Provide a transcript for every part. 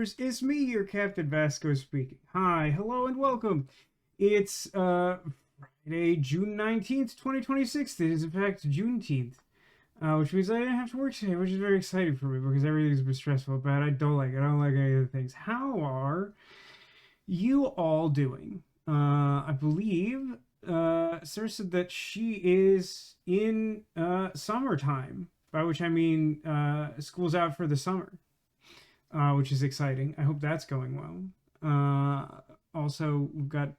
gamers, it's me, your Captain Vasco speaking. Hi, hello, and welcome. It's Friday, June 19th, 2026. It is in fact Juneteenth, which means I didn't have to work today, which is very exciting for me because everything's been stressful about it. I don't like it. I don't like any of the things. How are you all doing? I believe Sarah said that she is in summertime, by which I mean school's out for the summer, which is exciting. I hope that's going well. Also, we've got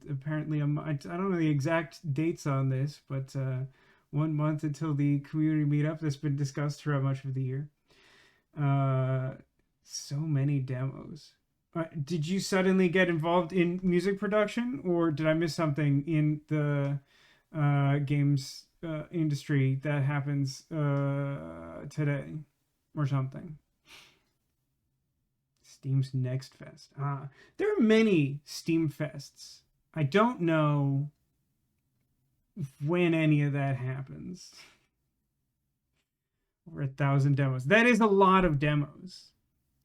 apparently I don't know the exact dates on this, but 1 month until the community meetup that's been discussed throughout much of the year. So many demos. Did you suddenly get involved in music production, or did I miss something in the games industry that happens today, or something? Steam's Next Fest. There are many Steam Fests. I don't know when any of that happens. Over 1,000 demos. That is a lot of demos.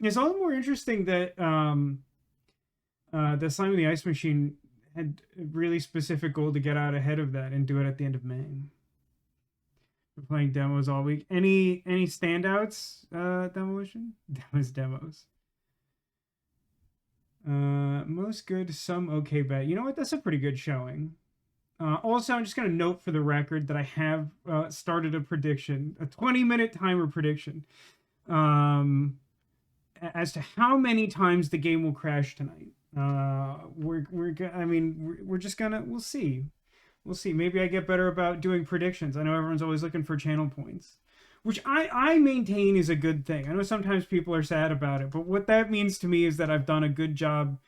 It's all the more interesting that the Slime in the Ice Machine had a really specific goal to get out ahead of that and do it at the end of May. We're playing demos all week. Any standouts, Demolition? Demos. Most good, some okay, bad. You know what? That's a pretty good showing. Also, I'm just going to note for the record that I have started a prediction, a 20-minute timer prediction, as to how many times the game will crash tonight. We'll see. We'll see. Maybe I get better about doing predictions. I know everyone's always looking for channel points, which I maintain is a good thing. I know sometimes people are sad about it, but what that means to me is that I've done a good job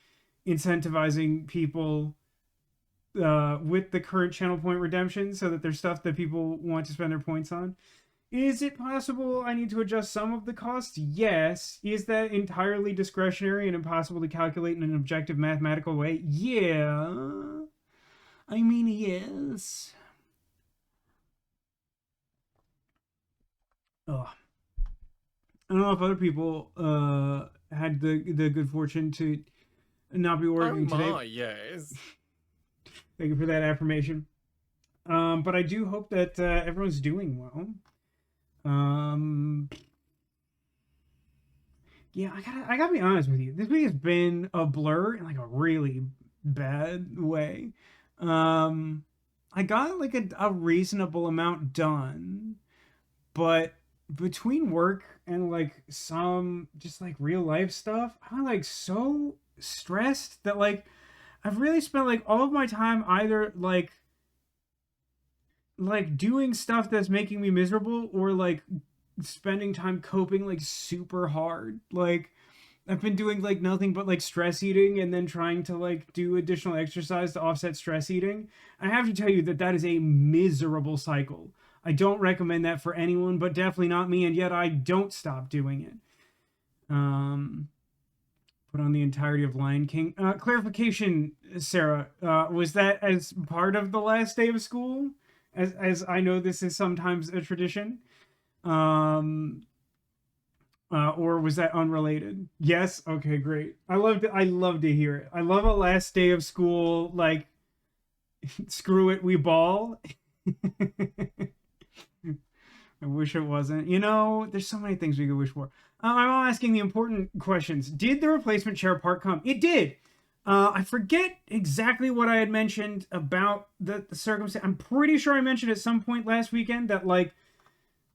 incentivizing people with the current channel point redemption so that there's stuff that people want to spend their points on. Is it possible I need to adjust some of the costs? Yes. Is that entirely discretionary and impossible to calculate in an objective mathematical way? Yeah. I mean, yes. Ugh. I don't know if other people had the good fortune to not be working today. Yes. Thank you for that affirmation. But I do hope that everyone's doing well. Yeah, I gotta be honest with you. This week has been a blur in like a really bad way. I got like a reasonable amount done, but between work and like some just like real life stuff, I'm like so stressed that like I've really spent like all of my time either like doing stuff that's making me miserable or like spending time coping like super hard. Like I've been doing like nothing but like stress eating and then trying to like do additional exercise to offset stress eating. I have to tell you that that is a miserable cycle. I don't recommend that for anyone, but definitely not me, and yet I don't stop doing it. Put on the entirety of Lion King. Clarification, Sarah, was that as part of the last day of school? As I know this is sometimes a tradition. Or was that unrelated? Yes. Okay, great. I love to hear it. I love a last day of school like screw it, we ball. I wish it wasn't. You know, there's so many things we could wish for. I'm asking the important questions. Did the replacement chair part come? It did. I forget exactly what I had mentioned about the circumstance. I'm pretty sure I mentioned at some point last weekend that like,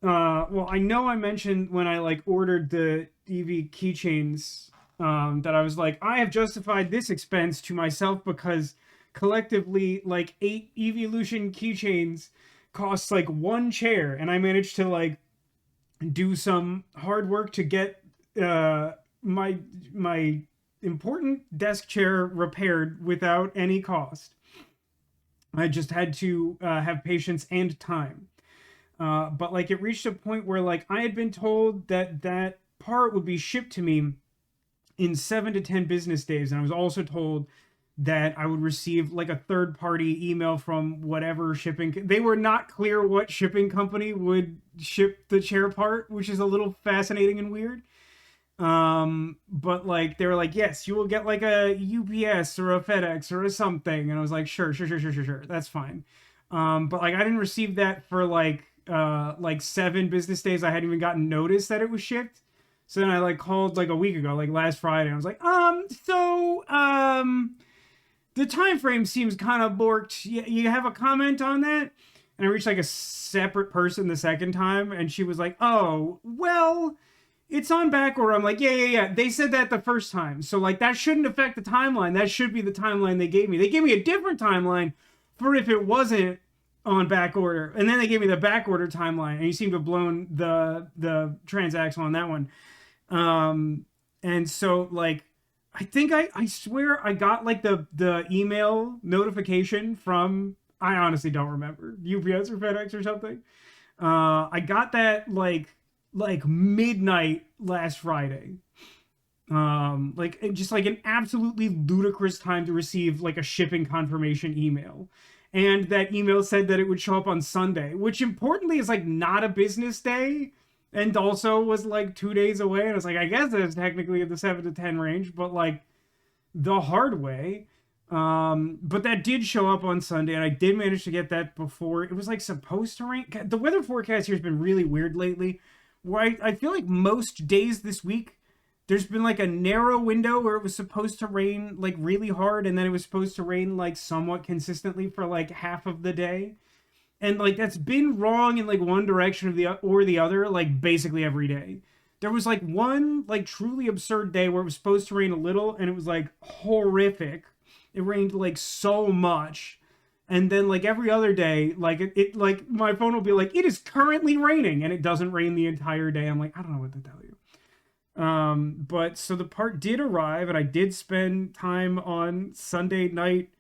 well, I know I mentioned when I like ordered the EV keychains, that I was like, I have justified this expense to myself because collectively like 8 Evolution keychains costs like 1 chair, and I managed to like do some hard work to get my important desk chair repaired without any cost. I just had to have patience and time. But like it reached a point where like I had been told that that part would be shipped to me in 7 to 10 business days, and I was also told that I would receive like a third party email from whatever shipping. They were not clear what shipping company would ship the chair part, which is a little fascinating and weird. But like they were like, yes, you will get like a UPS or a FedEx or a something, and I was like, sure, sure, sure, sure, sure, sure, that's fine. But like I didn't receive that for like 7 business days. I hadn't even gotten notice that it was shipped. So then I like called like a week ago, like last Friday. And I was like, the time frame seems kind of borked. You have a comment on that? And I reached like a separate person the second time, and she was like, oh, well, it's on back order. I'm like, yeah. They said that the first time. So like that shouldn't affect the timeline. That should be the timeline they gave me. They gave me a different timeline for if it wasn't on back order. And then they gave me the back order timeline, and you seem to have blown the transaction on that one. And so like I think I swear I got like the email notification from, I honestly don't remember, UPS or FedEx or something. I got that like midnight last Friday. Like just like an absolutely ludicrous time to receive like a shipping confirmation email. And that email said that it would show up on Sunday, which importantly is like not a business day, and also was like 2 days away. And I was like, I guess it's technically in the 7 to 10 range, but like the hard way. But that did show up on Sunday, and I did manage to get that before it was like supposed to rain. The weather forecast here has been really weird lately, where I feel like most days this week there's been like a narrow window where it was supposed to rain like really hard, and then it was supposed to rain like somewhat consistently for like half of the day. And like that's been wrong in like one direction or the other, like basically every day. There was like one like truly absurd day where it was supposed to rain a little, and it was like horrific. It rained like so much. And then like every other day, like it like my phone will be like, it is currently raining, and it doesn't rain the entire day. I'm like, I don't know what to tell you. But so the part did arrive, and I did spend time on Sunday night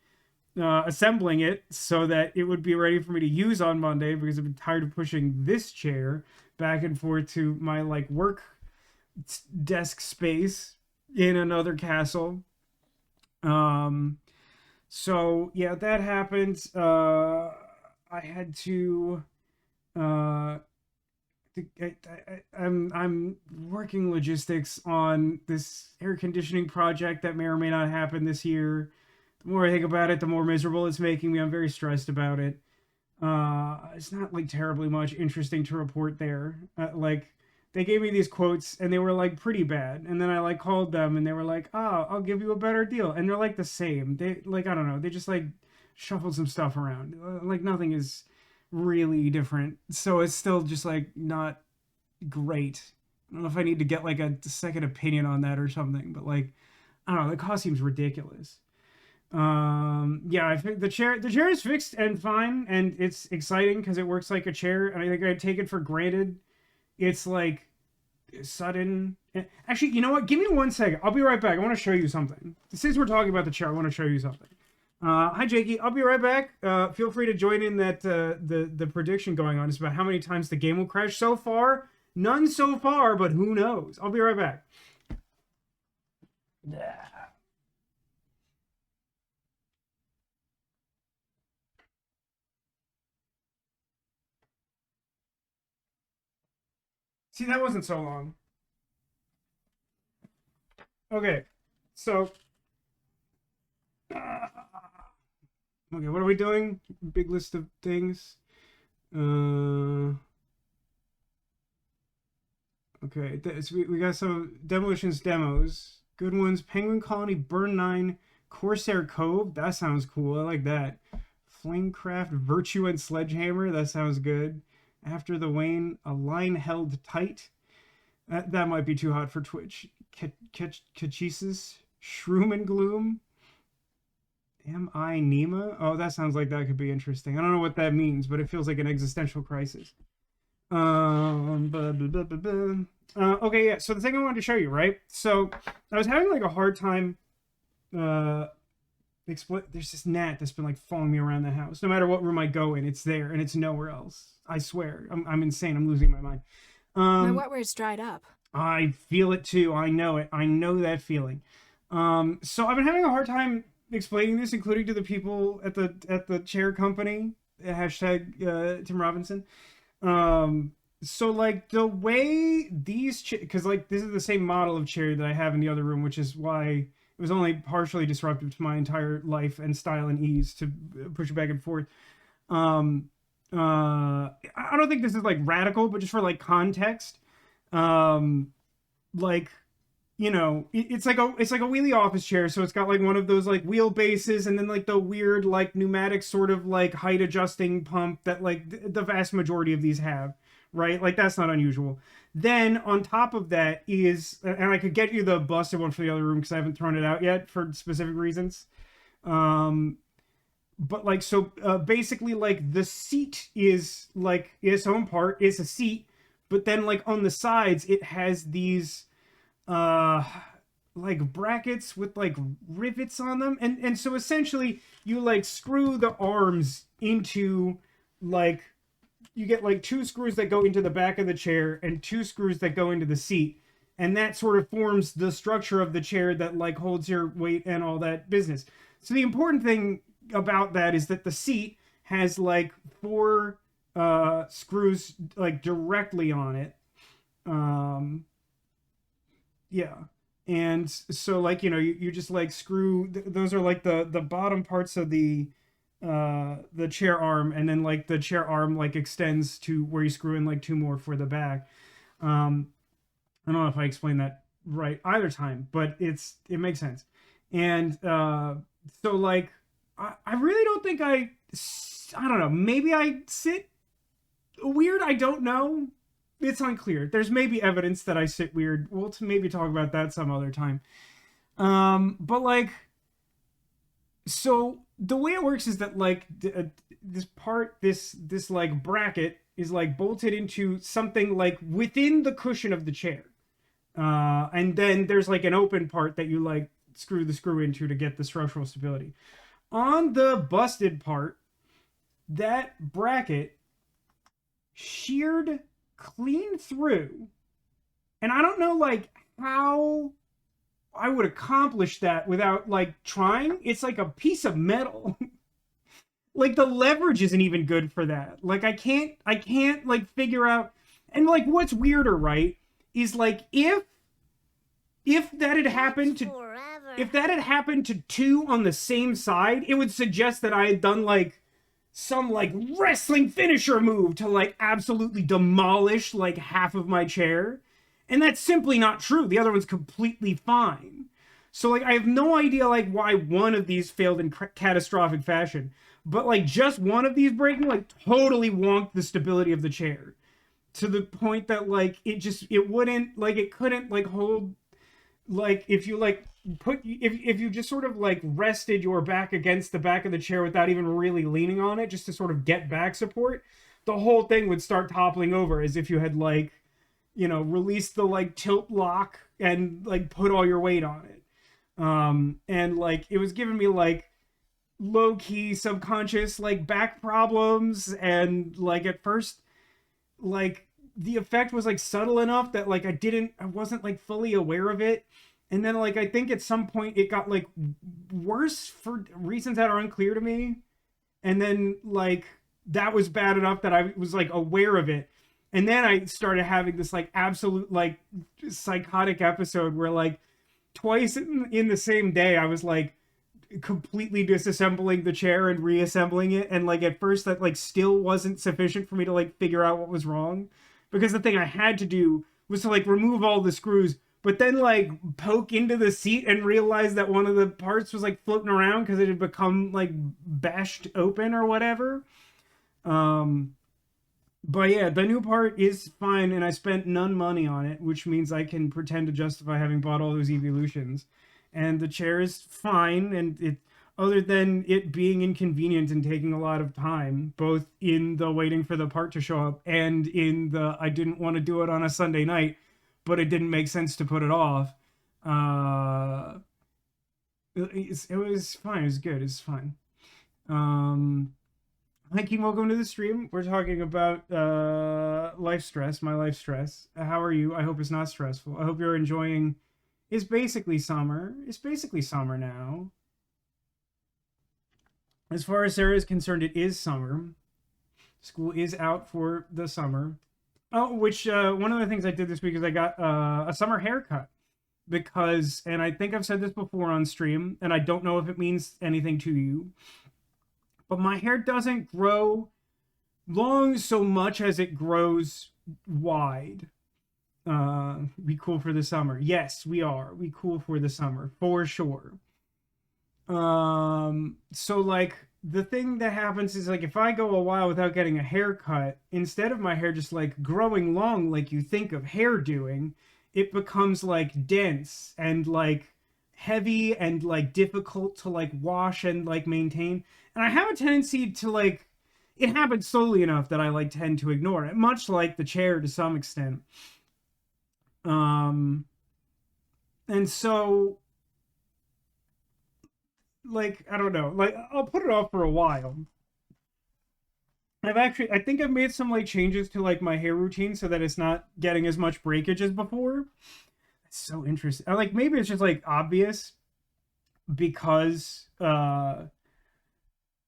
assembling it so that it would be ready for me to use on Monday, because I've been tired of pushing this chair back and forth to my like work desk space in another castle. So yeah, that happened. I had to I'm working logistics on this air conditioning project that may or may not happen this year. The more I think about it, the more miserable it's making me. I'm very stressed about it. It's not like terribly much interesting to report there. Like they gave me these quotes, and they were like pretty bad. And then I like called them, and they were like, "Oh, I'll give you a better deal." And they're like the same. They like, I don't know. They just like shuffled some stuff around. Like nothing is really different. So it's still just like not great. I don't know if I need to get like a second opinion on that or something, but like I don't know. The cost seems ridiculous. Yeah, I think the chair is fixed and fine, and it's exciting because it works like a chair, and I think I take it for granted. It's like sudden. Actually, you know what? Give me 1 second. I'll be right back. I want to show you something. Since we're talking about the chair, I want to show you something. Hi, Jakey. I'll be right back. Feel free to join in that the prediction going on is about how many times the game will crash. So far, none so far, but who knows? I'll be right back. Yeah. See, that wasn't so long. Okay, so okay, what are we doing? Big list of things. Okay, so we got some demolitions demos. Good ones. Penguin Colony, Burn 9, Corsair Cove. That sounds cool. I like that. Flamecraft, Virtue and Sledgehammer. That sounds good. After the Wane, A Line Held Tight. That might be too hot for Twitch. Kachisis, Shroom and Gloom. Am I Nima? Oh, that sounds like that could be interesting. I don't know what that means, but it feels like an existential crisis. Okay, yeah. So the thing I wanted to show you, right? So I was having like a hard time. There's this gnat that's been like following me around the house. No matter what room I go in, it's there, and it's nowhere else. I swear, I'm insane. I'm losing my mind. My wetware's dried up. I feel it too. I know it. I know that feeling. So I've been having a hard time explaining this, including to the people at the chair company. Hashtag Tim Robinson. So like the way these because like this is the same model of chair that I have in the other room, which is why it was only partially disruptive to my entire life and style and ease to push it back and forth. Um, I don't think this is like radical, but just for like context, um, like it's like a wheelie office chair, so it's got like one of those like wheelbases, and then like the weird like pneumatic sort of like height adjusting pump that like the vast majority of these have, right? Like that's not unusual. Then on top of that is, and I could get you the busted one for the other room because I haven't thrown it out yet for specific reasons. Um, but like so basically like the seat is like its own part, it's a seat, but then like on the sides it has these uh like brackets with like rivets on them, and so essentially you like screw the arms into like you get like two screws that go into the back of the chair and two screws that go into the seat, and that sort of forms the structure of the chair that like holds your weight and all that business. So the important thing about that is that the seat has like four screws like directly on it. um yeah. And so like you just like screw those are like the bottom parts of the chair arm, and then like the chair arm like extends to where you screw in like two more for the back. um I don't know if I explained that right either time, but it makes sense. And so like I really don't think I don't know, maybe I sit weird, I don't know. It's unclear. There's maybe evidence that I sit weird. We'll maybe talk about that some other time. But like, so the way it works is that like this part, this like bracket is like bolted into something like within the cushion of the chair, and then there's like an open part that you like screw the screw into to get the structural stability. On the busted part, that bracket sheared clean through, and I don't know like how I would accomplish that without like trying. It's like a piece of metal. Like the leverage isn't even good for that. Like I can't like figure out. And like what's weirder, right, is like if that had happened to if that had happened to two on the same side, it would suggest that I had done like some like wrestling finisher move to like absolutely demolish like half of my chair. And that's simply not true. The other one's completely fine. So like I have no idea like why one of these failed in catastrophic fashion, but like just one of these breaking like totally wonked the stability of the chair to the point that like it wouldn't like it couldn't like hold, like if you like if you just sort of like rested your back against the back of the chair without even really leaning on it just to sort of get back support, the whole thing would start toppling over as if you had like released the like tilt lock and like put all your weight on it. And like it was giving me like low key subconscious like back problems, and like at first like the effect was like subtle enough that like I wasn't like fully aware of it. And then like I think at some point it got like worse for reasons that are unclear to me. And then like that was bad enough that I was like aware of it. And then I started having this like absolute like psychotic episode where like twice in the same day I was like completely disassembling the chair and reassembling it, and like at first that like still wasn't sufficient for me to like figure out what was wrong, because the thing I had to do was to like remove all the screws, but then like poke into the seat and realize that one of the parts was like floating around because it had become like bashed open or whatever. um but yeah, the new part is fine, and I spent none money on it, which means I can pretend to justify having bought all those evolutions. And the chair is fine, and it, other than it being inconvenient and taking a lot of time, both in the waiting for the part to show up and in the I didn't want to do it on a Sunday night, but it didn't make sense to put it off. It was fine. It was good. It's fine. Um, Hi, King. Welcome to the stream. We're talking about life stress, my life stress. How are you? I hope it's not stressful. I hope you're enjoying. It's basically summer. It's basically summer now. As far as Sarah is concerned, it is summer. School is out for the summer. Oh, which one of the things I did this week is I got a summer haircut because, and I think I've said this before on stream, and I don't know if it means anything to you, but my hair doesn't grow long so much as it grows wide. We cool for the summer. Yes, we are. We cool for the summer for sure. So like the thing that happens is like if I go a while without getting a haircut, instead of my hair just like growing long like you think of hair doing, it becomes like dense and like heavy and like difficult to like wash and like maintain. And I have a tendency to like it happens slowly enough that I like tend to ignore it, much like the chair to some extent. Um and so like I don't know, like I'll put it off for a while. I think I've made some like changes to like my hair routine so that it's not getting as much breakage as before. It's so interesting. Like maybe it's just like obvious because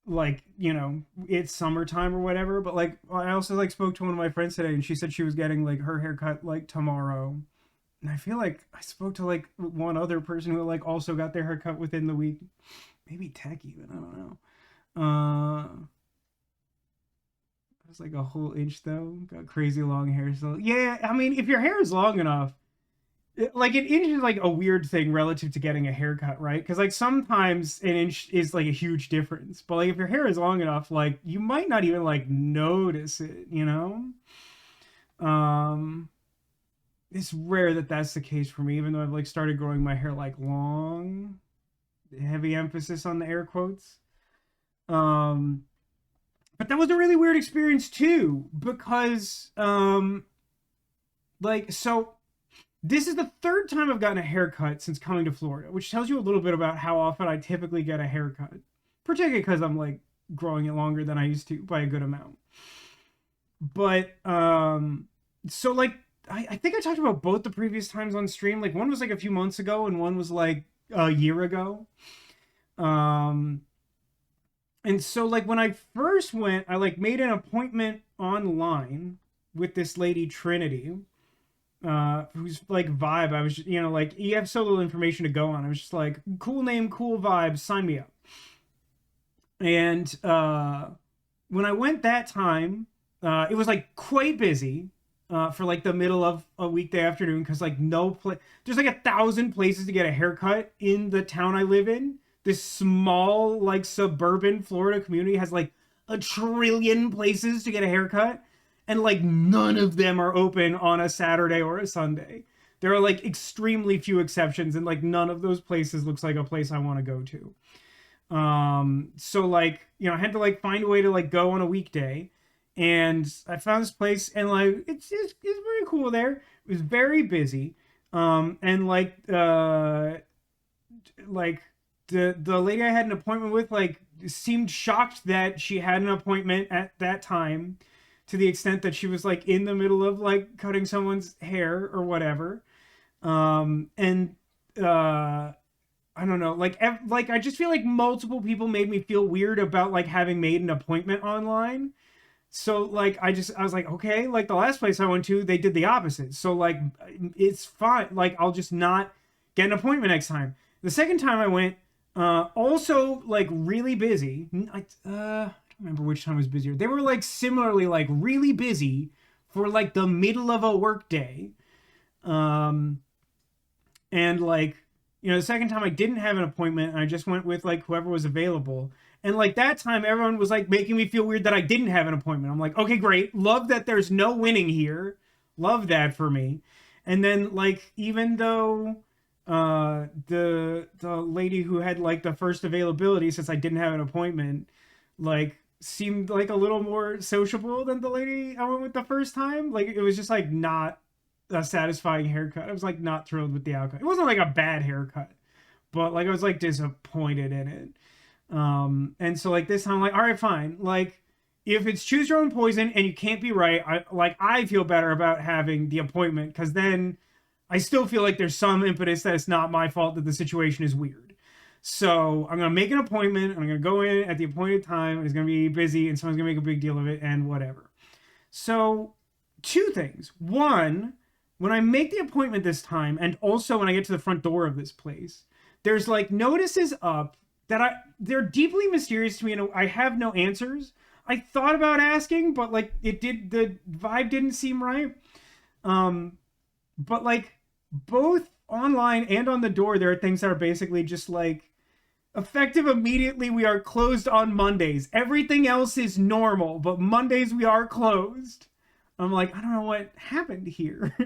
like you know it's summertime or whatever. But like I also like spoke to one of my friends today and she said she was getting like her haircut like tomorrow. And I feel like I spoke to like one other person who like also got their haircut within the week. Maybe Tech even. I don't know. It's like a whole inch though. Got crazy long hair. So yeah, I mean, if your hair is long enough, like an inch is like a weird thing relative to getting a haircut, right? Because like sometimes an inch is like a huge difference. But like if your hair is long enough, like you might not even like notice it, you know? Um, it's rare that that's the case for me, even though I've like started growing my hair like long. Heavy emphasis on the air quotes. Um, but that was a really weird experience too because like so this is the third time I've gotten a haircut since coming to Florida, which tells you a little bit about how often I typically get a haircut, particularly because I'm like growing it longer than I used to by a good amount. But so like I think I talked about both the previous times on stream. Like one was like a few months ago and one was like a year ago. um and so like when I first went, I like made an appointment online with this lady Trinity, who's like vibe. I was just, you know, like you have so little information to go on. I was just like, cool name, cool vibe, sign me up. And when I went that time, it was like quite busy for like the middle of a weekday afternoon because like no place, there's like 1,000 places to get a haircut in the town I live in. This small like suburban Florida community has like 1 trillion places to get a haircut, and like none of them are open on a Saturday or a Sunday. There are like extremely few exceptions, and like none of those places looks like a place I want to go to. So like, you know, I had to like find a way to like go on a weekday, and I found this place, and like it's pretty cool there. It was very busy. And like the lady I had an appointment with like seemed shocked that she had an appointment at that time, to the extent that she was like in the middle of like cutting someone's hair or whatever. And I don't know, like I just feel like multiple people made me feel weird about like having made an appointment online. So like I was like, okay, like the last place I went to, they did the opposite. So like it's fine. Like I'll just not get an appointment next time. The second time I went, also like really busy. I don't remember which time was busier. They were like similarly like really busy for like the middle of a work day. Um, and like, you know, the second time I didn't have an appointment, and I just went with like whoever was available. And like that time, everyone was like making me feel weird that I didn't have an appointment. I'm like, okay, great. Love that there's no winning here. Love that for me. And then like, even though the lady who had like the first availability, since I didn't have an appointment, like seemed like a little more sociable than the lady I went with the first time. Like it was just like not a satisfying haircut. I was like not thrilled with the outcome. It wasn't like a bad haircut, but like I was like disappointed in it. And so like this time I'm like, all right, fine. Like if it's choose your own poison and you can't be right, I feel better about having the appointment, because then I still feel like there's some impetus that it's not my fault that the situation is weird. So I'm gonna make an appointment. I'm gonna go in at the appointed time. It's gonna be busy, and someone's gonna make a big deal of it, and whatever. So two things. One, when I make the appointment this time, and also when I get to the front door of this place, there's like notices up that they're deeply mysterious to me, and I have no answers. I thought about asking, but like the vibe didn't seem right. But like both online and on the door, there are things that are basically just like effective immediately. We are closed on Mondays. Everything else is normal, but Mondays we are closed. I'm like, I don't know what happened here.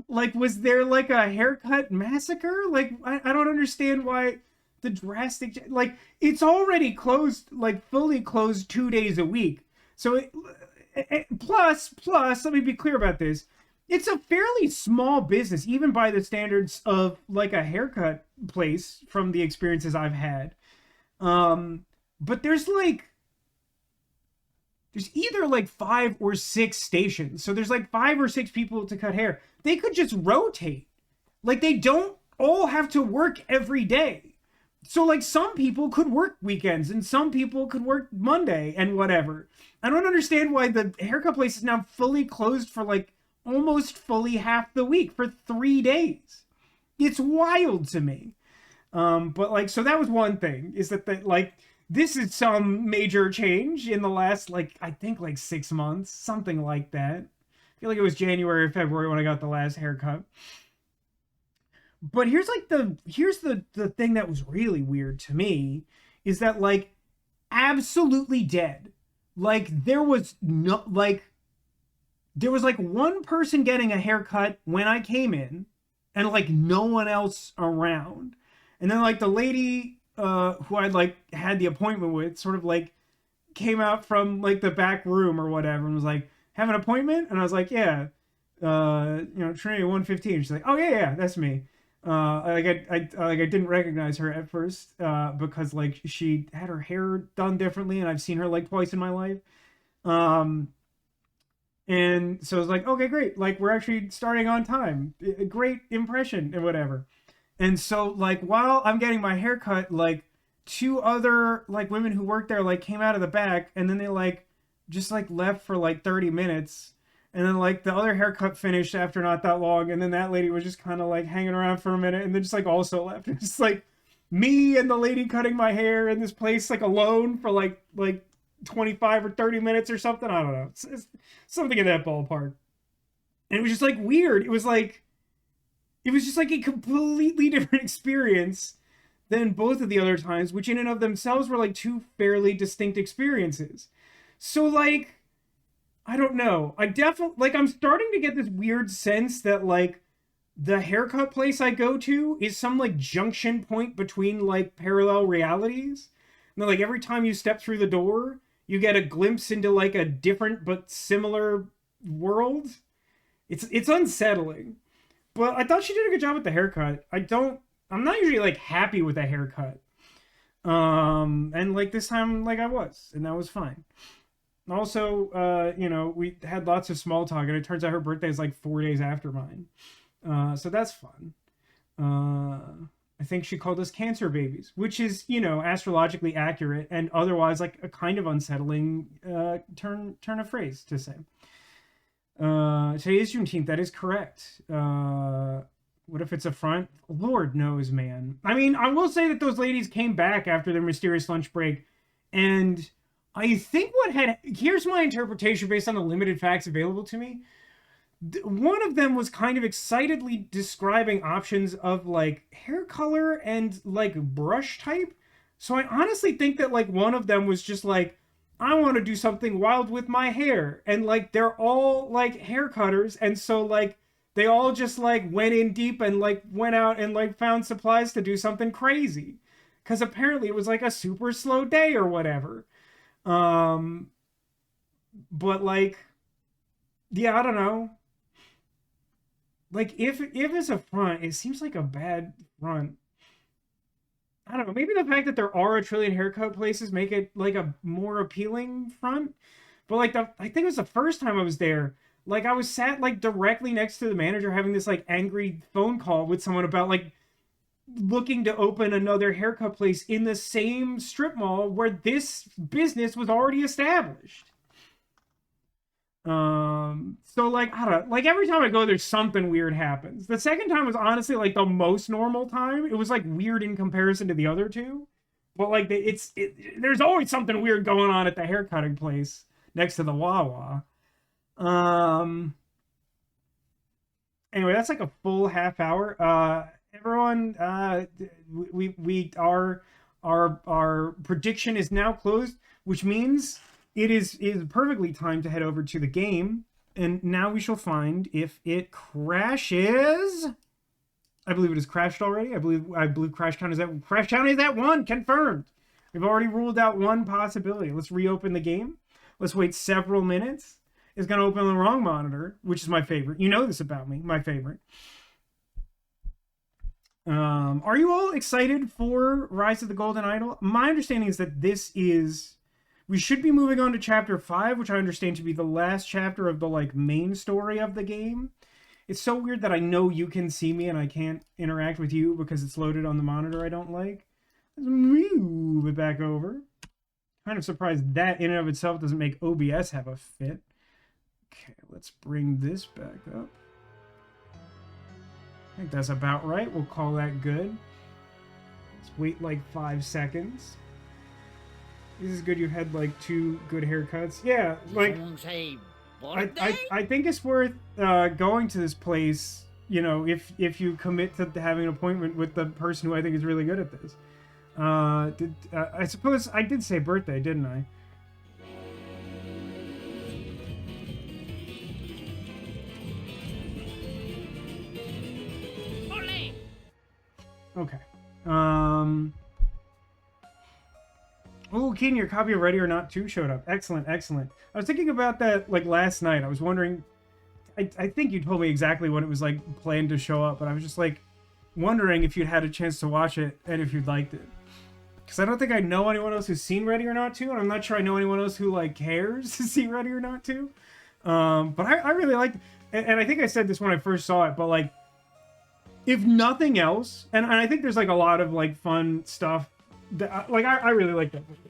Like, was there like a haircut massacre? Like, I don't understand why the drastic, like, it's already closed, like fully closed 2 days a week. So plus, let me be clear about this. It's a fairly small business, even by the standards of like a haircut place from the experiences I've had. But there's either like 5 or 6 stations. So there's like 5 or 6 people to cut hair. They could just rotate. Like they don't all have to work every day. So like some people could work weekends and some people could work Monday and whatever. I don't understand why the haircut place is now fully closed for like almost fully half the week for 3 days. It's wild to me. But like, so that was one thing, is that like, this is some major change in the last, like, I think like 6 months, something like that. I feel like it was January or February when I got the last haircut. But here's the thing that was really weird to me, is that like absolutely dead. Like there was like one person getting a haircut when I came in, and like no one else around. And then like the lady who I like had the appointment with sort of like came out from like the back room or whatever and was like, have an appointment? And I was like, yeah, Trinity 115. She's like, oh yeah, that's me. I didn't recognize her at first because like she had her hair done differently, and I've seen her like twice in my life. And so I was like, okay, great. Like we're actually starting on time. Great impression and whatever. And so like while I'm getting my haircut, like 2 other like women who worked there like came out of the back, and then they like just like left for like 30 minutes. And then like the other haircut finished after not that long, and then that lady was just kind of like hanging around for a minute and then just like also left. It's just like me and the lady cutting my hair in this place like alone for like 25 or 30 minutes or something. I don't know. It's something in that ballpark. And it was just like weird. It was just like a completely different experience than both of the other times, which in and of themselves were like 2 fairly distinct experiences. So like, I don't know. I definitely, like, I'm starting to get this weird sense that like the haircut place I go to is some like junction point between like parallel realities. And then, like every time you step through the door, you get a glimpse into like a different but similar world. It's unsettling. But I thought she did a good job with the haircut. I'm not usually like happy with a haircut. And like this time, like I was, and that was fine. Also, we had lots of small talk, and it turns out her birthday is like 4 days after mine. So that's fun. I think she called us cancer babies, which is, astrologically accurate and otherwise like a kind of unsettling turn of phrase to say. Today is Juneteenth. That is correct. What if it's a front? Lord knows, man. I mean, I will say that those ladies came back after their mysterious lunch break, and I think here's my interpretation based on the limited facts available to me. One of them was kind of excitedly describing options of like hair color and like brush type. So I honestly think that like one of them was just like, I want to do something wild with my hair. And like, they're all like hair cutters. And so like, they all just like went in deep and like went out and like found supplies to do something crazy. Cause apparently it was like a super slow day or whatever. But like, yeah, I don't know. Like if it's a front, it seems like a bad front. I don't know. Maybe the fact that there are a trillion haircut places make it like a more appealing front. But like I think it was the first time I was there. Like I was sat like directly next to the manager having this like angry phone call with someone about like looking to open another haircut place in the same strip mall where this business was already established. So like, I don't know, like every time I go, there's something weird happens. The second time was honestly like the most normal time. It was like weird in comparison to the other two. But like, there's always something weird going on at the haircutting place next to the Wawa. Um, anyway, that's like a full half hour. Everyone, our prediction is now closed, which means it is perfectly timed to head over to the game, and now we shall find if it crashes. I believe it has crashed already. I believe crash count is at 1, confirmed. We've already ruled out one possibility. Let's reopen the game. Let's wait several minutes. It's going to open the wrong monitor, which is my favorite. You know this about me, my favorite. Are you all excited for Rise of the Golden Idol? My understanding is that we should be moving on to chapter 5, which I understand to be the last chapter of the like main story of the game. It's so weird that I know you can see me and I can't interact with you because it's loaded on the monitor I don't like. Let's move it back over. Kind of surprised that in and of itself doesn't make OBS have a fit. Okay, let's bring this back up. I think that's about right. We'll call that good. Let's wait like 5 seconds. This is good. You've had like 2 good haircuts. Yeah, like I think it's worth going to this place, you know, if you commit to having an appointment with the person who I think is really good at this. I suppose I did say birthday, didn't I? Okay. Oh, Keen, your copy of Ready or Not 2 showed up. Excellent, excellent. I was thinking about that like last night. I was wondering, I think you told me exactly when it was like planned to show up, but I was just like wondering if you'd had a chance to watch it and if you'd liked it. Because I don't think I know anyone else who's seen Ready or Not 2, and I'm not sure I know anyone else who like cares to see Ready or Not 2. But I really liked it. And I think I said this when I first saw it, but like, if nothing else, and I think there's like a lot of like fun stuff that like I really like that movie.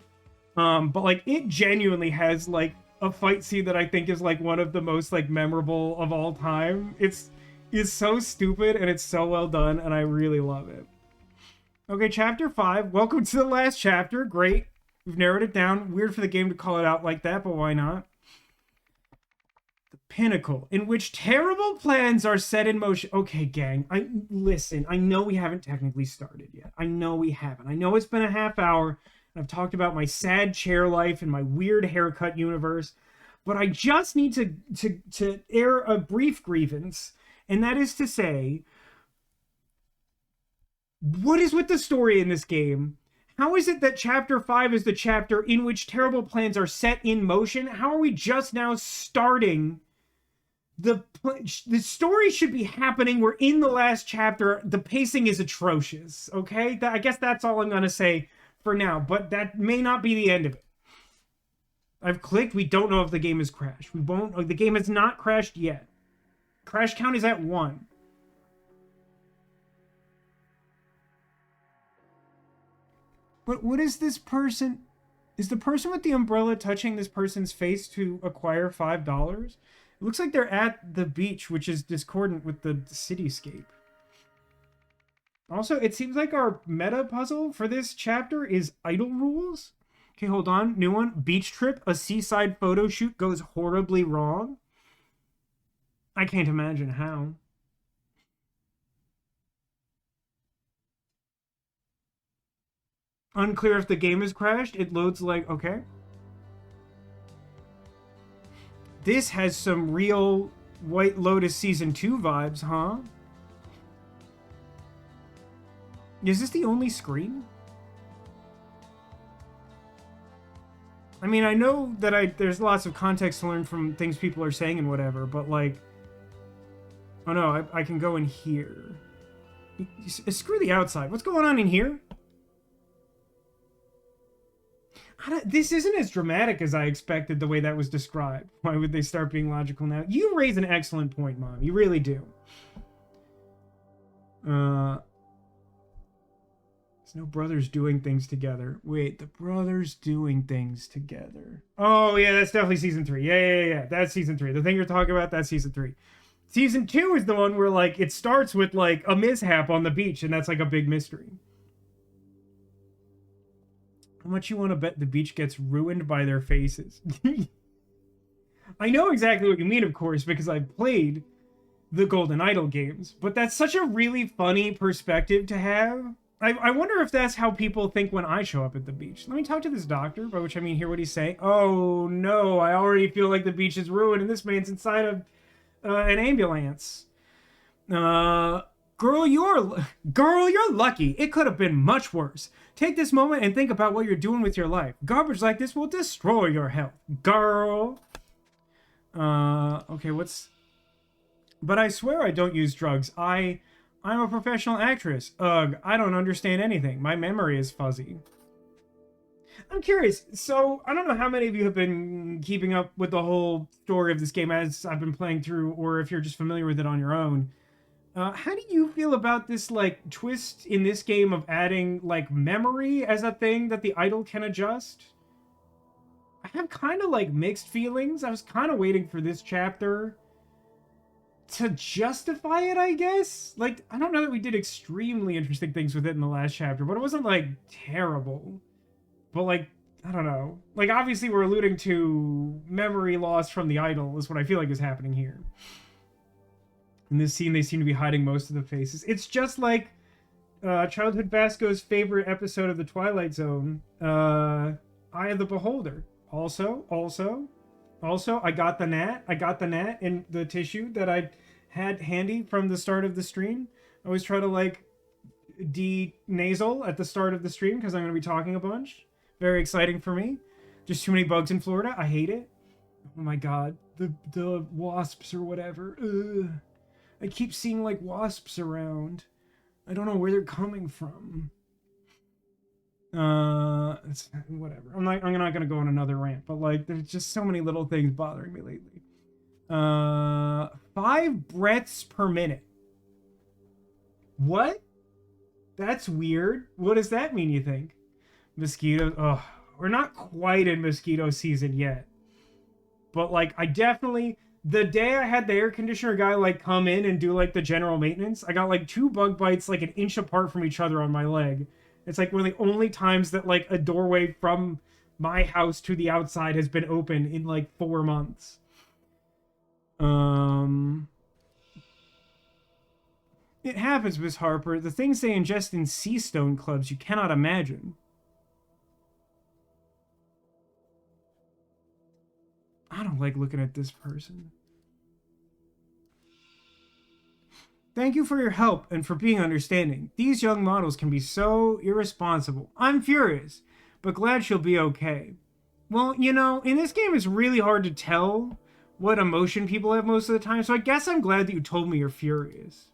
But like it genuinely has like a fight scene that I think is like one of the most like memorable of all time. It's so stupid and it's so well done, and I really love it. Okay, chapter 5. Welcome to the last chapter. Great. We've narrowed it down. Weird for the game to call it out like that, but why not? Pinnacle, in which terrible plans are set in motion. Okay, gang, listen, I know we haven't technically started yet. I know we haven't. I know it's been a half hour, and I've talked about my sad chair life and my weird haircut universe, but I just need to air a brief grievance, and that is to say, what is with the story in this game? How is it that chapter 5 is the chapter in which terrible plans are set in motion? How are we just now starting? The story should be happening. We're in the last chapter. The pacing is atrocious. Okay, I guess that's all I'm gonna say for now. But that may not be the end of it. I've clicked. We don't know if the game has crashed. We won't. The game has not crashed yet. Crash count is at 1. But what is this person? Is the person with the umbrella touching this person's face to acquire $5? It looks like they're at the beach, which is discordant with the cityscape. Also, it seems like our meta puzzle for this chapter is idle rules. Okay, hold on. New one. Beach trip. A seaside photo shoot goes horribly wrong. I can't imagine how. Unclear if the game has crashed. It loads like, okay. This has some real White Lotus Season 2 vibes, huh? Is this the only screen? I mean, I know that there's lots of context to learn from things people are saying and whatever, but like... Oh no, I can go in here. Screw the outside. What's going on in here? This isn't as dramatic as I expected the way that was described. Why would they start being logical now? You raise an excellent point, Mom. You really do. There's no brothers doing things together. Wait, the brothers doing things together. Oh, yeah, that's definitely season 3. Yeah. That's season 3. The thing you're talking about, that's season 3. Season 2 is the one where, like, it starts with, like, a mishap on the beach, and that's, like, a big mystery. How much you want to bet the beach gets ruined by their faces? I know exactly what you mean, of course, because I've played the Golden Idol games, but that's such a really funny perspective to have. I wonder if that's how people think when I show up at the beach. Let me talk to this doctor, by which I mean hear what he's saying. Oh, no, I already feel like the beach is ruined, and this man's inside of an ambulance. Girl, you're lucky. It could have been much worse. Take this moment and think about what you're doing with your life. Garbage like this will destroy your health. Girl. Okay, But I swear I don't use drugs. I'm a professional actress. Ugh, I don't understand anything. My memory is fuzzy. I'm curious. So, I don't know how many of you have been keeping up with the whole story of this game as I've been playing through, or if you're just familiar with it on your own. How do you feel about this, like, twist in this game of adding, like, memory as a thing that the idol can adjust? I have kind of, like, mixed feelings. I was kind of waiting for this chapter to justify it, I guess. Like, I don't know that we did extremely interesting things with it in the last chapter, but it wasn't, like, terrible. But, like, I don't know. Like, obviously we're alluding to memory loss from the idol is what I feel like is happening here. In this scene, they seem to be hiding most of the faces. It's just like Childhood Vasco's favorite episode of The Twilight Zone, Eye of the Beholder. Also, I got the gnat in the tissue that I had handy from the start of the stream. I always try to, like, de-nasal at the start of the stream because I'm going to be talking a bunch. Very exciting for me. Just too many bugs in Florida. I hate it. Oh my god. The wasps or whatever. Ugh. I keep seeing, like, wasps around. I don't know where they're coming from. It's whatever. I'm not gonna go on another rant, but, like, there's just so many little things bothering me lately. 5 breaths per minute. What? That's weird. What does that mean, you think? Mosquitoes. Oh, we're not quite in mosquito season yet. But, like, I definitely... The day I had the air conditioner guy, like, come in and do, like, the general maintenance, I got, like, 2 bug bites, like, an inch apart from each other on my leg. It's, like, one of the only times that, like, a doorway from my house to the outside has been open in, like, 4 months. It happens, Miss Harper. The things they ingest in sea stone clubs you cannot imagine. I don't like looking at this person. Thank you for your help and for being understanding. These young models can be so irresponsible. I'm furious, but glad she'll be okay. Well, you know, in this game it's really hard to tell what emotion people have most of the time, so I guess I'm glad that you told me you're furious.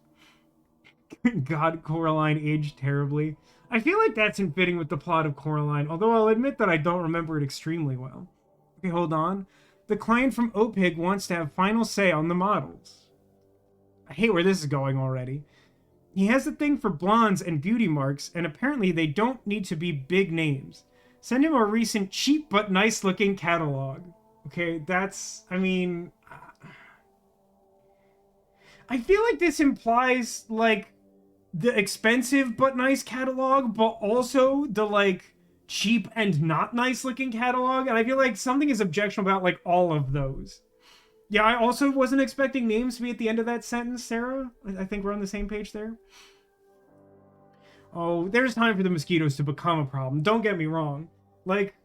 God, Coraline aged terribly. I feel like that's in fitting with the plot of Coraline, although I'll admit that I don't remember it extremely well. Okay, hold on. The client from OPIG wants to have final say on the models. I hate where this is going already. He has a thing for blondes and beauty marks, and apparently they don't need to be big names. Send him a recent cheap but nice looking catalog. Okay, that's... I mean... I feel like this implies, like, the expensive but nice catalog, but also the, like, cheap and not nice looking catalog, and I feel like something is objectionable about, like, all of those. Yeah, I also wasn't expecting names to be at the end of that sentence, Sarah. I think we're on the same page there. Oh, there's time for the mosquitoes to become a problem. Don't get me wrong. Like,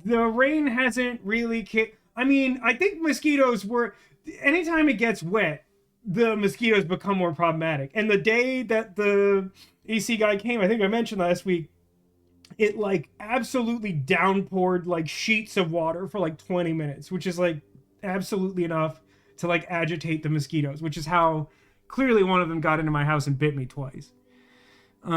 the rain hasn't really I mean, I think mosquitoes were... Anytime it gets wet, the mosquitoes become more problematic. And the day that the AC guy came, I think I mentioned last week, it, like, absolutely downpoured, like, sheets of water for, like, 20 minutes, which is, like, absolutely enough to, like, agitate the mosquitoes, which is how clearly one of them got into my house and bit me twice. The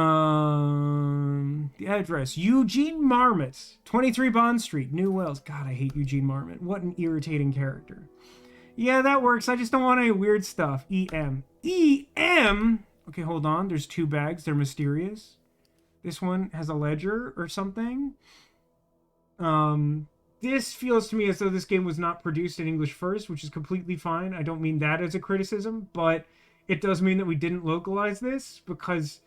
address, Eugene Marmot, 23 Bond Street, New Wells. God, I hate Eugene Marmot. What an irritating character. Yeah, that works. I just don't want any weird stuff. EM. EM? Okay, hold on. There's 2 bags. They're mysterious. This one has a ledger or something. This feels to me as though this game was not produced in English first, which is completely fine. I don't mean that as a criticism, but it does mean that we didn't localize this, because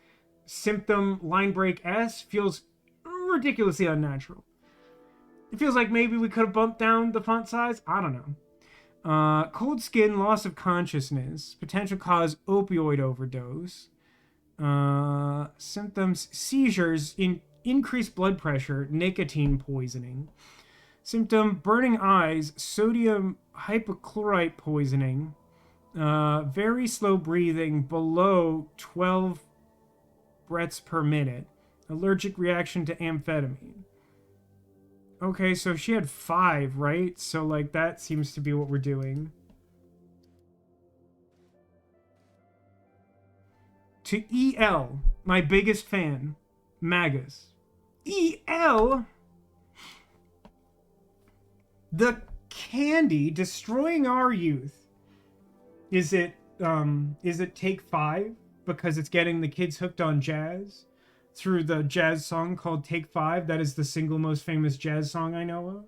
Symptom Line Break S feels ridiculously unnatural. It feels like maybe we could have bumped down the font size. I don't know. Cold skin, loss of consciousness, potential cause opioid overdose. Symptoms, seizures, increased blood pressure, nicotine poisoning. Symptom, burning eyes, sodium hypochlorite poisoning, very slow breathing below 12 breaths per minute, allergic reaction to amphetamine. Okay, so she had 5, right? So, like, that seems to be what we're doing. To EL, my biggest fan, Magus. EL? The candy destroying our youth. Is it Take 5? Because it's getting the kids hooked on jazz through the jazz song called Take 5. That is the single most famous jazz song I know of.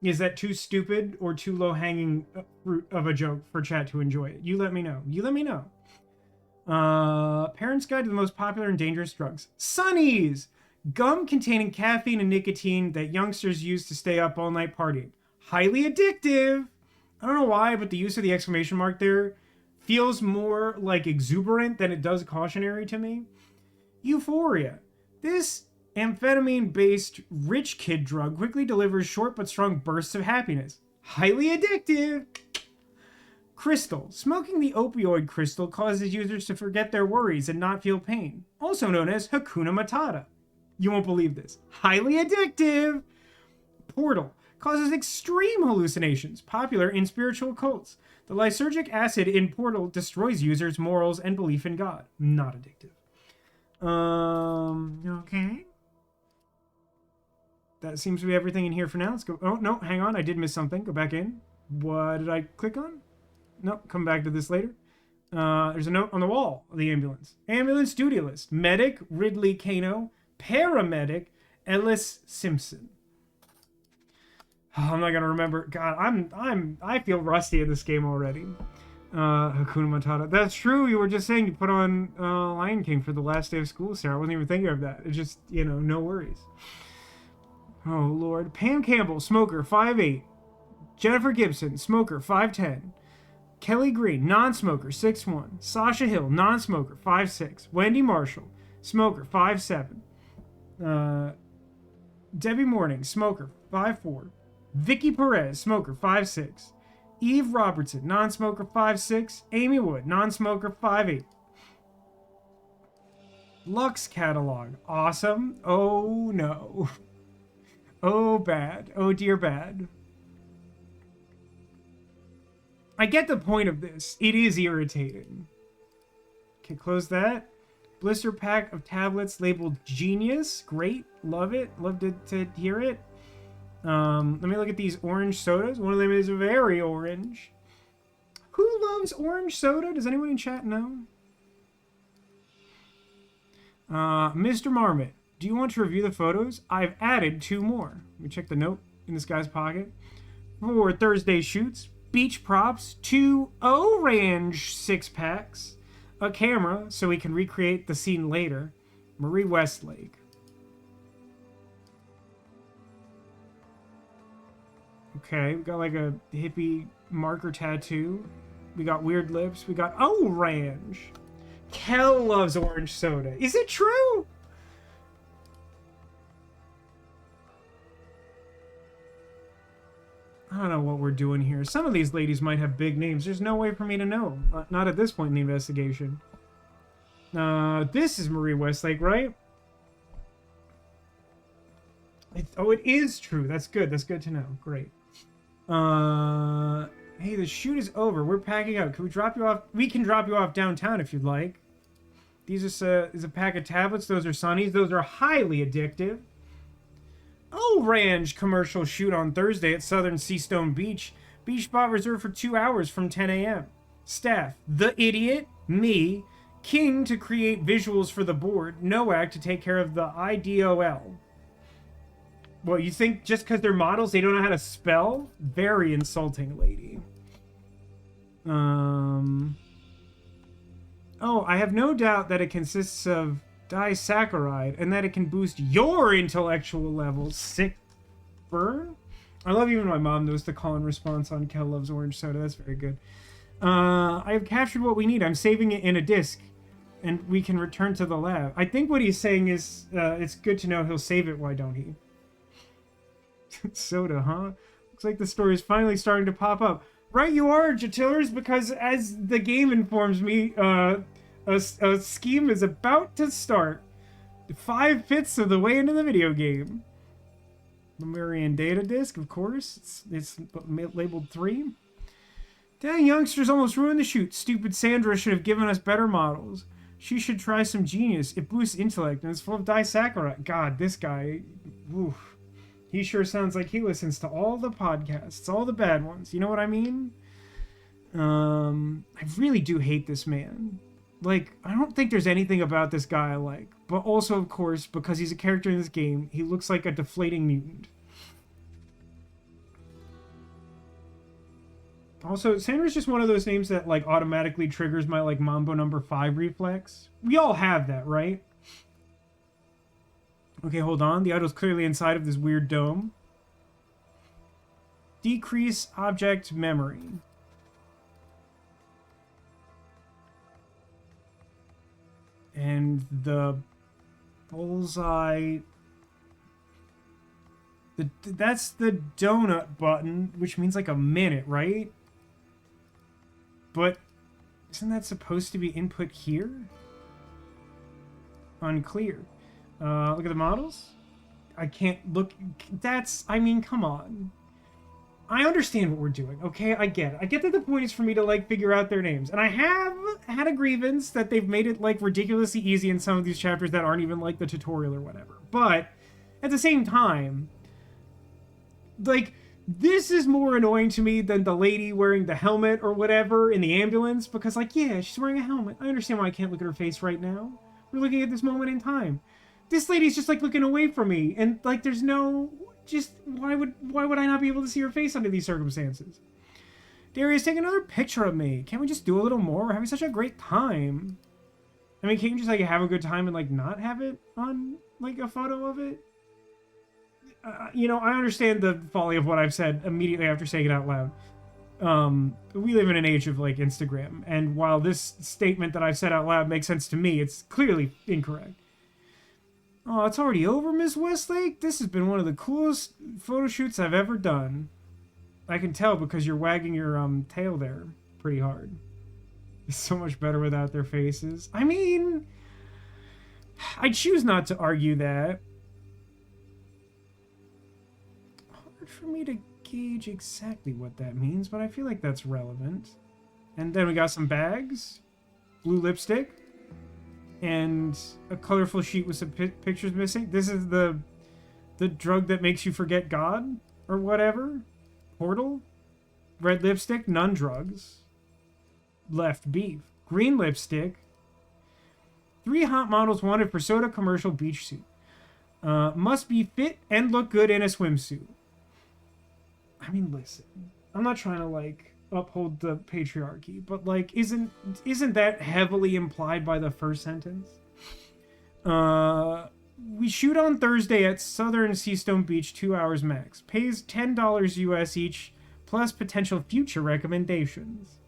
Is that too stupid or too low-hanging fruit of a joke for chat to enjoy it? You let me know. You let me know. Parents' Guide to the Most Popular and Dangerous Drugs. Sunnies! Gum containing caffeine and nicotine that youngsters use to stay up all night partying. Highly addictive! I don't know why, but the use of the exclamation mark there feels more like exuberant than it does cautionary to me. Euphoria. This amphetamine-based rich kid drug quickly delivers short but strong bursts of happiness. Highly addictive! Crystal. Smoking the opioid crystal causes users to forget their worries and not feel pain, also known as Hakuna Matata. You won't believe this. Highly addictive! Portal. Causes extreme hallucinations, popular in spiritual cults. The lysergic acid in Portal destroys users' morals and belief in God. Not addictive. Okay. That seems to be everything in here for now. Let's go. Oh, no, hang on. I did miss something. Go back in. What did I click on? Nope, come back to this later. There's a note on the wall of the ambulance. Ambulance duty list. Medic, Ridley Kano. Paramedic, Ellis Simpson. Oh, I'm not gonna remember. God, I feel rusty in this game already. Hakuna Matata. That's true. You were just saying you put on Lion King for the last day of school, Sarah. I wasn't even thinking of that. It's just, no worries. Oh, Lord. Pam Campbell, smoker, 5'8". Jennifer Gibson, smoker, 5'10". Kelly Green, non-smoker, 6'1". Sasha Hill, non-smoker, 5'6". Wendy Marshall, smoker, 5'7". Debbie Morning, smoker, 5'4". Vicky Perez, smoker, 5'6". Eve Robertson, non-smoker, 5'6". Amy Wood, non-smoker, 5'8". Lux catalog, awesome. Oh no. Oh bad. Oh dear bad. I get the point of this. It is irritating. Okay, close that. Blister pack of tablets labeled Genius. Great. Love it. Love to hear it. Let me look at these orange sodas. One of them is very orange. Who loves orange soda? Does anyone in chat know? Mr. Marmot, do you want to review the photos? I've added 2 more. Let me check the note in this guy's pocket. For Thursday shoots, beach props, 2 orange 6-packs, a camera so we can recreate the scene later, Marie Westlake. Okay, we got like a hippie marker tattoo. We got weird lips. We got orange. Kel loves orange soda. Is it true? I don't know what we're doing here. Some of these ladies might have big names. There's no way for me to know. Not at this point in the investigation. This is Marie Westlake, right? Oh, it is true. That's good. That's good to know. Great. Hey, the shoot is over. We're packing up. Can we drop you off? We can drop you off downtown if you'd like. These is a pack of tablets. Those are Sunnies. Those are highly addictive. Orange commercial shoot on Thursday at Southern Seastone Beach. Beach spot reserved for 2 hours from 10 a.m. Staff: The Idiot, me, King to create visuals for the board. Noack to take care of the IDOL. What, you think just because they're models they don't know how to spell? Very insulting, lady. Oh, I have no doubt that it consists of disaccharide and that it can boost your intellectual levels. Sick burn? I love even my mom knows the call and response on Kel Loves Orange Soda. That's very good. I have captured what we need. I'm saving it in a disk, and we can return to the lab. I think what he's saying is it's good to know he'll save it. Why don't he? Soda, huh? Looks like the story is finally starting to pop up. Right you are, Jatillers, because as the game informs me, a scheme is about to start. 5/5 of the way into the video game. Lemurian data disk, of course. It's labeled 3. Dang, youngsters almost ruined the shoot. Stupid Sandra should have given us better models. She should try some genius. It boosts intellect and it's full of disaccharide. God, this guy, oof. He sure sounds like he listens to all the podcasts, all the bad ones. You know what I mean? I really do hate this man. Like, I don't think there's anything about this guy I like. But also, of course, because he's a character in this game, he looks like a deflating mutant. Also, Sandra's just one of those names that, like, automatically triggers my, like, Mambo number 5 reflex. We all have that, right? Okay, hold on. The idol's clearly inside of this weird dome. Decrease object memory. And the bullseye... That's the donut button, which means like a minute, right? But isn't that supposed to be input here? Unclear. Look at the models. I can't look. That's, I mean, come on. I understand what we're doing, okay? I get it. I get that the point is for me to, like, figure out their names. And I have had a grievance that they've made it, like, ridiculously easy in some of these chapters that aren't even, like, the tutorial or whatever. But, at the same time, like, this is more annoying to me than the lady wearing the helmet or whatever in the ambulance. Because, like, yeah, she's wearing a helmet. I understand why I can't look at her face right now. We're looking at this moment in time. This lady's just, like, looking away from me. And, like, there's no... Just, why would I not be able to see her face under these circumstances? Darius, take another picture of me. Can't we just do a little more? We're having such a great time. I mean, can't you just, like, have a good time and, like, not have it on, like, a photo of it? You know, I understand the folly of what I've said immediately after saying it out loud. We live in an age of, like, Instagram. And while this statement that I've said out loud makes sense to me, it's clearly incorrect. Oh, it's already over, Miss Westlake? This has been one of the coolest photo shoots I've ever done. I can tell because you're wagging your tail there pretty hard. It's so much better without their faces. I mean, I choose not to argue that. Hard for me to gauge exactly what that means, but I feel like that's relevant. And then we got some bags, blue lipstick, and a colorful sheet with some pictures missing. This is the drug that makes you forget God or whatever. Portal. Red lipstick, none drugs. Left beef. Green lipstick. 3 hot models wanted for soda commercial beach suit. Must be fit and look good in a swimsuit. I mean, listen. I'm not trying to, like, uphold the patriarchy, but, like, isn't that heavily implied by the first sentence? We shoot on Thursday at Southern Seastone Beach, 2 hours max. Pays $10 US each, plus potential future recommendations.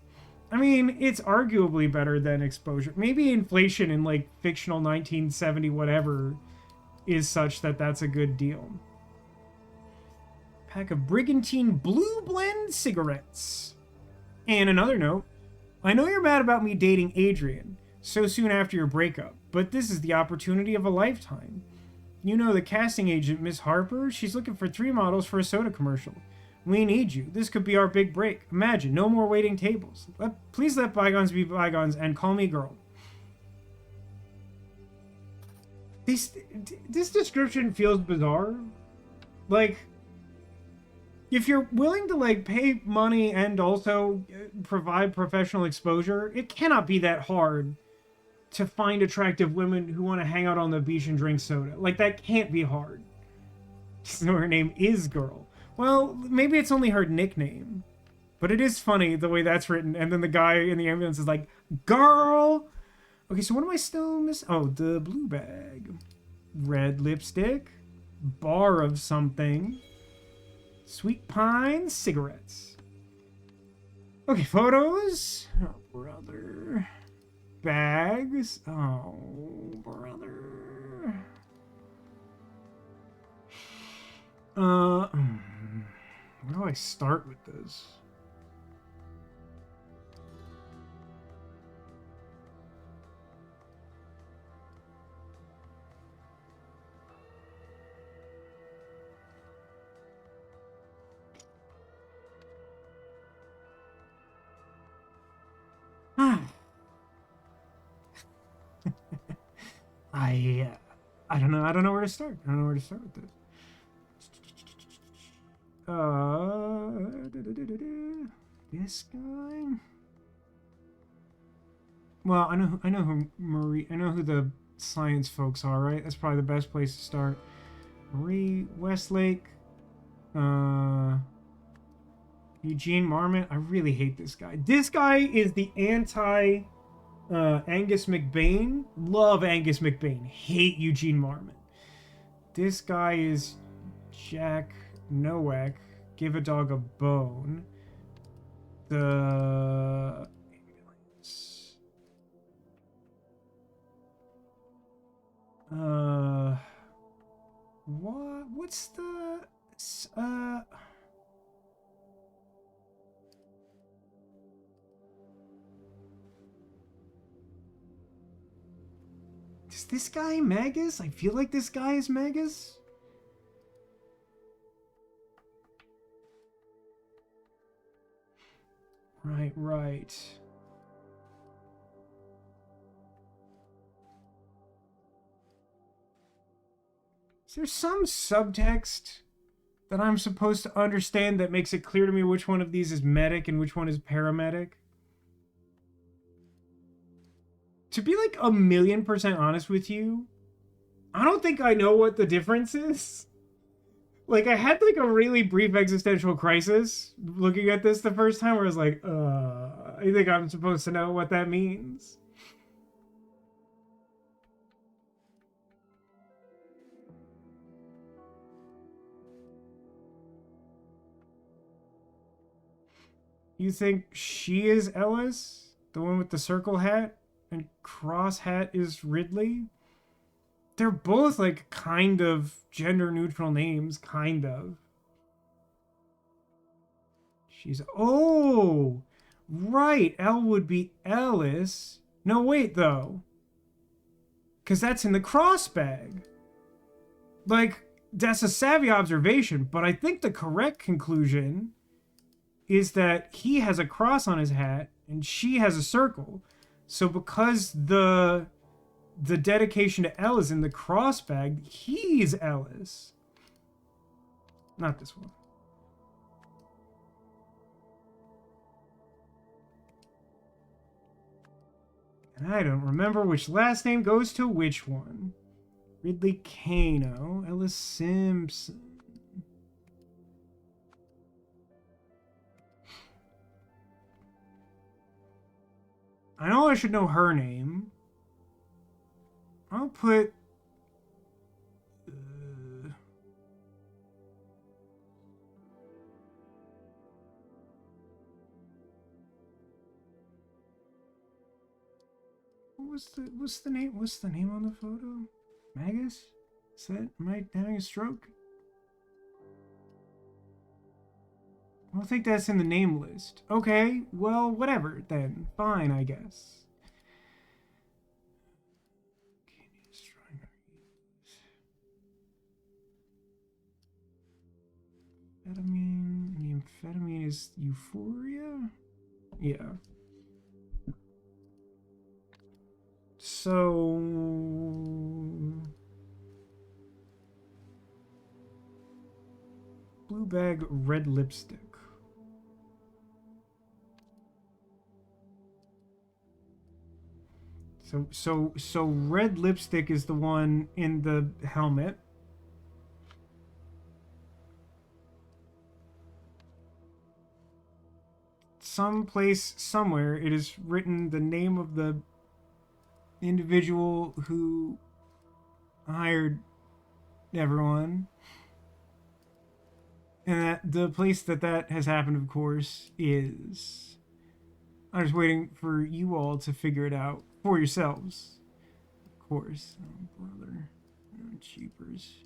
I mean, it's arguably better than exposure. Maybe inflation in, like, fictional 1970 whatever is such that that's a good deal. Pack of Brigantine Blue Blend cigarettes. And another note, I know you're mad about me dating Adrian so soon after your breakup, but this is the opportunity of a lifetime. You know the casting agent, Miss Harper? She's looking for 3 models for a soda commercial. We need you. This could be our big break. Imagine, no more waiting tables. Please let bygones be bygones and call me girl. This description feels bizarre. Like, if you're willing to, like, pay money and also provide professional exposure, it cannot be that hard to find attractive women who want to hang out on the beach and drink soda. Like, that can't be hard. So her name is Girl. Well, maybe it's only her nickname. But it is funny the way that's written. And then the guy in the ambulance is like, Girl! Okay, so what am I still missing? Oh, the blue bag. Red lipstick. Bar of something. Sweet pine cigarettes. Okay, photos. Oh, brother. Bags. Oh, brother. Where do I start with this? I don't know. I don't know where to start. I don't know where to start with this. This guy. Well, I know who the science folks are, right? That's probably the best place to start. Marie Westlake. Eugene Marmot. I really hate this guy. This guy is the anti Angus McBain. Love Angus McBain. Hate Eugene Marmot. This guy is Jack Nowak. Give a dog a bone. The ambulance. What? What's the Is this guy Magus? I feel like this guy is Magus. Right. Is there some subtext that I'm supposed to understand that makes it clear to me which one of these is medic and which one is paramedic? To be like 1,000,000% honest with you, I don't think I know what the difference is. Like, I had like a really brief existential crisis looking at this the first time where I was like, I think I'm supposed to know what that means. You think she is Ellis? The one with the circle hat? And cross hat is Ridley? They're both like kind of gender neutral names, kind of. She's, oh, right. L would be Ellis. No, wait though. Because that's in the cross bag. Like, that's a savvy observation, but I think the correct conclusion is that he has a cross on his hat and she has a circle. So because the dedication to L is in the cross bag, he's Ellis. Not this one. And I don't remember which last name goes to which one. Ridley Kano, Ellis Simpson. I know I should know her name. I'll put... What's the name? What's the name on the photo? Magus? Is that... Am I having a stroke? I don't think that's in the name list. Okay, well, whatever then. Fine, I guess. Amphetamine. The amphetamine is Euphoria? Yeah. So... Blue bag, red lipstick. So red lipstick is the one in the helmet. Someplace, somewhere, it is written the name of the individual who hired everyone. And that the place that has happened, of course, is... I'm just waiting for you all to figure it out for yourselves. Of course. Oh, brother. Oh, cheapers.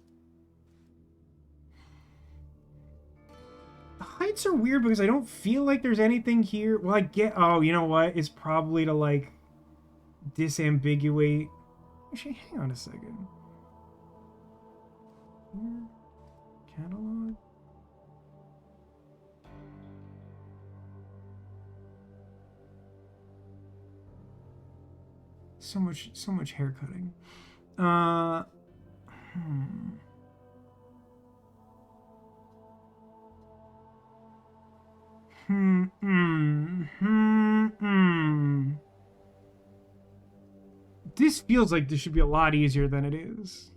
The heights are weird because I don't feel like there's anything here. Well, I get... Oh, you know what? It's probably to, like, disambiguate... Actually, hang on a second. Catalog? So much hair cutting. This feels like this should be a lot easier than it is.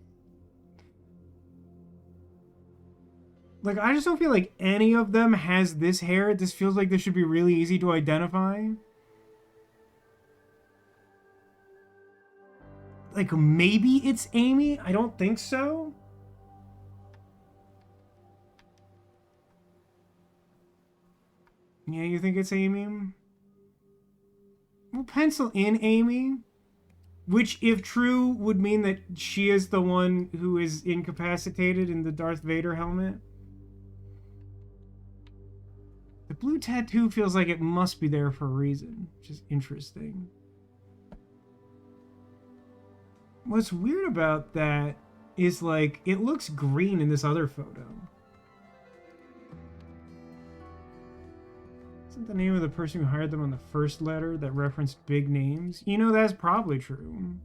Like, I just don't feel like any of them has this hair. This feels like this should be really easy to identify. Like, maybe it's Amy? I don't think so. Yeah, you think it's Amy? We'll pencil in Amy. Which, if true, would mean that she is the one who is incapacitated in the Darth Vader helmet. The blue tattoo feels like it must be there for a reason, which is interesting. What's weird about that is, like, it looks green in this other photo. Isn't the name of the person who hired them on the first letter that referenced big names? You know, that's probably true.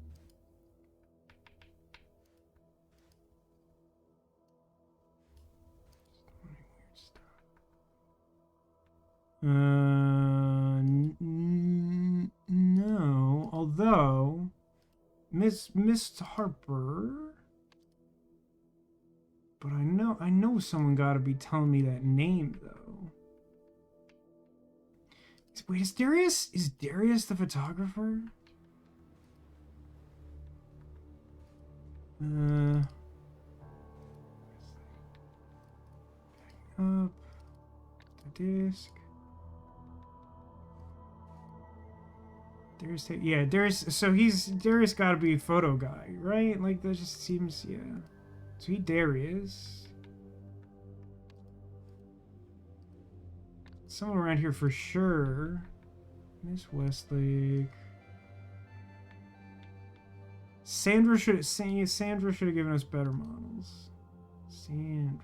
No, although Miss Harper, but I know someone got to be telling me that name though. Wait, is Darius the photographer? Up the disc. Darius. So Darius got to be a photo guy, right? Like that just seems, yeah. So Darius. Someone around here for sure. Miss Westlake. Sandra should have given us better models. Sandra.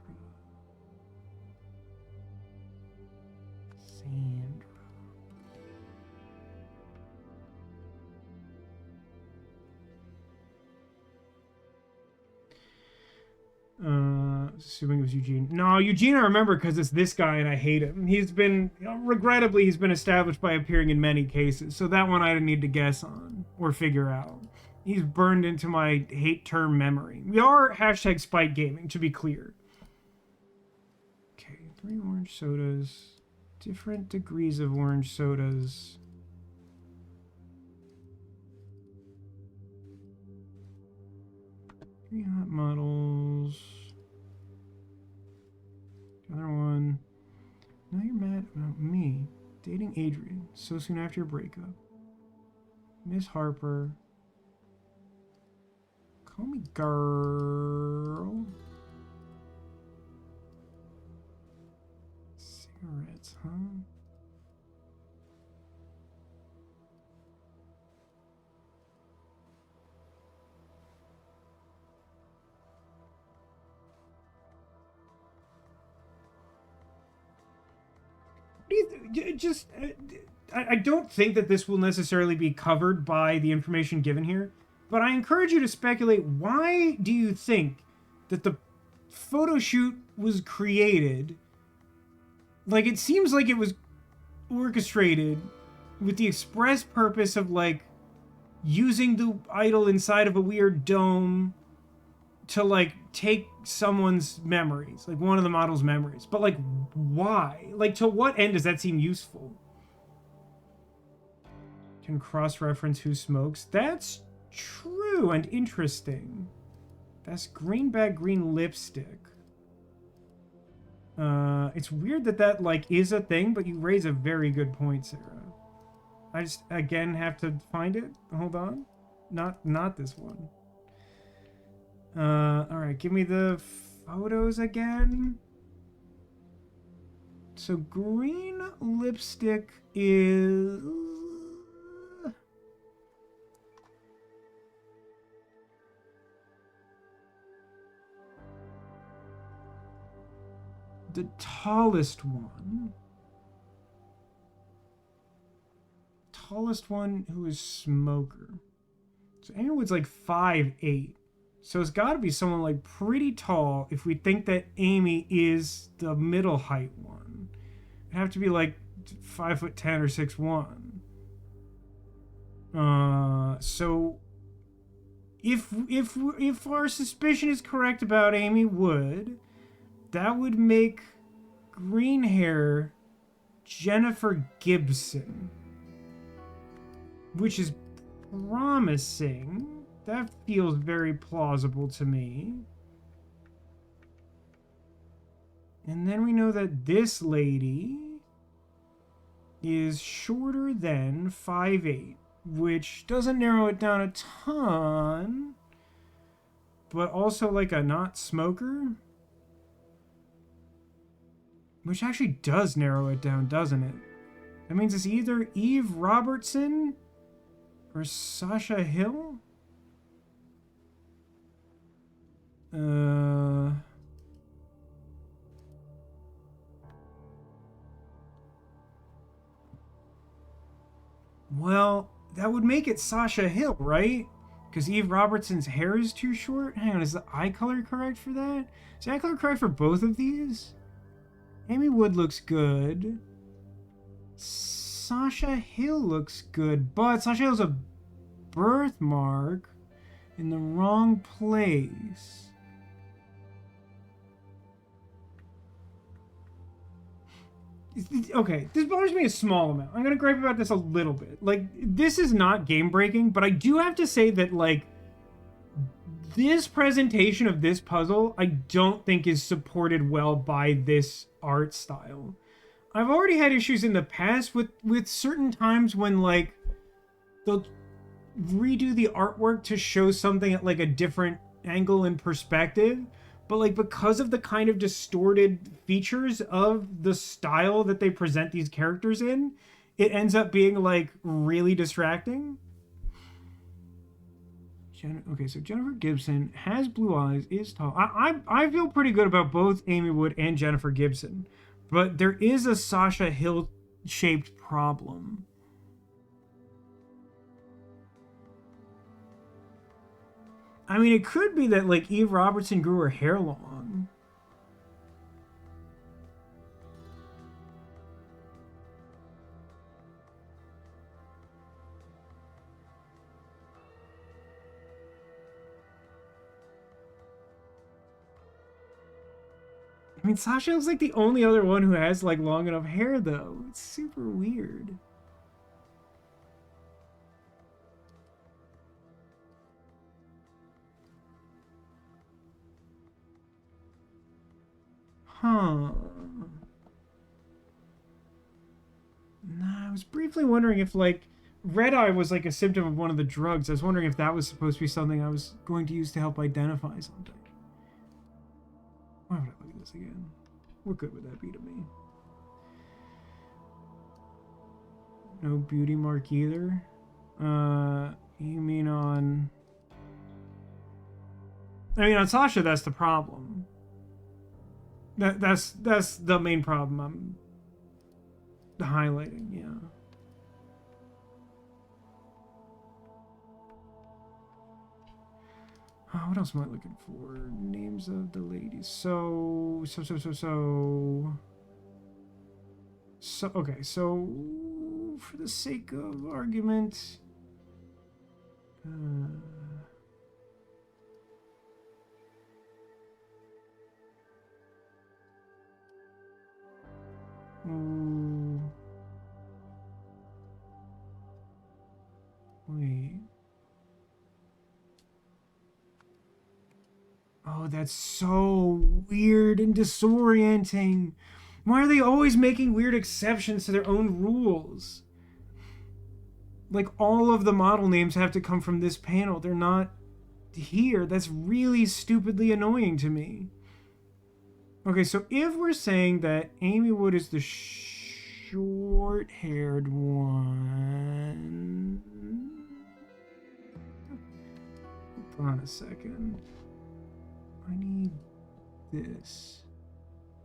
Assuming it was Eugene. No, Eugene I remember because it's this guy and I hate him. He's been, regrettably, he's been established by appearing in many cases. So that one I didn't need to guess on or figure out. He's burned into my hate term memory. We are hashtag Spike Gaming, to be clear. Okay, 3 orange sodas. Different degrees of orange sodas. Three hot models. Another one. Now you're mad about me. Dating Adrian so soon after your breakup. Miss Harper. Call me girl. Cigarettes, huh? I don't think that this will necessarily be covered by the information given here, but I encourage you to speculate. Why do you think that the photo shoot was created? Like, it seems like it was orchestrated with the express purpose of, like, using the idol inside of a weird dome to like take someone's memories, like one of the model's memories. But like, why? Like, to what end does that seem useful? Can cross-reference who smokes. That's true and interesting. That's greenback green lipstick. It's weird that that like is a thing, but you raise a very good point, Sarah. I just again have to find it. Hold on. Not this one. All right, give me the photos again. So green lipstick is the tallest one. Tallest one who is smoker. So Amy Wood's like 5'8". So it's got to be someone like pretty tall if we think that Amy is the middle height one. It'd have to be like 5'10" or 6'1". So if our suspicion is correct about Amy Wood, that would make green hair Jennifer Gibson, which is promising. That feels very plausible to me. And then we know that this lady is shorter than 5'8", which doesn't narrow it down a ton, but also like a not smoker, which actually does narrow it down, doesn't it? That means it's either Eve Robertson or Sasha Hill? Well, that would make it Sasha Hill, right? Because Eve Robertson's hair is too short. Hang on, is the eye color correct for that? Is the eye color correct for both of these? Amy Wood looks good. Sasha Hill looks good, but Sasha Hill's a birthmark in the wrong place. Okay, this bothers me a small amount. I'm gonna gripe about this a little bit. Like, this is not game breaking, but I do have to say that, like, this presentation of this puzzle, I don't think is supported well by this art style. I've already had issues in the past with certain times when, like, they'll redo the artwork to show something at, like, a different angle and perspective. But, like, because of the kind of distorted features of the style that they present these characters in, it ends up being, like, really distracting. Okay, so Jennifer Gibson has blue eyes, is tall. I feel pretty good about both Amy Wood and Jennifer Gibson. But there is a Sasha Hill-shaped problem. I mean, it could be that, like, Eve Robertson grew her hair long. I mean, Sasha looks like the only other one who has, like, long enough hair, though. It's super weird. Huh. Nah, I was briefly wondering if, like, red eye was, like, a symptom of one of the drugs. I was wondering if that was supposed to be something I was going to use to help identify something. Why would I look at this again? What good would that be to me? No beauty mark either. You mean on... I mean, on Sasha, that's the problem. That's the main problem I'm highlighting, yeah. What else am I looking for? Names of the ladies. So, okay, so for the sake of argument, Ooh. Wait. Oh, that's so weird and disorienting. Why are they always making weird exceptions to their own rules? Like, all of the model names have to come from this panel. They're not here. That's really stupidly annoying to me. Okay, so if we're saying that Amy Wood is the short-haired one... Hold on a second. I need this.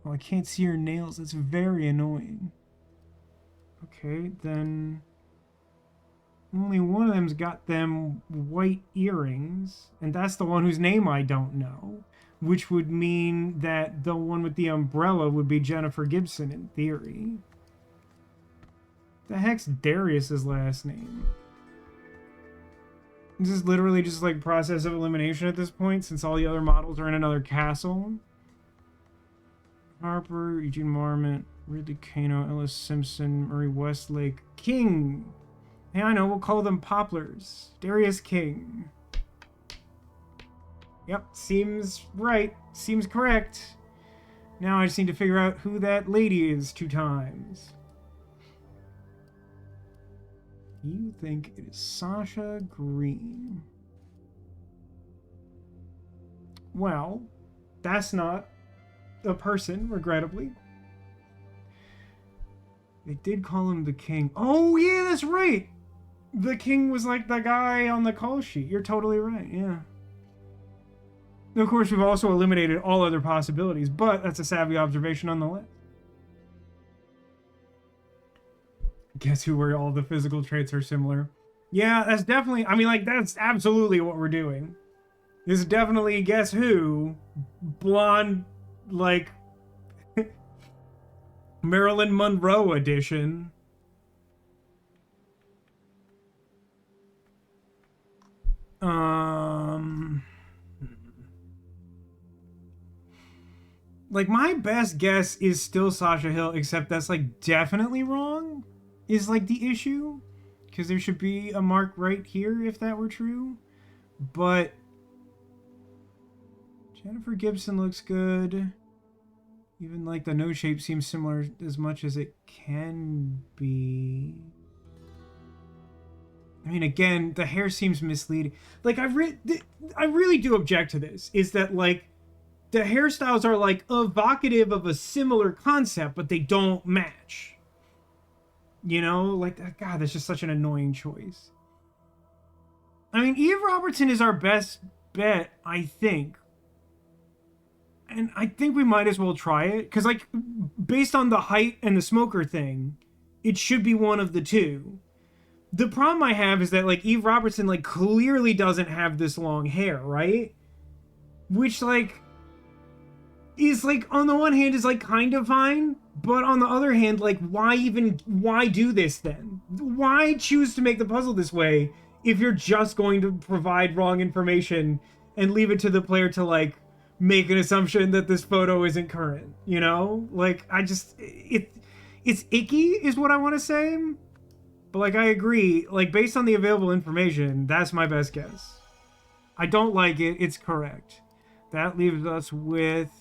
Oh, I can't see her nails. That's very annoying. Okay, then... Only one of them's got them white earrings, and that's the one whose name I don't know. Which would mean that the one with the umbrella would be Jennifer Gibson in theory. The heck's Darius's last name? This is literally just like process of elimination at this point, since all the other models are in another castle. Harper, Eugene Marmont, Ridley Kano, Ellis Simpson, Murray Westlake, King. Hey, I know, we'll call them Poplars. Darius King. Yep, seems right. Seems correct. Now I just need to figure out who that lady is 2 times. You think it is Sasha Green. Well, that's not a person, regrettably. They did call him the King. Oh, yeah, that's right! The King was like the guy on the call sheet. You're totally right, yeah. Of course, we've also eliminated all other possibilities, but that's a savvy observation nonetheless. Guess who, where all the physical traits are similar. Yeah, that's definitely... I mean, like, that's absolutely what we're doing. This is definitely Guess Who. Blonde, like... Marilyn Monroe edition. Like, my best guess is still Sasha Hill, except that's, like, definitely wrong, is, like, the issue. Because there should be a mark right here if that were true. But Jennifer Gibson looks good. Even, like, the nose shape seems similar as much as it can be. I mean, again, the hair seems misleading. Like, I really do object to this, is that, like, the hairstyles are, like, evocative of a similar concept, but they don't match. You know? Like, God, that's just such an annoying choice. I mean, Eve Robertson is our best bet, I think. And I think we might as well try it. Because, like, based on the height and the smoker thing, it should be one of the two. The problem I have is that, like, Eve Robertson, like, clearly doesn't have this long hair, right? Which, like, is, like, on the one hand is, like, kind of fine, but on the other hand, like, why do this then? Why choose to make the puzzle this way if you're just going to provide wrong information and leave it to the player to, like, make an assumption that this photo isn't current, you know? Like, I just, it's icky is what I want to say, but, like, I agree, like, based on the available information, that's my best guess. I don't like it, it's correct. That leaves us with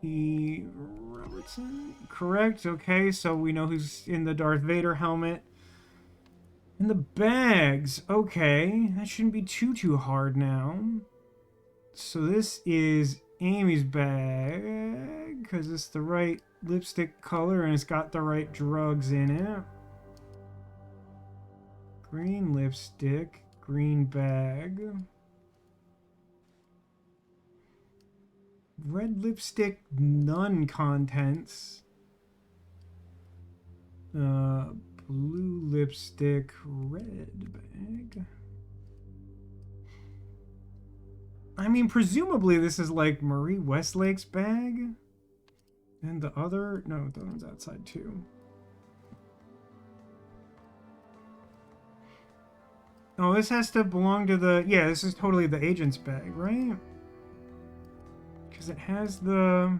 E. Robertson. Correct. Okay, so we know who's in the Darth Vader helmet. And the bags. Okay, that shouldn't be too hard now. So this is Amy's bag, because it's the right lipstick color and it's got the right drugs in it. Green lipstick, green bag. Red lipstick, none contents. Blue lipstick, red bag. I mean, presumably this is like Marie Westlake's bag. And the other, no, the one's outside too. Oh, this has to belong to the... Yeah, this is totally the agent's bag, right? Because it has the...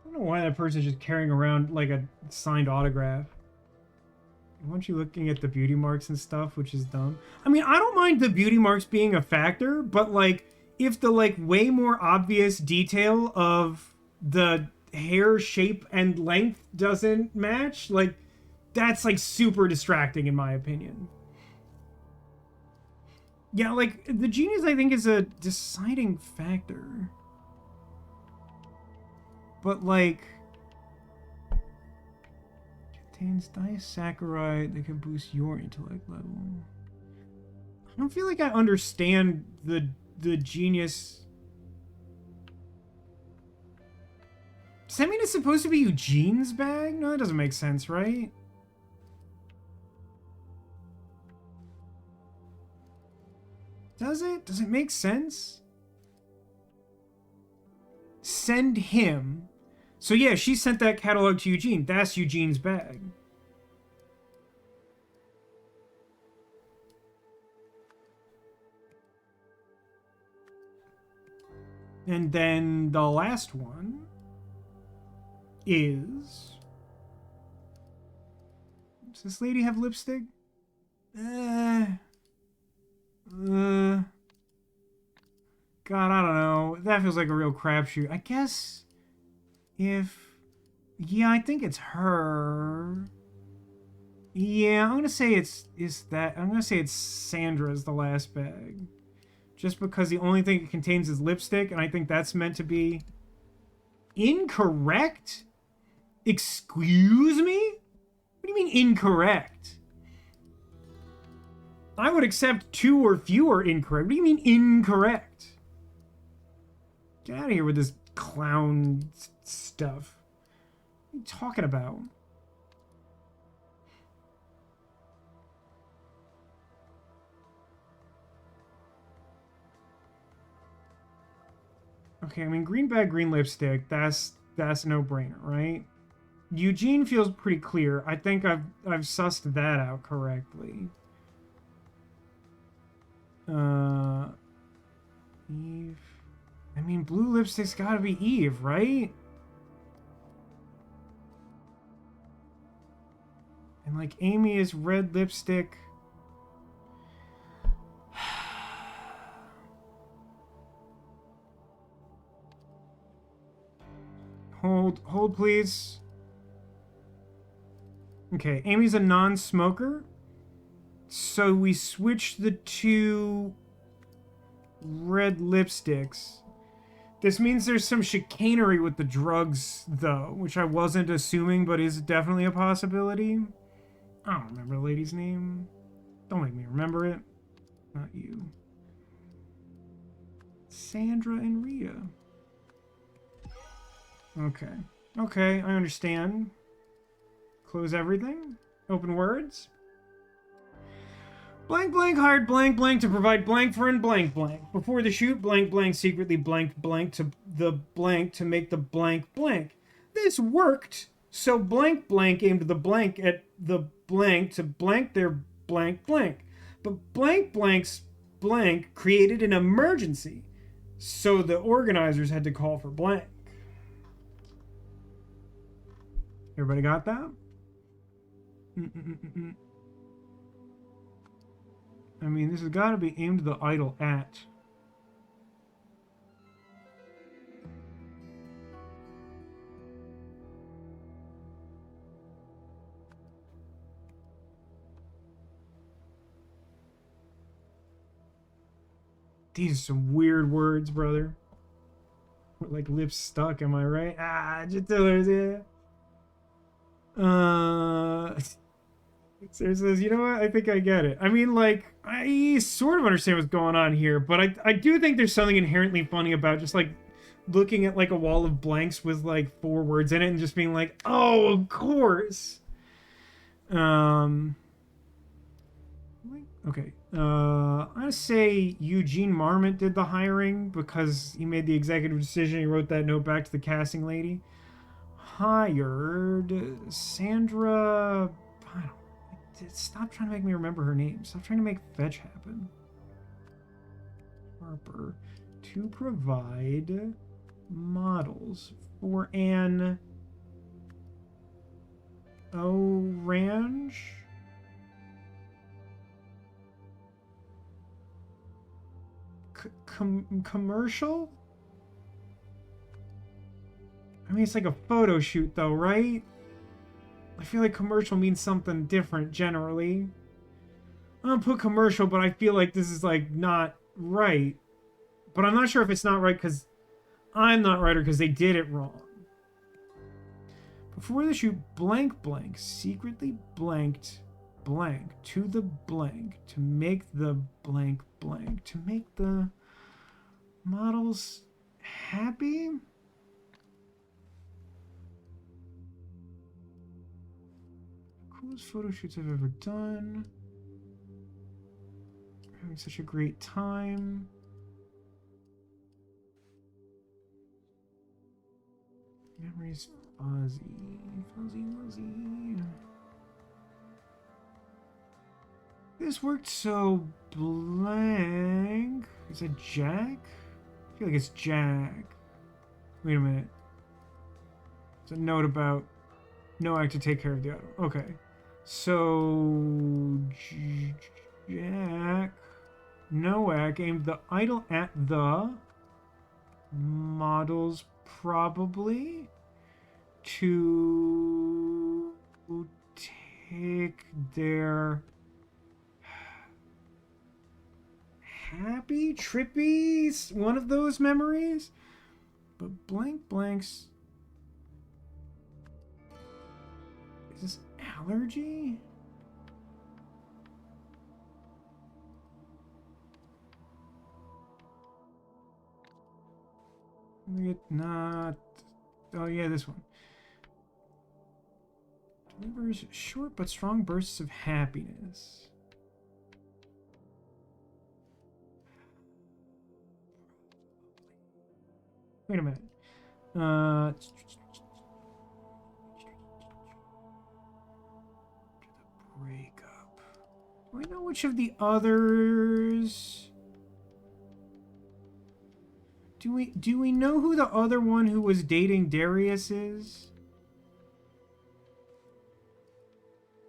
I don't know why that person's just carrying around like a signed autograph. Why aren't you looking at the beauty marks and stuff, which is dumb? I mean, I don't mind the beauty marks being a factor, but like, if the like way more obvious detail of the hair shape and length doesn't match, like, that's like super distracting in my opinion. Yeah, like, the genius I think is a deciding factor. But like... Contains disaccharide that can boost your intellect level. I don't feel like I understand the genius. Does that mean it's supposed to be Eugene's bag? No, that doesn't make sense, right? Does it? Does it make sense? Send him. So yeah, she sent that catalog to Eugene. That's Eugene's bag. And then the last one is... Does this lady have lipstick? God, I don't know. That feels like a real crapshoot. I guess if... Yeah, I think it's her. Yeah, I'm gonna say it's that. I'm gonna say it's Sandra's the last bag. Just because the only thing it contains is lipstick, and I think that's meant to be incorrect? Excuse me? What do you mean incorrect? I would accept 2 or fewer incorrect. What do you mean incorrect? Get out of here with this clown stuff. What are you talking about? Okay, I mean, green bag, green lipstick, that's a no-brainer, right? Eugene feels pretty clear. I think I've sussed that out correctly. Eve. I mean, blue lipstick's gotta be Eve, right? And like Amy is red lipstick. Hold please. Okay, Amy's a non-smoker. So we switch the 2 red lipsticks. This means there's some chicanery with the drugs, though, which I wasn't assuming, but is definitely a possibility. I don't remember the lady's name. Don't make me remember it. Not you. Sandra and Rita. Okay. Okay, I understand. Close everything. Open words. Blank blank hired blank blank to provide blank for and blank blank. Before the shoot, blank blank secretly blank blank to the blank to make the blank blank. This worked, so blank blank aimed the blank at the blank to blank their blank blank. But blank blank's blank created an emergency, so the organizers had to call for blank. Everybody got that? I mean, this has got to be aimed the idol at. These are some weird words, brother. Like lips stuck, am I right? Ah, just yeah. Sarah says, you know what? I think I get it. I mean, like, I sort of understand what's going on here, but I do think there's something inherently funny about just, like, looking at, like, a wall of blanks with, like, 4 words in it and just being like, oh, of course. Okay. I'm gonna say Eugene Marmot did the hiring because he made the executive decision. He wrote that note back to the casting lady. Hired Sandra. I don't. Stop trying to make me remember her name. Stop trying to make fetch happen. Harper to provide models for an Orange. Commercial? I mean, it's like a photo shoot, though, right? I feel like commercial means something different generally. I'm gonna put commercial, but I feel like this is like not right. But I'm not sure if it's not right because I'm not right or because they did it wrong. Before the shoot, blank blank secretly blanked blank to the blank to make the blank blank to make the models happy. Coolest photo shoots I've ever done. Having such a great time. Memories fuzzy, fuzzy, fuzzy. This worked so blank. Is it Jack? I feel like it's Jack. Wait a minute. There's a note about Noack to take care of the idol. Okay. So Jack Noack aimed the idol at the models probably to take their happy, trippy, one of those memories. But blank blanks. Is this allergy? Not. Oh, yeah, this one. Delivers short but strong bursts of happiness. Wait a minute. Breakup. Do I know which of the others? Do we know who the other one who was dating Darius is?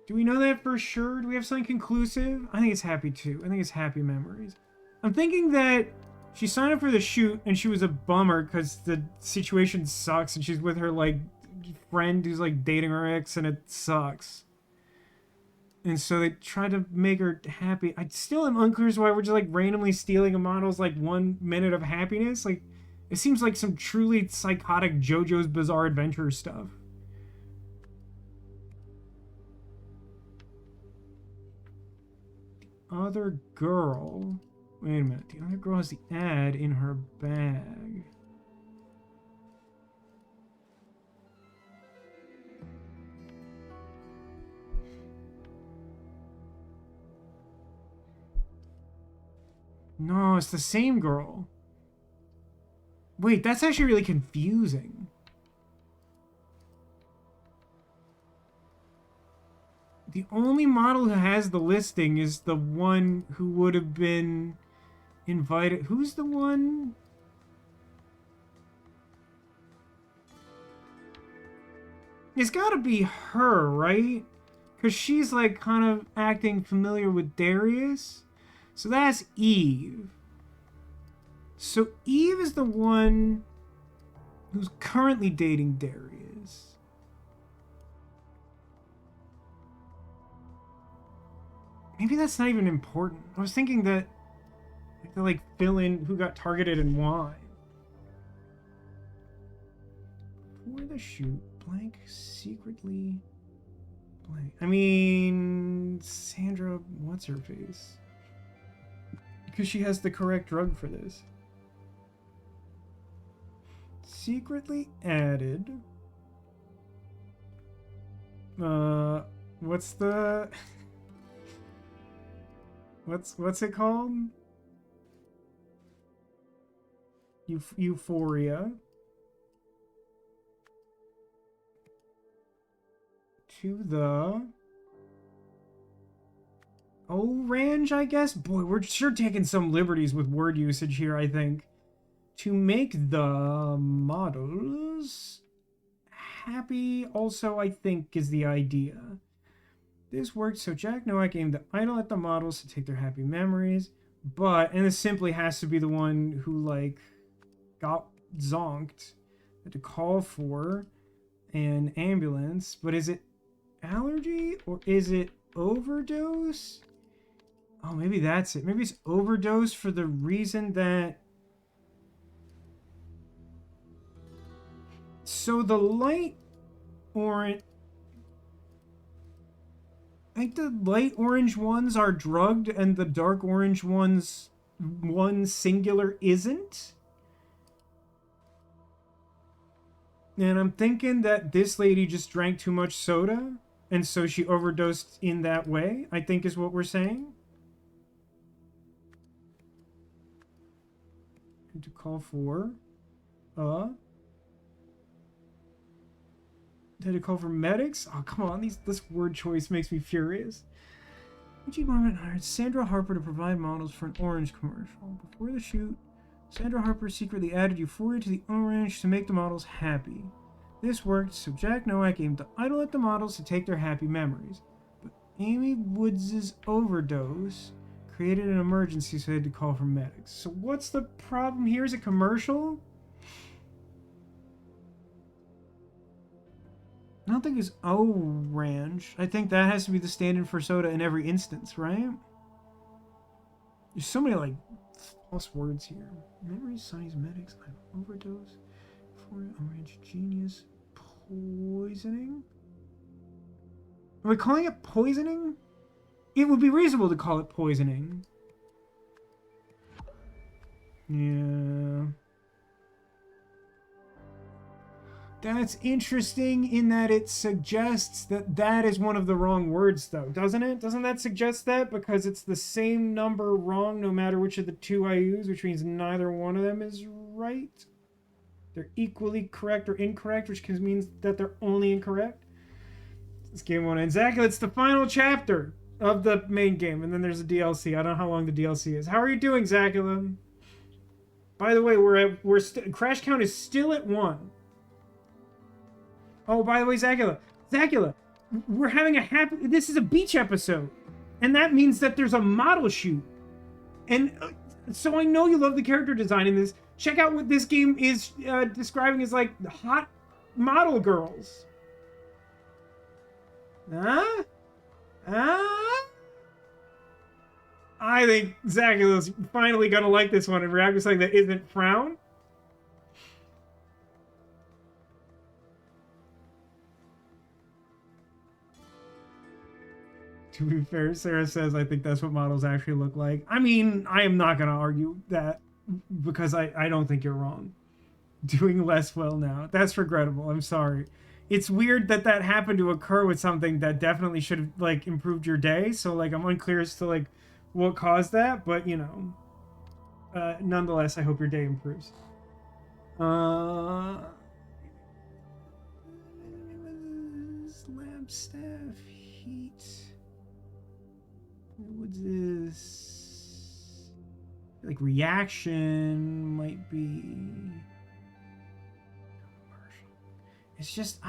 Do we know that for sure? Do we have something conclusive? I think it's Happy too. I think it's Happy Memories. I'm thinking that she signed up for the shoot and she was a bummer because the situation sucks and she's with her like friend who's like dating her ex and it sucks. And so they tried to make her happy. I still am unclear as to why we're just like randomly stealing a model's like 1 minute of happiness. Like, it seems like some truly psychotic JoJo's Bizarre Adventure stuff. The other girl. Wait a minute. The other girl has the ad in her bag. No, it's the same girl. Wait, that's actually really confusing. The only model who has the listing is the one who would have been invited. Who's the one? It's gotta be her, right? Because she's like kind of acting familiar with Darius. So that's Eve. So Eve is the one who's currently dating Darius. Maybe that's not even important. I was thinking that I could like fill in who got targeted and why. Before the shoot, blank secretly blank. I mean, Sandra, what's her face? Because she has the correct drug for this. Secretly added. What's the... What's it called? Euphoria. To the orange, I guess? Boy, we're sure taking some liberties with word usage here, I think. To make the models happy, also, I think, is the idea. This worked, so Jack Nowak aimed the idol at the models to take their happy memories. But, and this simply has to be the one who, like, got zonked. Had to call for an ambulance. But is it allergy or is it overdose? Oh, maybe that's it. Maybe it's overdose for the reason that... So the light orange... I think the light orange ones are drugged and the dark orange ones, one singular, isn't? And I'm thinking that this lady just drank too much soda, and so she overdosed in that way, I think is what we're saying. And to call for did it call for medics? Oh, come on, this word choice makes me furious. G. Dormant hired Sandra Harper to provide models for an orange commercial. Before the shoot, Sandra Harper secretly added euphoria to the orange to make the models happy. This worked, so Jack Nowak aimed the idol at the models to take their happy memories. But Amy Woods' overdose created an emergency, so they had to call for medics. So what's the problem here? Is it commercial? I don't think it's orange. I think that has to be the stand-in for soda in every instance, right? There's so many, like, false words here. Memories, size, medics, overdose, euphoria, orange, genius, poisoning. Are we calling it poisoning? It would be reasonable to call it poisoning. Yeah. That's interesting in that it suggests that that is one of the wrong words, though, doesn't it? Doesn't that suggest that? Because it's the same number wrong no matter which of the two I use, which means neither one of them is right. They're equally correct or incorrect, which means that they're only incorrect. This game won't end. Zach, it's the final chapter of the main game, and then there's a DLC. I don't know how long the DLC is. How are you doing, Zacula? By the way, Crash Count is still at 1. Oh, by the way, Zacula, we're having a happy... This is a beach episode. And that means that there's a model shoot. And so I know you love the character design in this. Check out what this game is describing as, like, hot model girls. Huh? I think Zacula's finally gonna like this one and react to something that isn't frown. To be fair, Sarah says, I think that's what models actually look like. I mean, I am not going to argue that because I don't think you're wrong. Doing less well now. That's regrettable. I'm sorry. It's weird that that happened to occur with something that definitely should have, like, improved your day. So, like, I'm unclear as to, like, what caused that. But, you know, nonetheless, I hope your day improves. Lab staff, heat... What's this? Like reaction might be commercial. It's just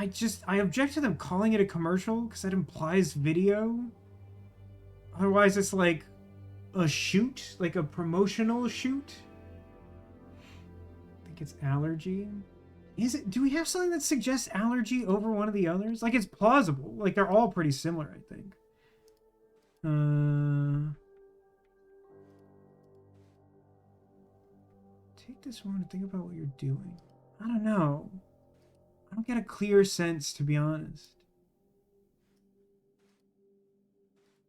I object to them calling it a commercial because that implies video. Otherwise, it's like a shoot, like a promotional shoot. I think it's allergy. Is it? Do we have something that suggests allergy over one of the others? Like it's plausible. Like they're all pretty similar, I think. Take this one and think about what you're doing. I don't know. I don't get a clear sense, to be honest.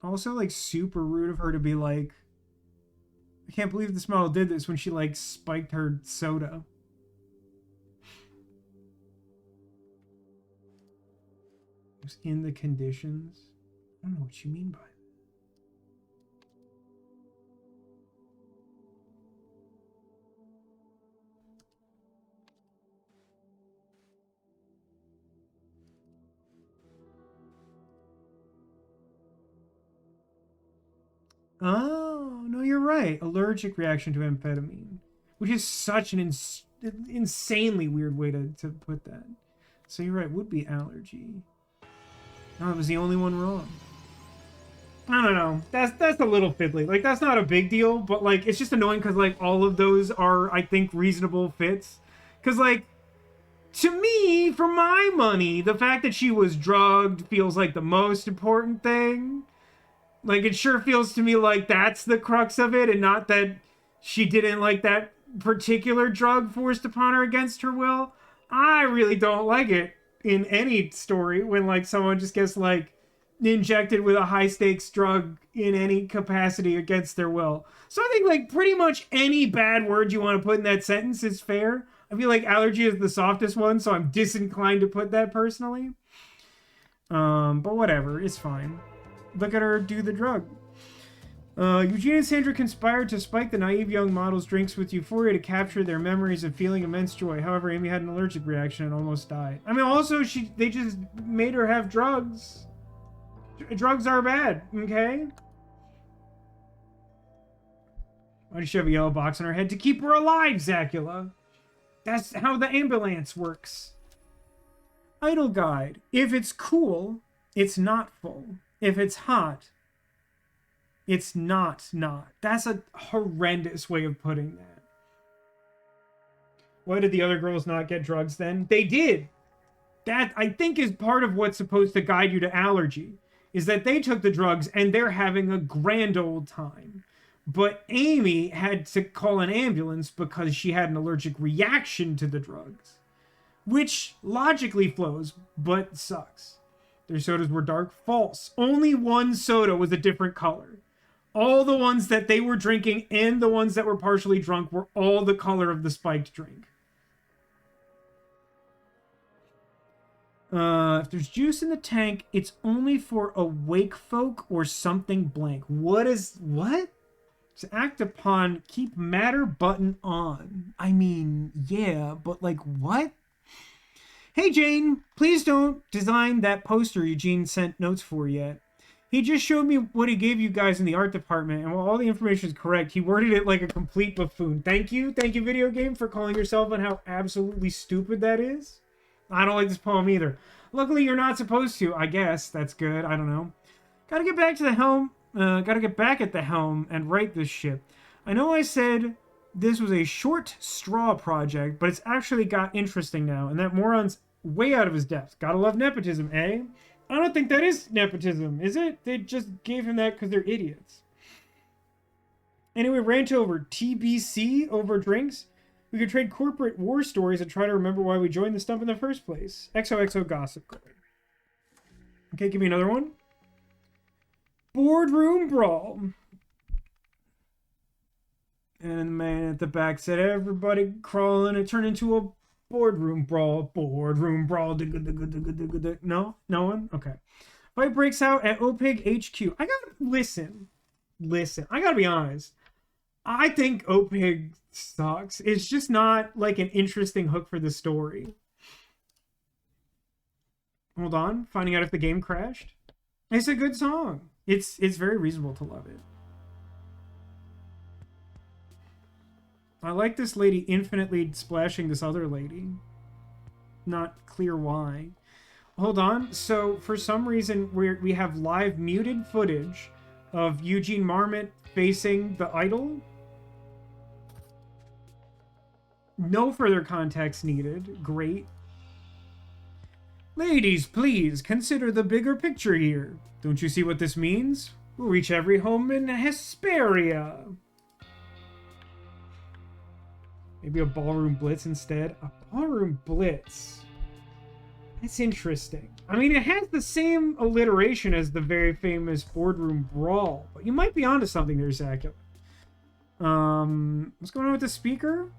Also, like, super rude of her to be like, I can't believe this model did this when she, like, spiked her soda. It was in the conditions. I don't know what you mean by that. Oh, no, you're right. Allergic reaction to amphetamine, which is such an insanely weird way to put that. So you're right, would be allergy. Oh, it was the only one wrong. I don't know. That's a little fiddly. Like, that's not a big deal, but, like, it's just annoying because, like, all of those are, I think, reasonable fits. Because, like, to me, for my money, the fact that she was drugged feels like the most important thing. Like, it sure feels to me like that's the crux of it, and not that she didn't like that particular drug forced upon her against her will. I really don't like it in any story when, like, someone just gets, like, injected with a high stakes drug in any capacity against their will. So I think, like, pretty much any bad word you want to put in that sentence is fair. I feel like allergy is the softest one, so I'm disinclined to put that personally. But whatever, it's fine. Look at her do the drug. Eugene and Sandra conspired to spike the naive young model's drinks with euphoria to capture their memories of feeling immense joy. However, Amy had an allergic reaction and almost died. I mean, also, they just made her have drugs. Drugs are bad, okay? Why does she have a yellow box on her head? To keep her alive, Zacula. That's how the ambulance works. Idle guide. If it's cool, it's not full. If it's hot, it's not. That's a horrendous way of putting that. Why did the other girls not get drugs then? They did. That, I think, is part of what's supposed to guide you to allergy. Is that they took the drugs and they're having a grand old time. But Amy had to call an ambulance because she had an allergic reaction to the drugs. Which logically flows, but sucks. Their sodas were dark. False. Only one soda was a different color. All the ones that they were drinking and the ones that were partially drunk were all the color of the spiked drink. If there's juice in the tank, it's only for awake folk or something blank. What? To act upon, keep matter button on. I mean, yeah, but like what? Hey Jane, please don't design that poster Eugene sent notes for yet. He just showed me what he gave you guys in the art department, and while all the information is correct, he worded it like a complete buffoon. Thank you, video game, for calling yourself on how absolutely stupid that is. I don't like this poem either. Luckily, you're not supposed to, I guess. That's good, I don't know. Gotta get back at the helm and write this ship. I know I said this was a short straw project, but it's actually got interesting now, and that moron's way out of his depth. Gotta love nepotism, eh? I don't think that is nepotism, is it? They just gave him that because they're idiots. Anyway, rant over. TBC over drinks? We could trade corporate war stories and try to remember why we joined the stump in the first place. XOXO gossip. Okay, give me another one. Boardroom brawl. And the man at the back said, everybody crawling. It turned into a boardroom brawl. Boardroom brawl. No? No one? Okay. Fight breaks out at OPIG HQ. Listen. I gotta be honest. I think OPIG sucks. It's just not like an interesting hook for the story. Hold on. Finding out if the game crashed. It's a good song. It's very reasonable to love it. I like this lady infinitely splashing this other lady. Not clear why. Hold on. So for some reason we have live muted footage of Eugene Marmot facing the idol. No further context needed. Great. Ladies, please consider the bigger picture here. Don't you see what this means? We'll reach every home in Hesperia. Maybe a ballroom blitz instead. A ballroom blitz. That's interesting. I mean, it has the same alliteration as the very famous boardroom brawl, but you might be onto something there, Zach. What's going on with the speaker?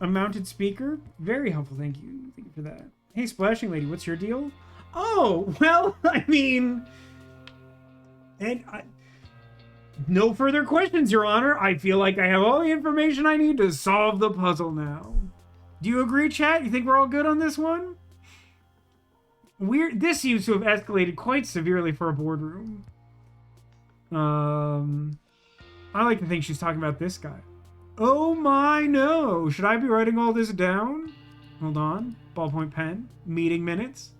A mounted speaker? Very helpful, thank you. Thank you for that. Hey, Splashing Lady, what's your deal? Oh, well, I mean... No further questions, Your Honor. I feel like I have all the information I need to solve the puzzle now. Do you agree, chat? You think we're all good on this one? This seems to have escalated quite severely for a boardroom. I like to think she's talking about this guy. Oh my no. Should I be writing all this down? Hold on. Ballpoint pen. Meeting minutes.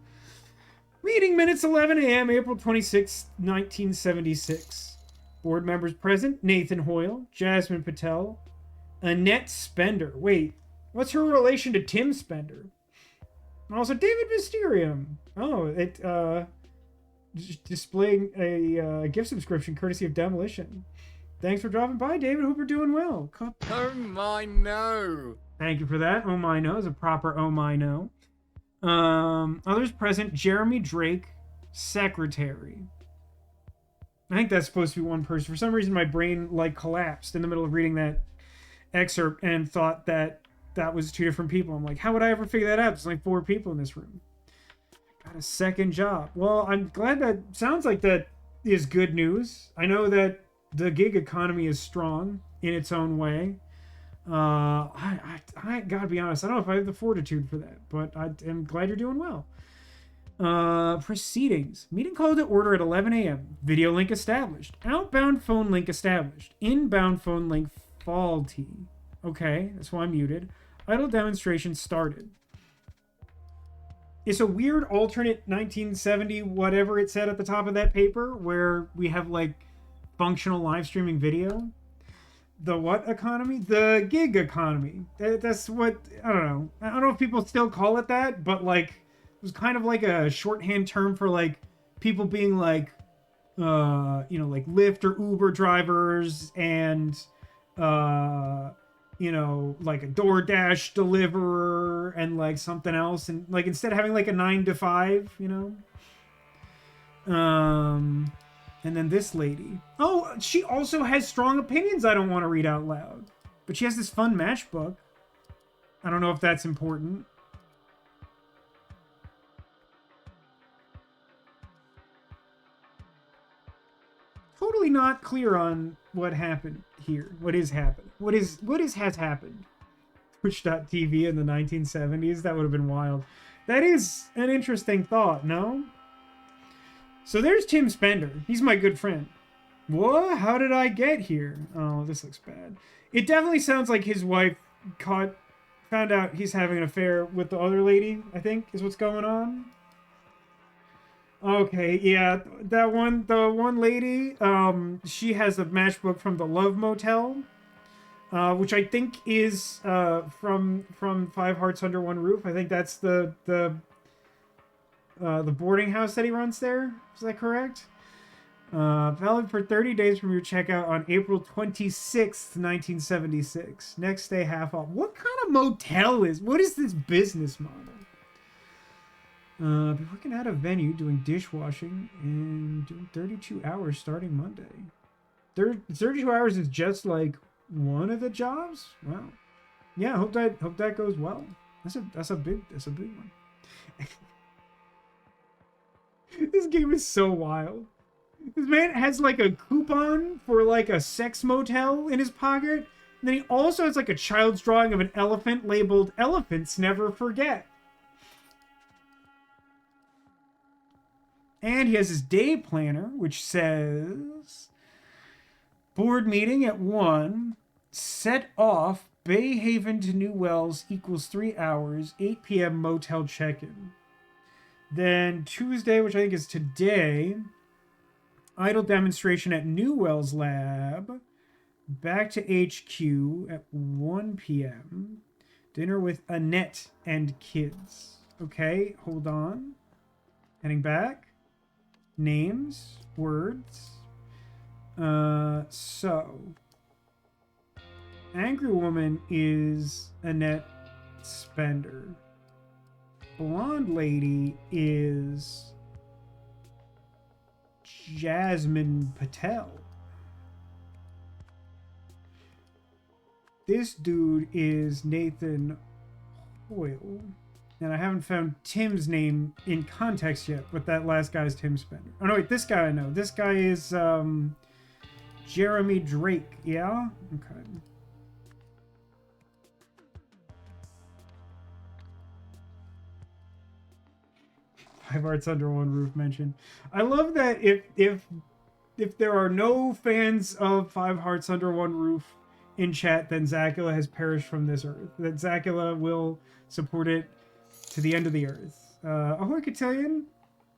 Meeting minutes, 11 a.m., April 26, 1976. Board members present: Nathan Hoyle, Jasmine Patel, Annette Spender. Wait, what's her relation to Tim Spender? Also, David Mysterium. Oh, it, displaying a gift subscription courtesy of Demolition. Thanks for dropping by, David. Hope you're doing well. Oh my no. Thank you for that. Oh my no is a proper oh my no. Others present: Jeremy Drake, secretary. I think that's supposed to be one person. For some reason, my brain like collapsed in the middle of reading that excerpt and thought that that was two different people. I'm like, how would I ever figure that out? There's like 4 people in this room. Got a second job. Well, I'm glad that sounds like that is good news. I know that the gig economy is strong in its own way. I gotta be honest, I don't know if I have the fortitude for that, but I am glad you're doing well. Proceedings. Meeting called to order at 11 a.m. Video link established. Outbound phone link established. Inbound phone link faulty. Okay, that's why I'm muted. Idle demonstration started. It's a weird alternate 1970 whatever it said at the top of that paper where we have like functional live streaming video. The what economy? The gig economy. That's what, I don't know. I don't know if people still call it that, but like it was kind of like a shorthand term for like people being like like Lyft or Uber drivers and like a DoorDash deliverer and like something else, and like instead of having like a 9 to 5, and then this lady. Oh, she also has strong opinions I don't want to read out loud. But she has this fun matchbook. I don't know if that's important. Totally not clear on what happened here. What is happening? What has happened? Twitch.tv in the 1970s? That would have been wild. That is an interesting thought, no? So there's Tim Spender. He's my good friend. What? How did I get here? Oh, this looks bad. It definitely sounds like his wife found out he's having an affair with the other lady, I think, is what's going on. Okay, yeah, the one lady, she has a matchbook from the Love Motel, which I think is from Five Hearts Under One Roof. I think that's the boarding house that he runs there. Is that correct? Valid for 30 days from your checkout on April 26th, 1976. Next day, half off. What kind of motel is? What is this business model? Be working at a venue doing dishwashing and doing 32 hours starting Monday. 32 hours is just like one of the jobs? Wow. Yeah, hope that goes well. That's a big one. This game is so wild. This man has like a coupon for like a sex motel in his pocket. And then he also has like a child's drawing of an elephant labeled "Elephants Never Forget." And he has his day planner, which says board meeting at 1, set off Bay Haven to New Wells equals 3 hours, 8 p.m. motel check-in. Then Tuesday, which I think is today, idle demonstration at New Wells Lab. Back to HQ at 1 p.m. Dinner with Annette and kids. Okay, hold on. Heading back. Names, words. So. Angry Woman is Annette Spender. Blonde Lady is Jasmine Patel. This dude is Nathan Hoyle. And I haven't found Tim's name in context yet, but that last guy's Tim Spender. Oh no, wait, this guy I know. This guy is Jeremy Drake. Yeah? Okay. Five Hearts Under One Roof mentioned. I love that if if there are no fans of Five Hearts Under One Roof in chat, then Zacula has perished from this earth. That Zacula will support it to the end of the earth. Ahoy Cotillion.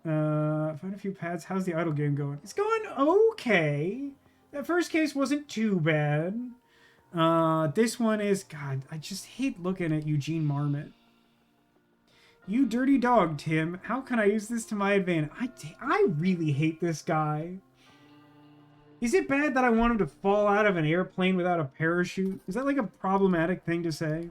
Find a few pads. How's the idle game going? It's going okay. That first case wasn't too bad. This one is... God, I just hate looking at Eugene Marmot. You dirty dog, Tim. How can I use this to my advantage? I really hate this guy. Is it bad that I want him to fall out of an airplane without a parachute? Is that like a problematic thing to say?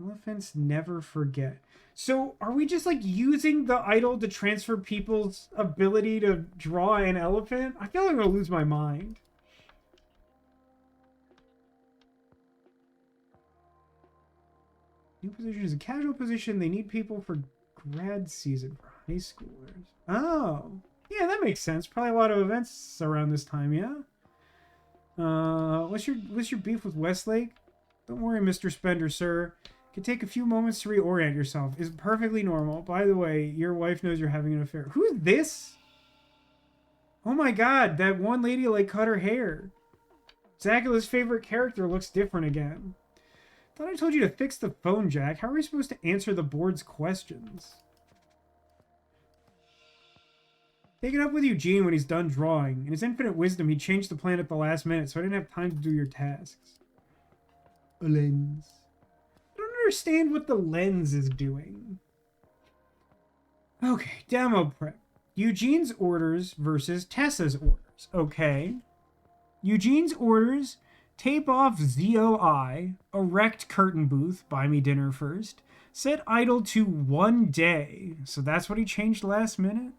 Elephants never forget. So are we just like using the idol to transfer people's ability to draw an elephant? I feel like I'm gonna lose my mind. New position is a casual position. They need people for grad season for high schoolers. Oh, yeah, that makes sense. Probably a lot of events around this time, yeah. What's your beef with Westlake? Don't worry, Mr. Spender, sir. It can take a few moments to reorient yourself. It's perfectly normal. By the way, your wife knows you're having an affair. Who's this? Oh my god, that one lady like cut her hair. Zacula's favorite character looks different again. Thought I told you to fix the phone, Jack. How are we supposed to answer the board's questions? Take it up with Eugene when he's done drawing. In his infinite wisdom, he changed the plan at the last minute, so I didn't have time to do your tasks. A lens. I don't understand what the lens is doing. Okay, demo prep. Eugene's orders versus Tessa's orders. Okay. Eugene's orders... Tape off ZOI, erect curtain booth, buy me dinner first, set idle to 1 day. So that's what he changed last minute?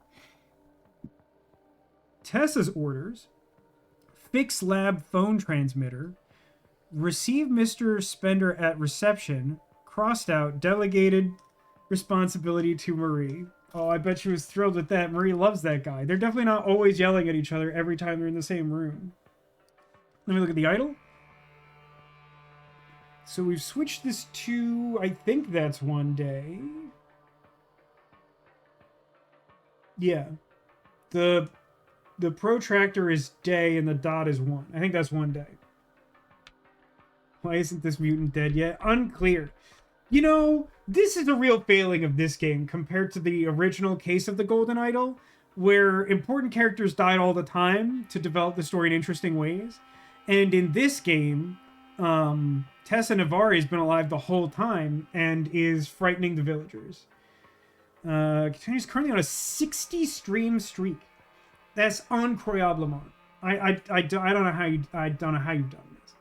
Tessa's orders, fix lab phone transmitter, receive Mr. Spender at reception, crossed out, delegated responsibility to Marie. Oh, I bet she was thrilled with that. Marie loves that guy. They're definitely not always yelling at each other every time they're in the same room. Let me look at the idol. So we've switched this to, I think that's 1 day. Yeah. The protractor is day and the dot is 1. I think that's 1 day. Why isn't this mutant dead yet? Unclear. You know, this is a real failing of this game compared to the original case of the Golden Idol, where important characters died all the time to develop the story in interesting ways. And in this game, Tessa Navari has been alive the whole time and is frightening the villagers. Continues currently on a 60 stream streak. That's incroyable. I don't know how you've done this.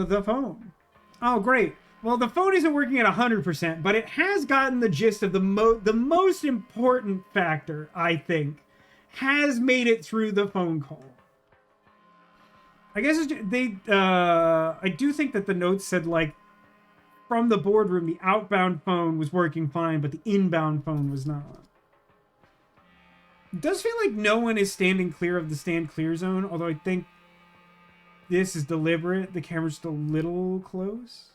The phone. Oh, great. Well, the phone isn't working at 100%, but it has gotten the gist of the most important factor, I think, has made it through the phone call. I guess I do think that the notes said, like, from the boardroom, the outbound phone was working fine, but the inbound phone was not. It does feel like no one is standing clear of the stand clear zone, although I think this is deliberate. The camera's just a little close.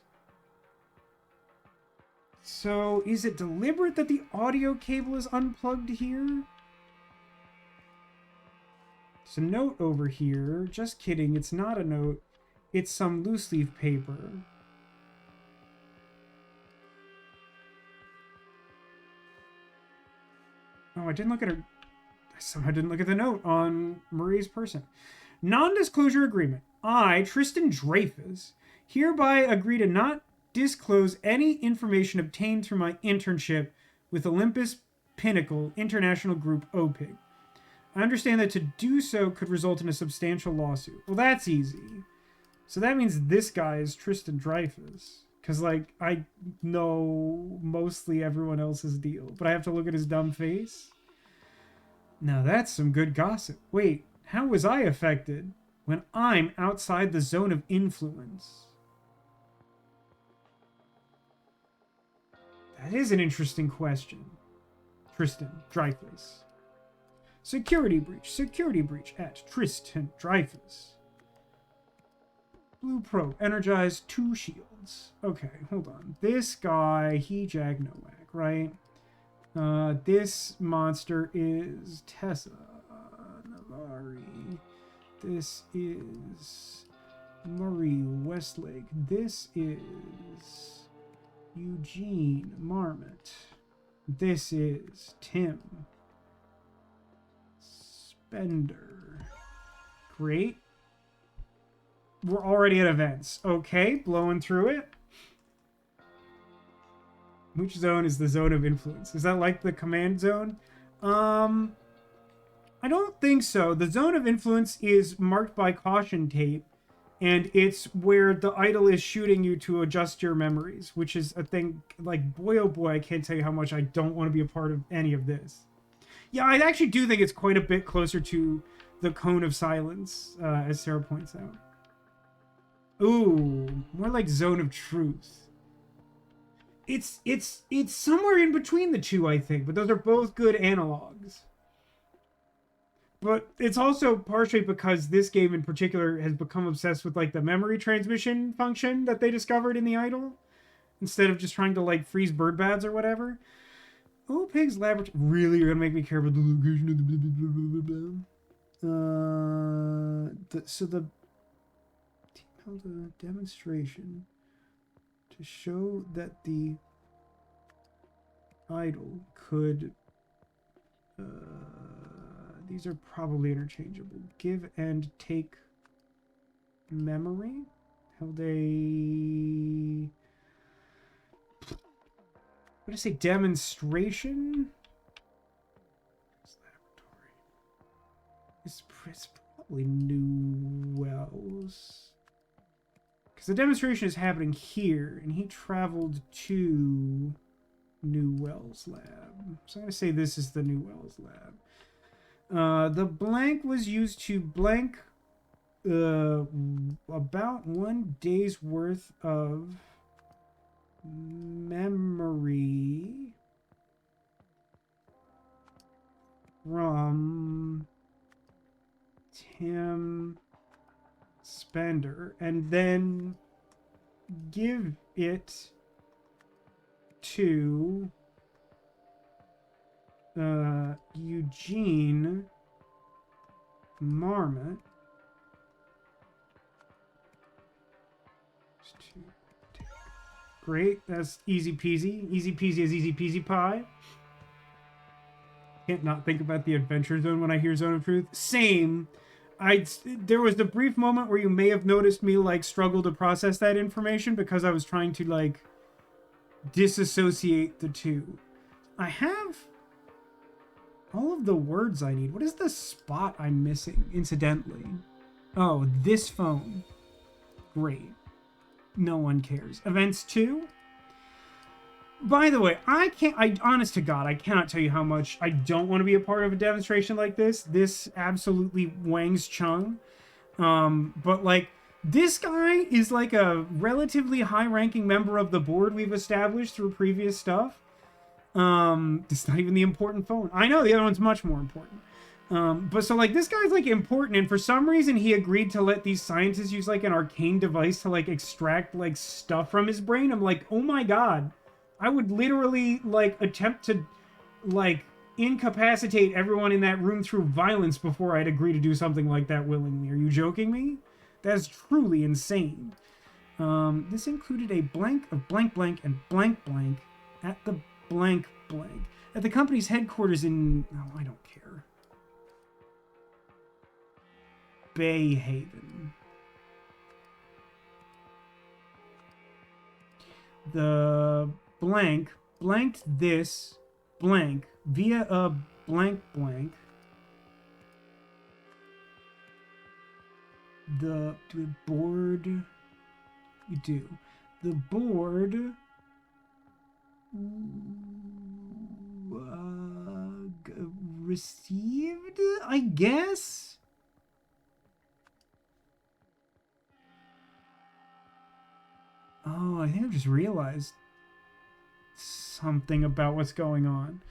So, is it deliberate that the audio cable is unplugged here? It's a note over here. Just kidding, it's not a note. It's some loose leaf paper. Oh, I didn't look at her. I somehow didn't look at the note on Marie's person. Non-disclosure agreement. I, Tristan Dreyfus, hereby agree to not disclose any information obtained through my internship with Olympus Pinnacle International Group OPIG. I understand that to do so could result in a substantial lawsuit. Well, that's easy. So that means this guy is Tristan Dreyfus. Because, like, I know mostly everyone else's deal. But I have to look at his dumb face? Now that's some good gossip. Wait, how was I affected when I'm outside the zone of influence? That is an interesting question. Tristan Dreyfus. Security breach at Tristan Dreyfus. Blue Pro, energize 2 shields. Okay, hold on. This guy, he Jack Nowak, right? This monster is Tessa Navari. This is Marie Westlake. This is Eugene Marmot. This is Tim Spender. Great. We're already at events. Okay, blowing through it. Which zone is the zone of influence? Is that like the command zone? I don't think so. The zone of influence is marked by caution tape, and it's where the idol is shooting you to adjust your memories, which is a thing, like, boy oh boy, I can't tell you how much I don't want to be a part of any of this. Yeah, I actually do think it's quite a bit closer to the Cone of Silence, as Sarah points out. Ooh, more like Zone of Truth. It's somewhere in between the two, I think, but those are both good analogs. But it's also partially because this game in particular has become obsessed with, like, the memory transmission function that they discovered in the idol, instead of just trying to, like, freeze bird baths or whatever. Oh, Pig's Laboratory. Really, you're gonna make me care about the location of the blah, blah, blah, blah, blah. So the team held a demonstration to show that the idol could... these are probably interchangeable. Give and take memory. Held a... What did I say? Demonstration? It's probably New Wells. Because the demonstration is happening here, and he traveled to New Wells Lab. So I'm going to say this is the New Wells Lab. The blank was used to blank about 1 day's worth of memory from Tim Spender, and then give it to Eugene Marmot. Great, that's easy peasy. Easy peasy is easy peasy pie. Can't not think about the Adventure Zone when I hear Zone of Truth. Same. There was the brief moment where you may have noticed me, like, struggle to process that information because I was trying to, like, disassociate the two. I have all of the words I need. What is the spot I'm missing, incidentally? Oh, this phone. Great. No one cares. Events 2? By the way, honest to God, I cannot tell you how much I don't want to be a part of a demonstration like this. This absolutely wangs Chung. But, like, this guy is, like, a relatively high-ranking member of the board we've established through previous stuff. It's not even the important phone. I know, the other one's much more important. But so, like, this guy's, like, important, and for some reason he agreed to let these scientists use, like, an arcane device to, like, extract, like, stuff from his brain. I'm like, oh my God. I would literally, like, attempt to, like, incapacitate everyone in that room through violence before I'd agree to do something like that willingly. Are you joking me? That's truly insane. This included a blank of blank blank and blank blank at the blank blank. At the company's headquarters in... Oh, I don't care. Bay Haven. The blank blanked this blank via a blank blank. The board... You do. The board... received, I guess? Oh, I think I've just realized something about what's going on.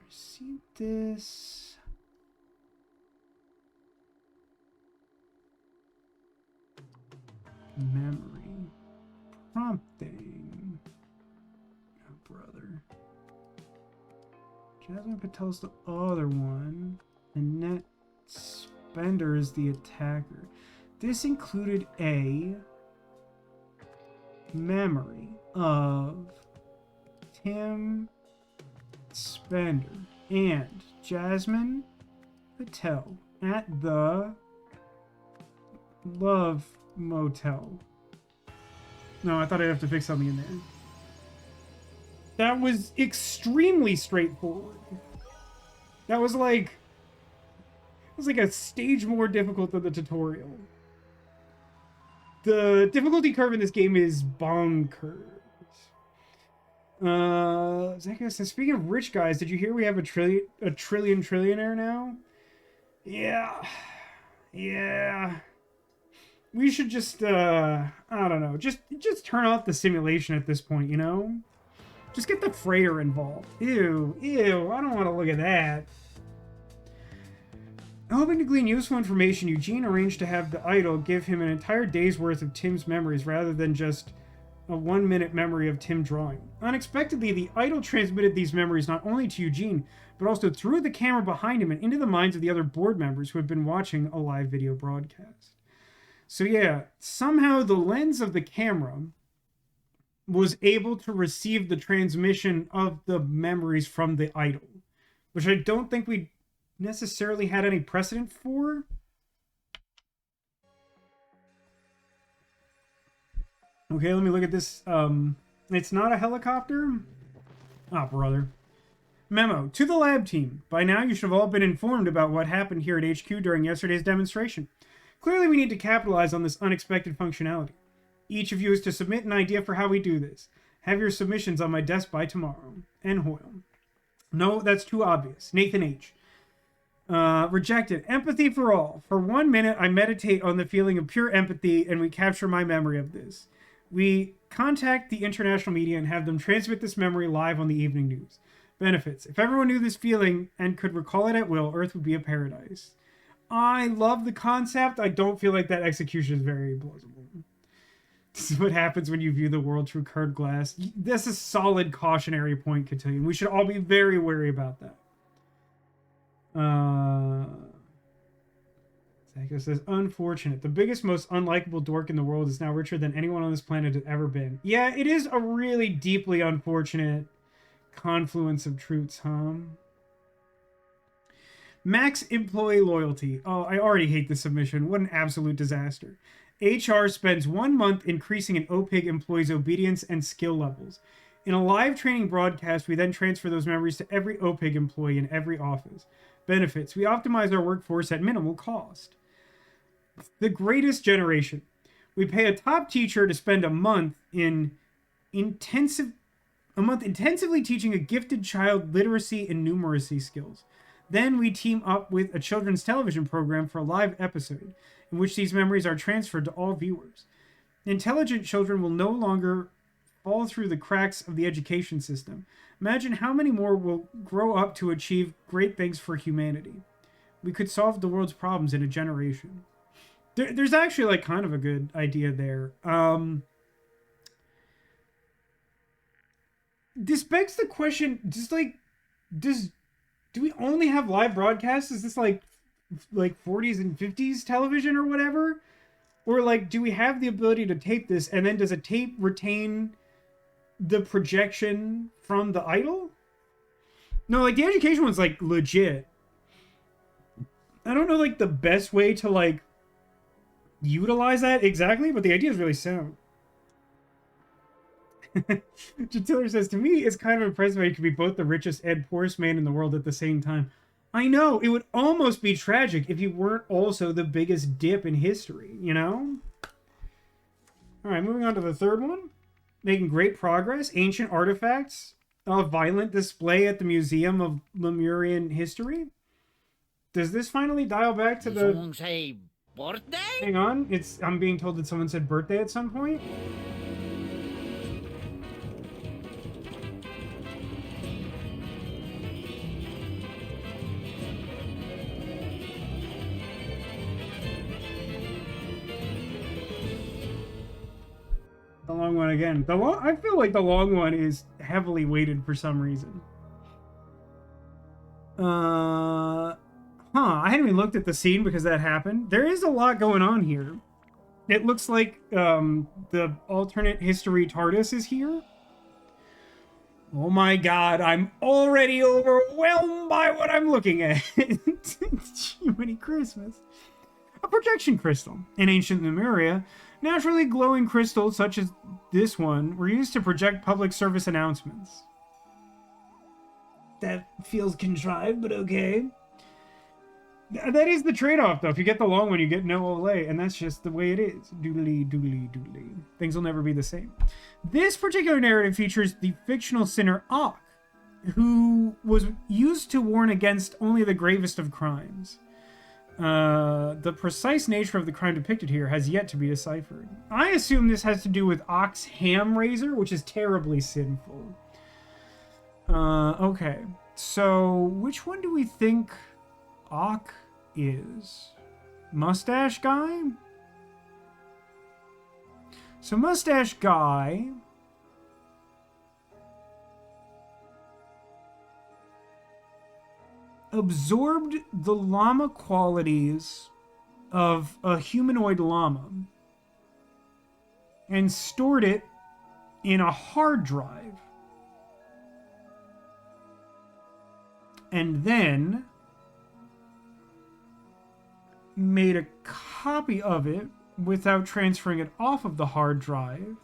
Received this. Memory. Prompting. Oh, brother. Jasmine Patel's the other one. Annette Spender is the attacker. This included a memory of Tim Spender and Jasmine Patel at the Love Motel. No, I thought I'd have to fix something in there. That was extremely straightforward. That was like... It was like a stage more difficult than the tutorial. The difficulty curve in this game is bonkers. Zachary says, speaking of rich guys, did you hear we have a trillionaire now? Yeah. We should just, I don't know, just turn off the simulation at this point, you know? Just get the freighter involved. Ew, I don't want to look at that. Hoping to glean useful information, Eugene arranged to have the idol give him an entire day's worth of Tim's memories rather than just a 1-minute memory of Tim drawing. Unexpectedly, the idol transmitted these memories not only to Eugene, but also through the camera behind him and into the minds of the other board members who had been watching a live video broadcast. So yeah, somehow the lens of the camera was able to receive the transmission of the memories from the idol, which I don't think we necessarily had any precedent for. Okay, let me look at this. It's not a helicopter. Ah, brother. Memo to the lab team. By now you should have all been informed about what happened here at HQ during yesterday's demonstration. Clearly we need to capitalize on this unexpected functionality. Each of you is to submit an idea for how we do this. Have your submissions on my desk by tomorrow. N. Hoyle. No, that's too obvious. Nathan H. Rejected. Empathy for all. For 1 minute, I meditate on the feeling of pure empathy, and we capture my memory of this. We contact the international media and have them transmit this memory live on the evening news. Benefits. If everyone knew this feeling and could recall it at will, Earth would be a paradise. I love the concept. I don't feel like that execution is very plausible. This is what happens when you view the world through curved glass. That's a solid cautionary point, Cotillion. We should all be very wary about that. Zachary says, unfortunate. The biggest, most unlikable dork in the world is now richer than anyone on this planet has ever been. Yeah, it is a really deeply unfortunate confluence of truths, huh? Max employee loyalty. Oh, I already hate this submission. What an absolute disaster. HR spends 1 month increasing an OPIG employee's obedience and skill levels. In a live training broadcast, we then transfer those memories to every OPIG employee in every office. Benefits. We optimize our workforce at minimal cost. The greatest generation. We pay a top teacher to spend a month intensively teaching a gifted child literacy and numeracy skills. Then we team up with a children's television program for a live episode in which these memories are transferred to all viewers. Intelligent children will no longer fall through the cracks of the education system. Imagine how many more will grow up to achieve great things for humanity. We could solve the world's problems in a generation. There's actually like kind of a good idea there. This begs the question, do we only have live broadcasts? Is this like 40s and 50s television or whatever? Or like, do we have the ability to tape this, and then does a tape retain the projection from the idol? No, like the education one's like legit. I don't know like the best way to like utilize that exactly, but the idea is really sound. Jatiller says, to me, it's kind of impressive how you could be both the richest and poorest man in the world at the same time. I know, it would almost be tragic if you weren't also the biggest dip in history, you know? Alright, moving on to the third one. Making great progress. Ancient artifacts. A violent display at the Museum of Lemurian History. Does this finally dial back to the... Someone say birthday? Hang on, I'm being told that someone said birthday at some point. The long one again. I feel like the long one is heavily weighted for some reason. I hadn't even looked at the scene because that happened. There is a lot going on here. It looks like the alternate history TARDIS is here. Oh my god, I'm already overwhelmed by what I'm looking at. Jiminy Christmas. A projection crystal. In ancient Lemuria, naturally glowing crystals such as this one were used to project public service announcements. That feels contrived, but okay. That is the trade-off, though. If you get the long one, you get no Olay, and that's just the way it is. Doodly, doodly, doodly. Things will never be the same. This particular narrative features the fictional sinner Ak, who was used to warn against only the gravest of crimes. The precise nature of the crime depicted here has yet to be deciphered. I assume this has to do with Ak's ham razor, which is terribly sinful. Okay. So, which one do we think Ak is? Mustache Guy? So Mustache Guy absorbed the llama qualities of a humanoid llama and stored it in a hard drive. And then made a copy of it without transferring it off of the hard drive,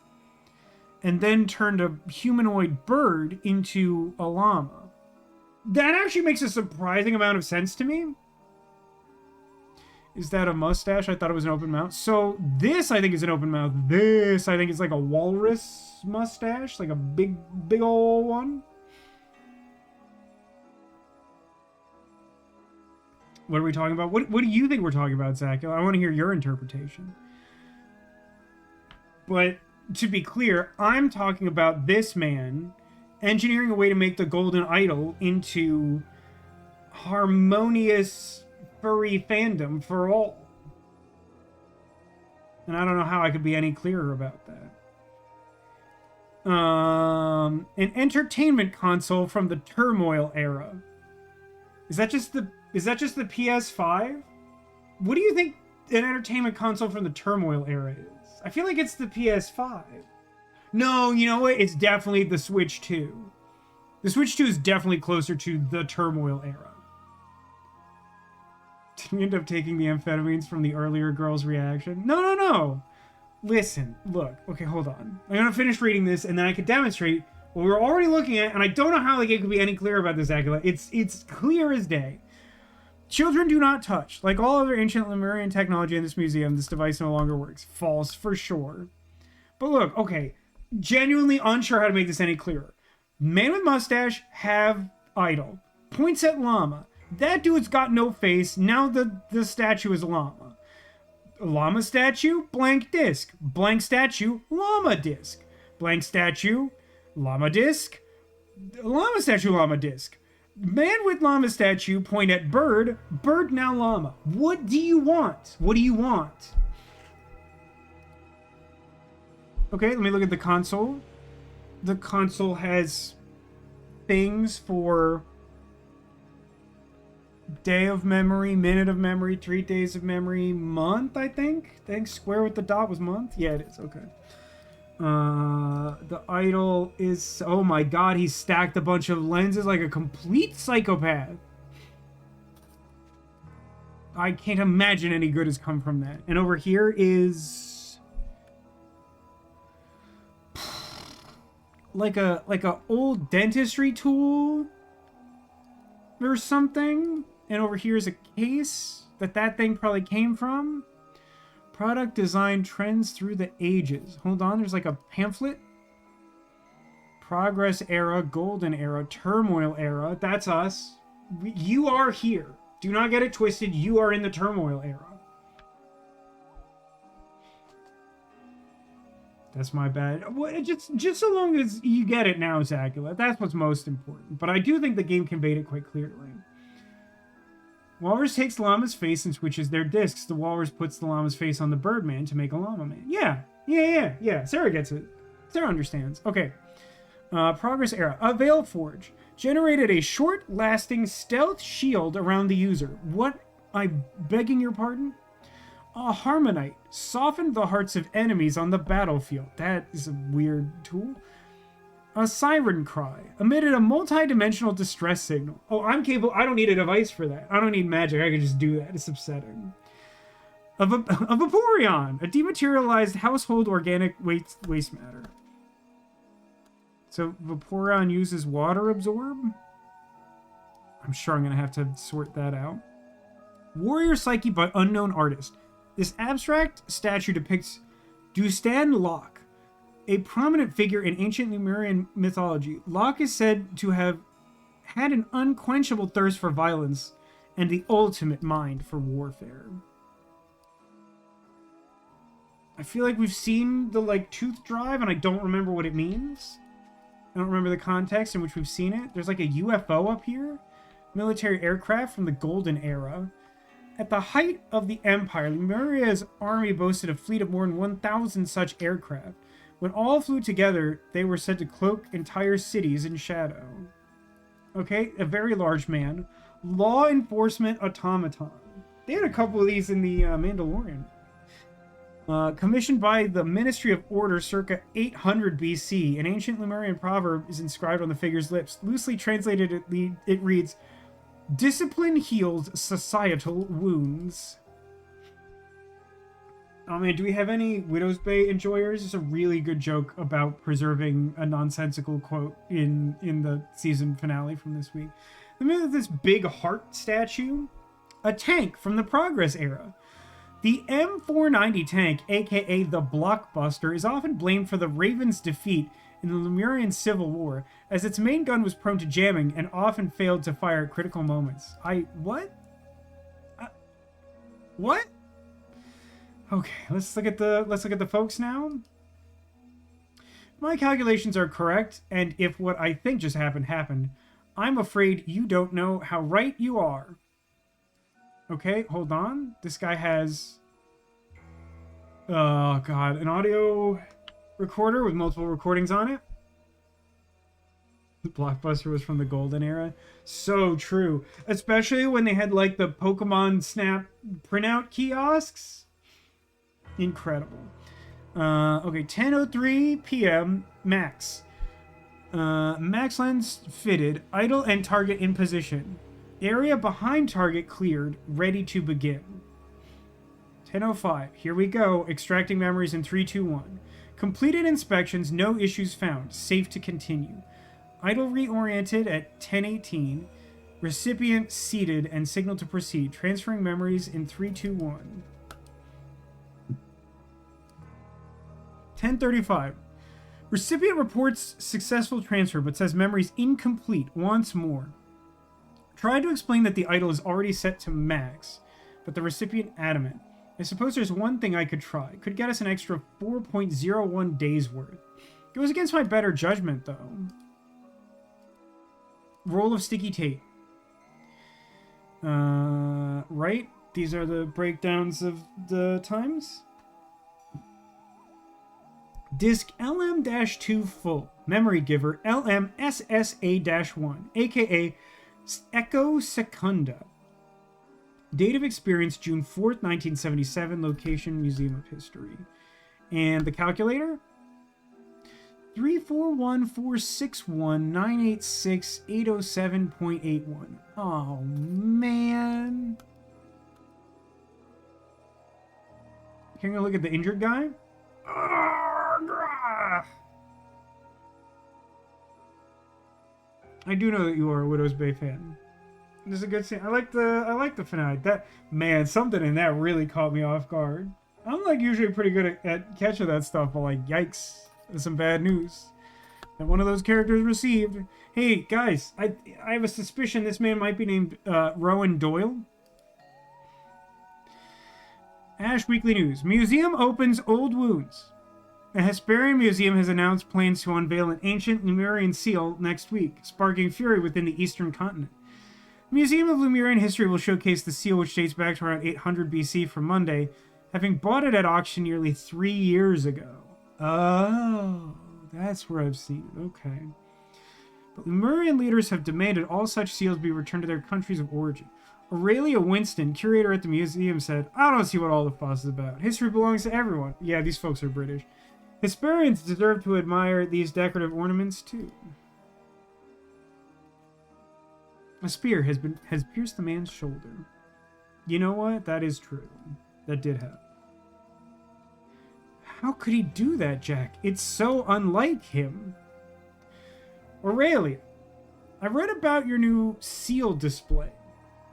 and then turned a humanoid bird into a llama. That actually makes a surprising amount of sense to me. Is that a mustache? I thought it was an open mouth. So this, I think, is an open mouth. This, I think, is like a walrus mustache, like a big old one. What are we talking about? What do you think we're talking about, Zach? I want to hear your interpretation. But to be clear, I'm talking about this man engineering a way to make the golden idol into harmonious furry fandom for all. And I don't know how I could be any clearer about that. An entertainment console from the Turmoil era. Is that just the PS5? What do you think an entertainment console from the Turmoil era is? I feel like it's the PS5. No, you know what? It's definitely the Switch 2. The Switch 2 is definitely closer to the Turmoil era. Did we end up taking the amphetamines from the earlier girl's reaction? No. Listen, look. Okay, hold on. I'm going to finish reading this, and then I can demonstrate what we're already looking at, and I don't know how the game could be any clearer about this, Acula. It's clear as day. Children do not touch. Like all other ancient Lemurian technology in this museum, this device no longer works. False, for sure. But look, okay. Genuinely unsure how to make this any clearer. Man with mustache, have idol. Points at llama. That dude's got no face. Now the statue is a llama. Llama statue, blank disc. Blank statue, llama disc. Blank statue, llama disc. Llama statue, llama disc. Man with llama statue, point at bird. Bird now llama. What do you want? What do you want? Okay, let me look at the console. The console has things for day of memory, minute of memory, 3 days of memory, month, I think. I think square with the dot was month. Yeah, it is. Okay. The idol is... Oh my god, he stacked a bunch of lenses like a complete psychopath. I can't imagine any good has come from that. And over here is... like a old dentistry tool or something. And over here is a case that thing probably came from. Product design trends through the ages. Hold on, there's like a pamphlet. Progress era, golden era, turmoil era. That's us. You are here. Do not get it twisted. You are in the turmoil era. That's my bad. Just so long as you get it now, Zacula. That's what's most important. But I do think the game conveyed it quite clearly. Walrus takes llama's face and switches their discs. The walrus puts the llama's face on the Birdman to make a llama man. Yeah. Sarah gets it. Sarah understands. Okay. Progress era. A Veil Forge generated a short-lasting stealth shield around the user. What? I'm begging your pardon? A Harmonite softened the hearts of enemies on the battlefield. That is a weird tool. A Siren Cry emitted a multi-dimensional distress signal. Oh, I'm capable. I don't need a device for that. I don't need magic. I can just do that. It's upsetting. A Vaporeon, a dematerialized household organic waste matter. So Vaporeon uses water absorb? I'm sure I'm going to have to sort that out. Warrior Psyche by unknown artist. This abstract statue depicts Dustan Locke, a prominent figure in ancient Lemurian mythology. Locke is said to have had an unquenchable thirst for violence and the ultimate mind for warfare. I feel like we've seen the, tooth drive, and I don't remember what it means. I don't remember the context in which we've seen it. There's, a UFO up here. Military aircraft from the Golden Era. At the height of the Empire, Lemuria's army boasted a fleet of more than 1,000 such aircraft. When all flew together, they were said to cloak entire cities in shadow. Okay, a very large man. Law enforcement automaton. They had a couple of these in the Mandalorian. Commissioned by the Ministry of Order circa 800 BC, an ancient Lemurian proverb is inscribed on the figure's lips. Loosely translated, it reads, "Discipline heals societal wounds." Oh man, do we have any Widow's Bay enjoyers? It's a really good joke about preserving a nonsensical quote in the season finale from this week. Remember this big heart statue? A tank from the Progress era. The M490 tank, aka the Blockbuster, is often blamed for the Ravens' defeat in the Lemurian Civil War, as its main gun was prone to jamming and often failed to fire at critical moments. What? What? Okay, let's look at the folks now. If my calculations are correct, and if what I think just happened, I'm afraid you don't know how right you are. Okay, hold on. This guy has... oh, God. An audio recorder with multiple recordings on it. The Blockbuster was from the Golden Era. So true. Especially when they had, the Pokemon Snap printout kiosks. Incredible. Okay, 10:03 p.m. Max. Max lens fitted. Idle and target in position. Area behind target cleared, ready to begin. 10:05. Here we go. Extracting memories in 3, 2, 1. Completed inspections, no issues found. Safe to continue. Idle reoriented at 10:18. Recipient seated and signal to proceed. Transferring memories in 3, 2, 1. 10:35. Recipient reports successful transfer but says memories incomplete. Wants more. Tried to explain that the idol is already set to max, but the recipient adamant. I suppose there's one thing I could try. Could get us an extra 4.01 days worth. Goes against my better judgment, though. Roll of sticky tape. Right? These are the breakdowns of the times. Disk LM-2 full. Memory giver LM-SSA-1, aka Echo Secunda. Date of experience June 4th, 1977. Location Museum of History. And the calculator? 341461986 Oh man. Can we look at the injured guy? I do know that you are a Widow's Bay fan. This is a good scene. I like the finale. That man, something in that really caught me off guard. I'm usually pretty good at catching that stuff, but yikes, there's some bad news that one of those characters received. Hey guys, I have a suspicion this man might be named Rowan Doyle. Ash Weekly News. Museum opens old wounds. The Hesperian Museum has announced plans to unveil an ancient Lemurian seal next week, sparking fury within the eastern continent. The Museum of Lemurian History will showcase the seal, which dates back to around 800 BC from Monday, having bought it at auction nearly 3 years ago. Oh, that's where I've seen it. Okay. But Lemurian leaders have demanded all such seals be returned to their countries of origin. Aurelia Winston, curator at the museum, said, I don't see what all the fuss is about. History belongs to everyone. Yeah, these folks are British. Hesperians deserve to admire these decorative ornaments, too. A spear has pierced the man's shoulder. You know what? That is true. That did happen. How could he do that, Jack? It's so unlike him. Aurelia, I read about your new seal display.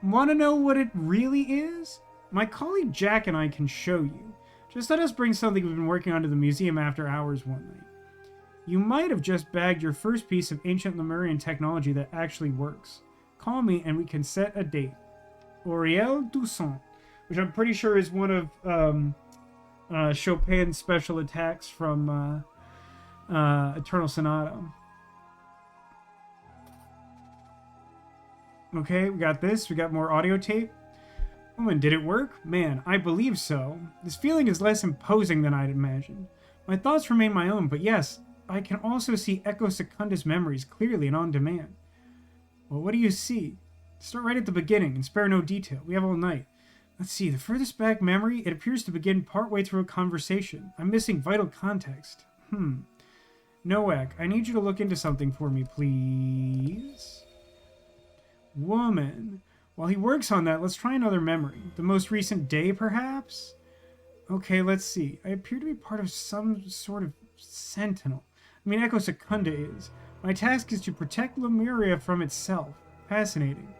Want to know what it really is? My colleague Jack and I can show you. Just let us bring something we've been working on to the museum after hours one night. You might have just bagged your first piece of ancient Lemurian technology that actually works. Call me and we can set a date. Auriel Toussaint, which I'm pretty sure is one of Chopin's special attacks from Eternal Sonata. Okay, we got this. We got more audio tape. Oh, and did it work? Man, I believe so. This feeling is less imposing than I'd imagined. My thoughts remain my own, but yes, I can also see Echo Secundus memories clearly and on demand. Well, what do you see? Start right at the beginning and spare no detail. We have all night. Let's see, the furthest back memory, it appears to begin partway through a conversation. I'm missing vital context. Nowak, I need you to look into something for me, please. Woman. While he works on that, let's try another memory. The most recent day, perhaps? Okay, let's see. I appear to be part of some sort of sentinel. I mean, Echo Secunda is. My task is to protect Lemuria from itself. Fascinating.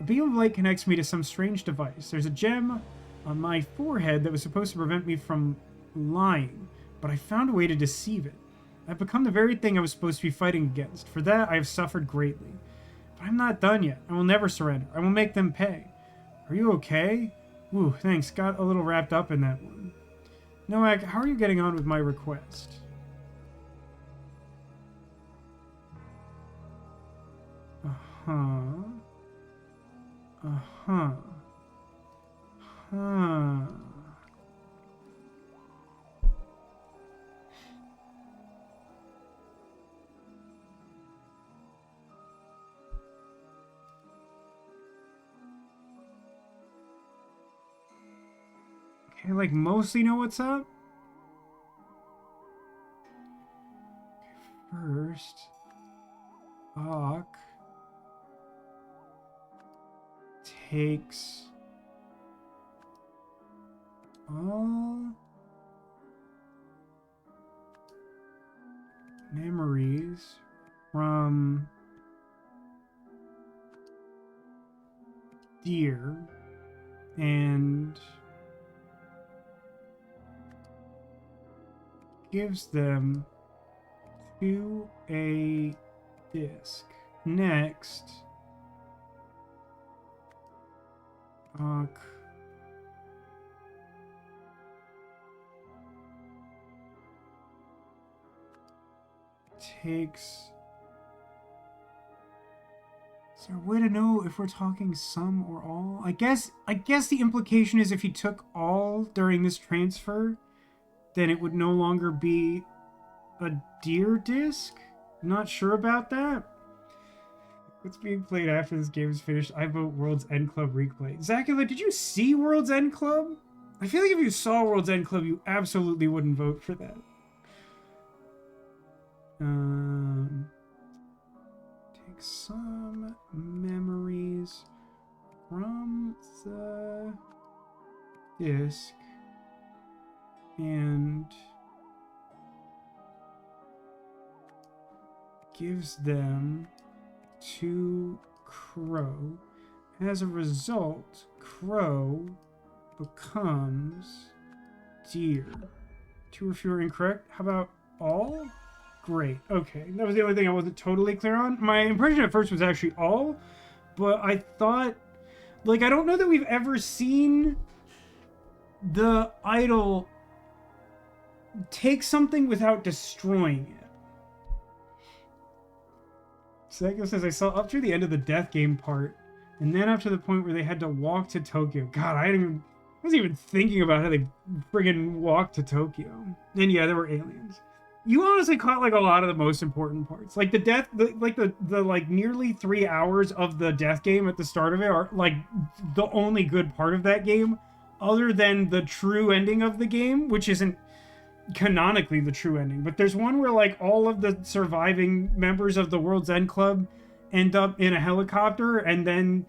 A beam of light connects me to some strange device. There's a gem on my forehead that was supposed to prevent me from lying, but I found a way to deceive it. I've become the very thing I was supposed to be fighting against. For that, I have suffered greatly. But I'm not done yet. I will never surrender. I will make them pay. Are you okay? Ooh, thanks. Got a little wrapped up in that one. Nowak, how are you getting on with my request? Uh-huh. Uh-huh. Huh. Okay, like mostly know what's up? First, Hawk takes all memories from Deer and gives them to a disk. Next, takes. Is there a way to know if we're talking some or all? I guess the implication is if he took all during this transfer, then it would no longer be a Deer disc. I'm not sure about that. What's being played after this game is finished? I vote World's End Club replay. Zacula, did you see World's End Club? I feel like if you saw World's End Club, you absolutely wouldn't vote for that. Take some memories from the disc and gives them to Crow. As a result, Crow becomes Deer. Two or fewer incorrect. How about all? Great. Okay. That was the only thing I wasn't totally clear on. My impression at first was actually all, but I thought, like, I don't know that we've ever seen the idol take something without destroying it. Sega says, I saw up through the end of the death game part, and then up to the point where they had to walk to Tokyo. God, I wasn't even thinking about how they friggin' walked to Tokyo. And yeah, there were aliens. You honestly caught like a lot of the most important parts. Like the like nearly 3 hours of the death game at the start of it are like the only good part of that game, other than the true ending of the game, which isn't canonically the true ending. But there's one where like all of the surviving members of the World's End Club end up in a helicopter, and then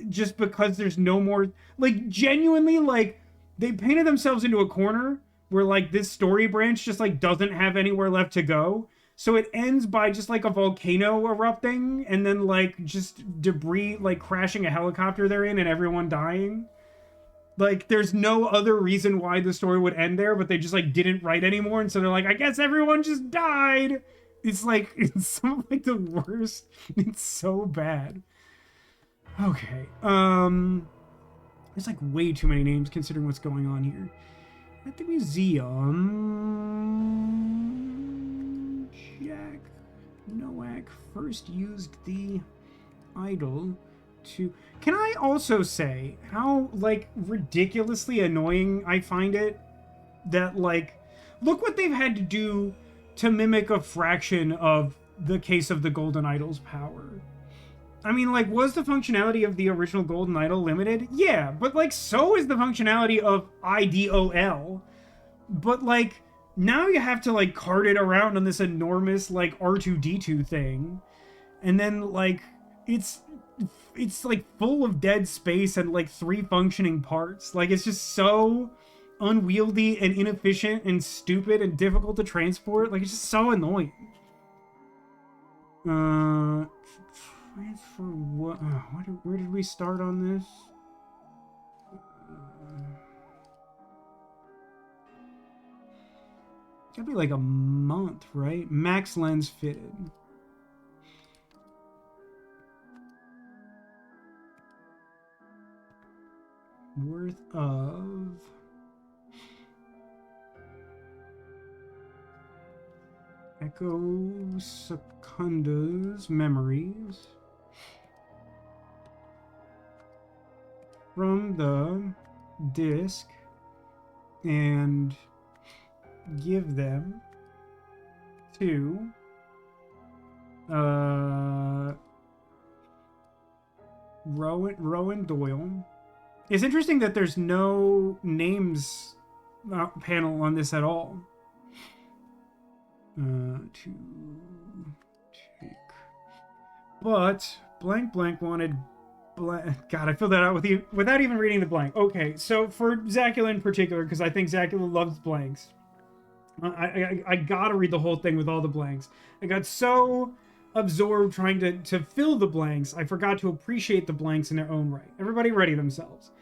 just because there's no more, like, genuinely, like, they painted themselves into a corner where like this story branch just like doesn't have anywhere left to go, so it ends by just like a volcano erupting and then like just debris like crashing a helicopter they're in and everyone dying. Like there's no other reason why the story would end there, but they just like didn't write anymore, and so they're like, I guess everyone just died. It's like it's some of like the worst. It's so bad. Okay. There's like way too many names considering what's going on here. At the museum, Jack Nowak first used the idol to... Can I also say how, like, ridiculously annoying I find it that, like, look what they've had to do to mimic a fraction of the case of the Golden Idol's power. I mean, like, was the functionality of the original Golden Idol limited? Yeah, but, like, so is the functionality of IDOL. But, like, now you have to, like, cart it around on this enormous, like, R2-D2 thing. And then, like, it's like, full of dead space and, like, 3 functioning parts. Like, it's just so unwieldy and inefficient and stupid and difficult to transport. Like, it's just so annoying. Transfer what? Where did we start on this? Gotta be like a month, right? Max lens fitted. Worth of... Echo Secunda's memories from the disc and give them to Rowan Doyle. It's interesting that there's no names panel on this at all. To take, but blank wanted blank. God, I filled that out with you without even reading the blank. Okay, so for Zacula in particular, because I think Zacula loves blanks, I gotta read the whole thing with all the blanks. I got so absorbed trying to fill the blanks, I forgot to appreciate the blanks in their own right. Everybody ready themselves.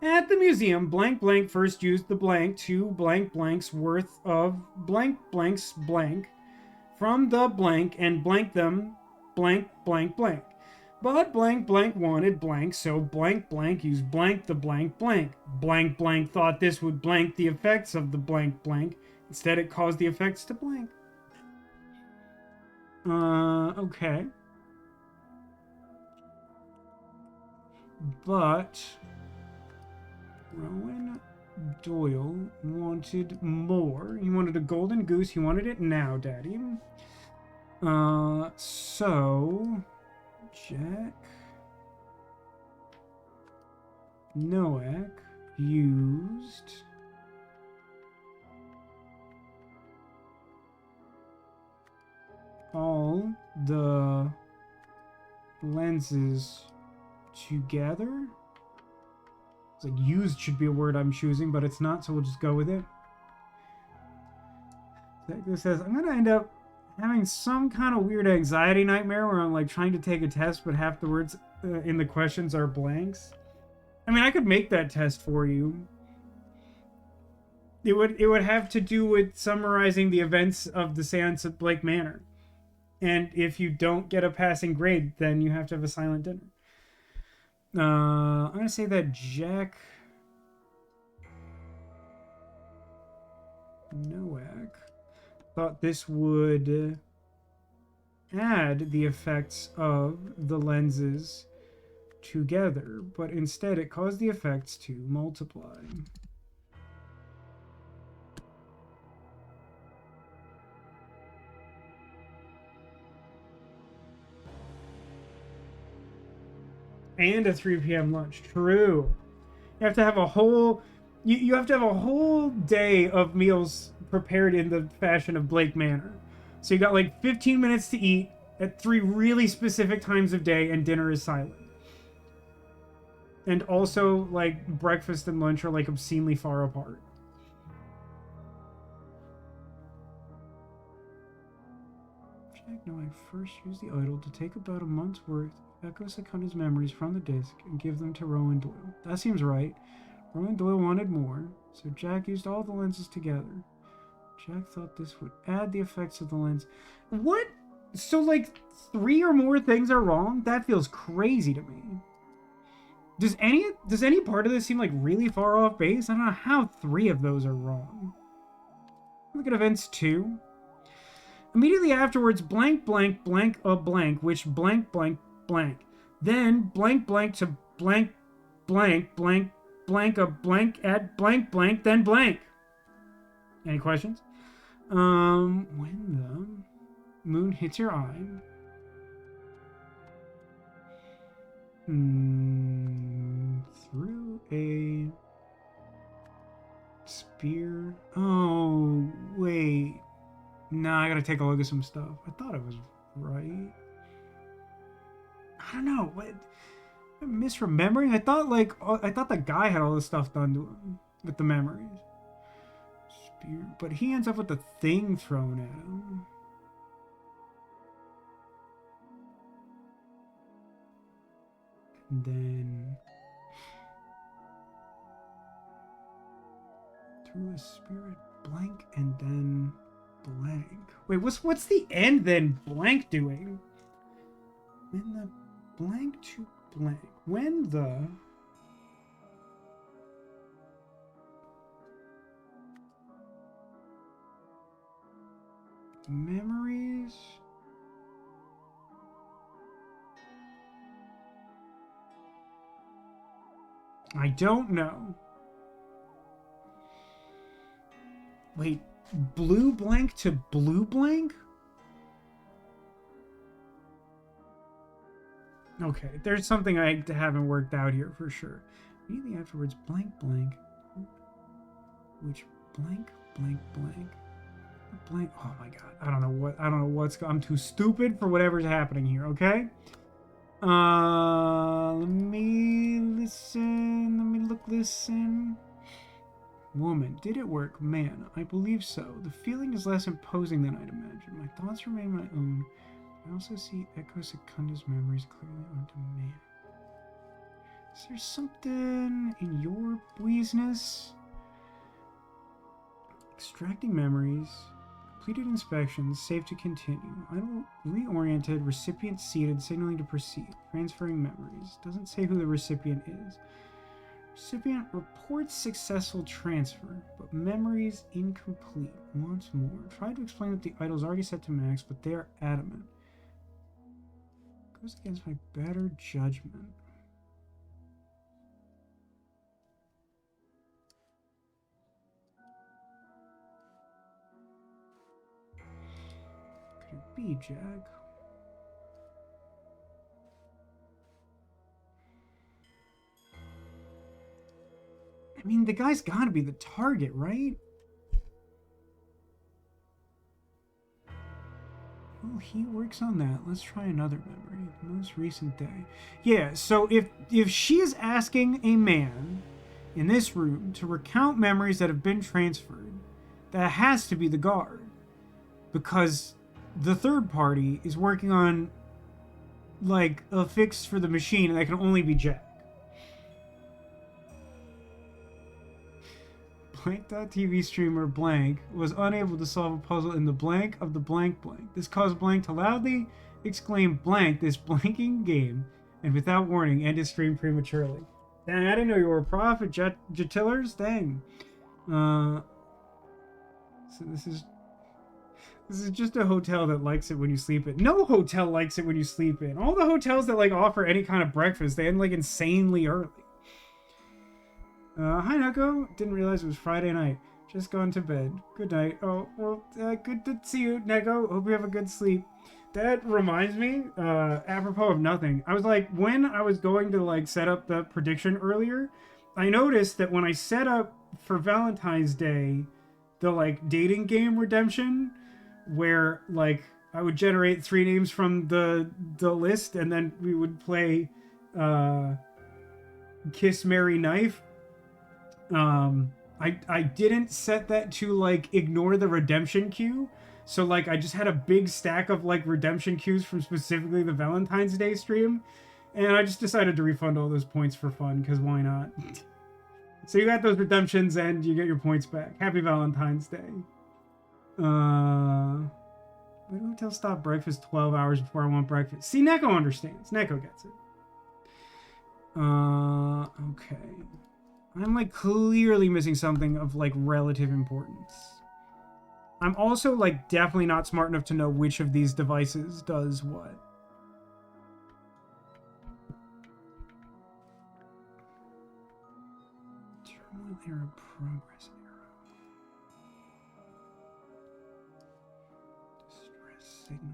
At the museum, blank first used the blank to blank blank's worth of blank blanks blank from the blank and blank them blank. But blank wanted blank, so blank used blank the blank. Blank thought this would blank the effects of the blank. Instead, it caused the effects to blank. Okay. But Rowan Doyle wanted more. He wanted a golden goose. He wanted it now, Daddy. So Jack Nowak used all the lenses together. It's like used should be a word I'm choosing, but it's not, so we'll just go with it. This says, I'm gonna end up having some kind of weird anxiety nightmare where I'm like trying to take a test, but half the words in the questions are blanks. I mean, I could make that test for you. It would have to do with summarizing the events of the seance at Blake Manor. And if you don't get a passing grade, then you have to have a silent dinner. I'm gonna say that Jack Nowak thought this would add the effects of the lenses together, but instead it caused the effects to multiply. And a 3 p.m. lunch. True. You have to have a whole... You have to have a whole day of meals prepared in the fashion of Blake Manor. So you got like 15 minutes to eat at 3 really specific times of day, and dinner is silent. And also, like, breakfast and lunch are, like, obscenely far apart. Jack, no, I first used the idol to take about a month's worth of Echo Secunda's memories from the disc and give them to Rowan Doyle. That seems right. Rowan Doyle wanted more, so Jack used all the lenses together. Jack thought this would add the effects of the lens. What? So, like, 3 or more things are wrong? That feels crazy to me. Does any part of this seem like really far off base? I don't know how 3 of those are wrong. Look at events 2. Immediately afterwards, blank, blank, blank, a blank, which blank, blank, blank. Then blank, blank to blank, blank, blank, blank, a blank, add blank, blank, then blank. Any questions? When the moon hits your eye. Through a spear. Oh, wait. Nah, I gotta take a look at some stuff. I thought it was right. I don't know. What? I'm misremembering? I thought the guy had all this stuff done to him with the memories. Spear. But he ends up with the thing thrown at him. And then through a spirit blank and then blank. Wait, what's the end then blank doing? When the blank to blank. When the memories I don't know. Wait, blue blank to blue blank? Okay, there's something I haven't worked out here for sure. Immediately afterwards, blank blank. Which blank blank blank. Blank. Oh my god. I don't know what's I'm too stupid for whatever's happening here, okay? Let me listen. Let me listen. Woman, did it work? Man, I believe so. The feeling is less imposing than I'd imagined. My thoughts remain my own. I also see Echo Secunda's memories clearly on demand. Is there something in your business? Extracting memories. Completed inspections, safe to continue. Idle reoriented, recipient seated, signaling to proceed. Transferring memories. Doesn't say who the recipient is. Recipient reports successful transfer, but memories incomplete. Wants more. Tried to explain that the idol's already set to max, but they are adamant. Goes against my better judgment. Be Jack. I mean, the guy's gotta be the target, right? Well, he works on that. Let's try another memory. The most recent day. Yeah, so if she is asking a man in this room to recount memories that have been transferred, that has to be the guard. Because the third party is working on, like, a fix for the machine, and that can only be Jack. Blank.tv streamer Blank was unable to solve a puzzle in the blank of the blank blank. This caused Blank to loudly exclaim blank this blanking game, and without warning, end his stream prematurely. Dang, I didn't know you were a prof at Jetillers? Dang. So this is just a hotel that likes it when you sleep in. No hotel likes it when you sleep in. All the hotels that, like, offer any kind of breakfast, they end, like, insanely early. Hi, Neko. Didn't realize it was Friday night. Just gone to bed. Good night. Oh, well, good to see you, Neko. Hope you have a good sleep. That reminds me, apropos of nothing. I was like, when I was going to like set up the prediction earlier, I noticed that when I set up for Valentine's Day, the like dating game redemption, where like I would generate 3 names from the list and then we would play Kiss, Marry, Knife. I didn't set that to like ignore the redemption queue. So like I just had a big stack of like redemption queues from specifically the Valentine's Day stream, and I just decided to refund all those points for fun because why not? So you got those redemptions and you get your points back. Happy Valentine's Day. Wait until stop breakfast 12 hours before I want breakfast. See, Neko understands. Neko gets it. Okay. I'm like clearly missing something of like relative importance. I'm also like definitely not smart enough to know which of these devices does what. Terminal error, progress error. Distress signal.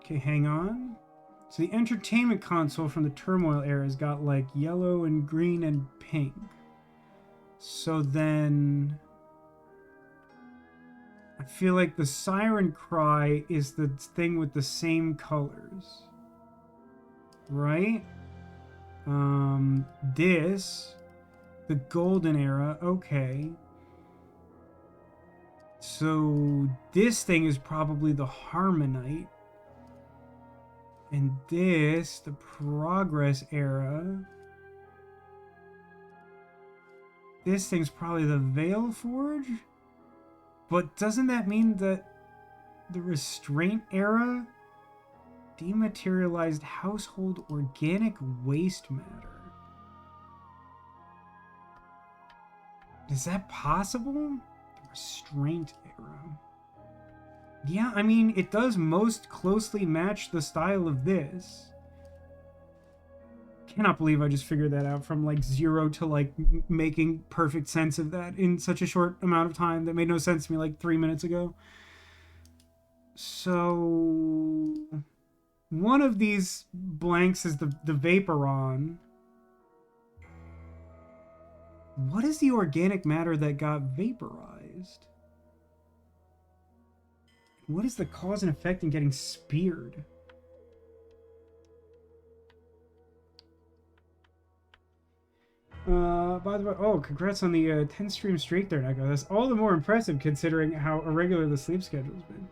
Okay, hang on. So the entertainment console from the turmoil era has got like yellow and green and pink. So then I feel like the siren cry is the thing with the same colors. Right? This, the golden era, okay. So this thing is probably the harmonite. And this, the progress era. This thing's probably the Veil Forge. But doesn't that mean that the restraint era dematerialized household organic waste matter? Is that possible? The restraint era. Yeah, I mean, it does most closely match the style of this. Cannot believe I just figured that out from like 0 to like making perfect sense of that in such a short amount of time that made no sense to me like 3 minutes ago. So one of these blanks is the Vaporon. What is the organic matter that got vaporized? What is the cause and effect in getting speared? By the way, oh, congrats on the 10 stream streak there, Neko. That's all the more impressive considering how irregular the sleep schedule's been.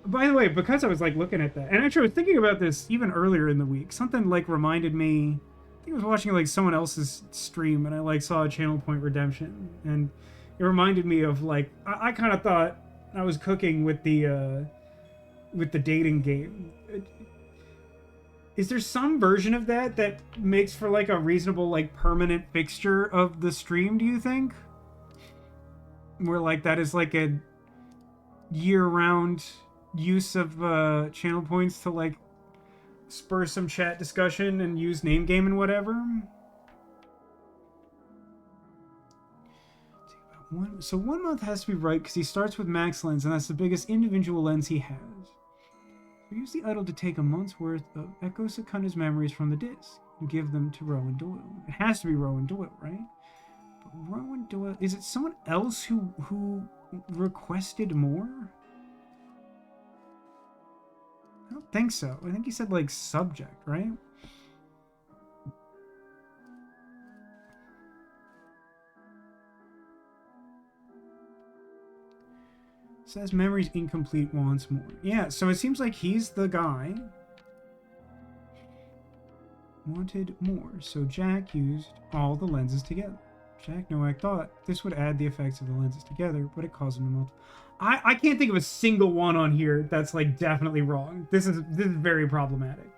By the way, because I was like looking at that, and actually I was thinking about this even earlier in the week, something like reminded me, I think I was watching like someone else's stream and I like saw a channel point redemption, and it reminded me of like, I kind of thought I was cooking with the dating game. Is there some version of that that makes for like a reasonable like permanent fixture of the stream, do you think? Where like that is like a year-round use of channel points to like spur some chat discussion and use name game and whatever? So 1 month has to be right because he starts with max lens and that's the biggest individual lens he has. We use the idol to take a month's worth of Echo Secunda's memories from the disc and give them to Rowan Doyle. It has to be Rowan Doyle, right? But Rowan Doyle, is it someone else who requested more? I don't think so. I think he said like subject, right? Says memories incomplete once more. Yeah, so it seems like he's the guy. Wanted more, so Jack used all the lenses together. Jack Nowak thought this would add the effects of the lenses together, but it caused him to multiply. I can't think of a single one on here that's like definitely wrong. This is very problematic.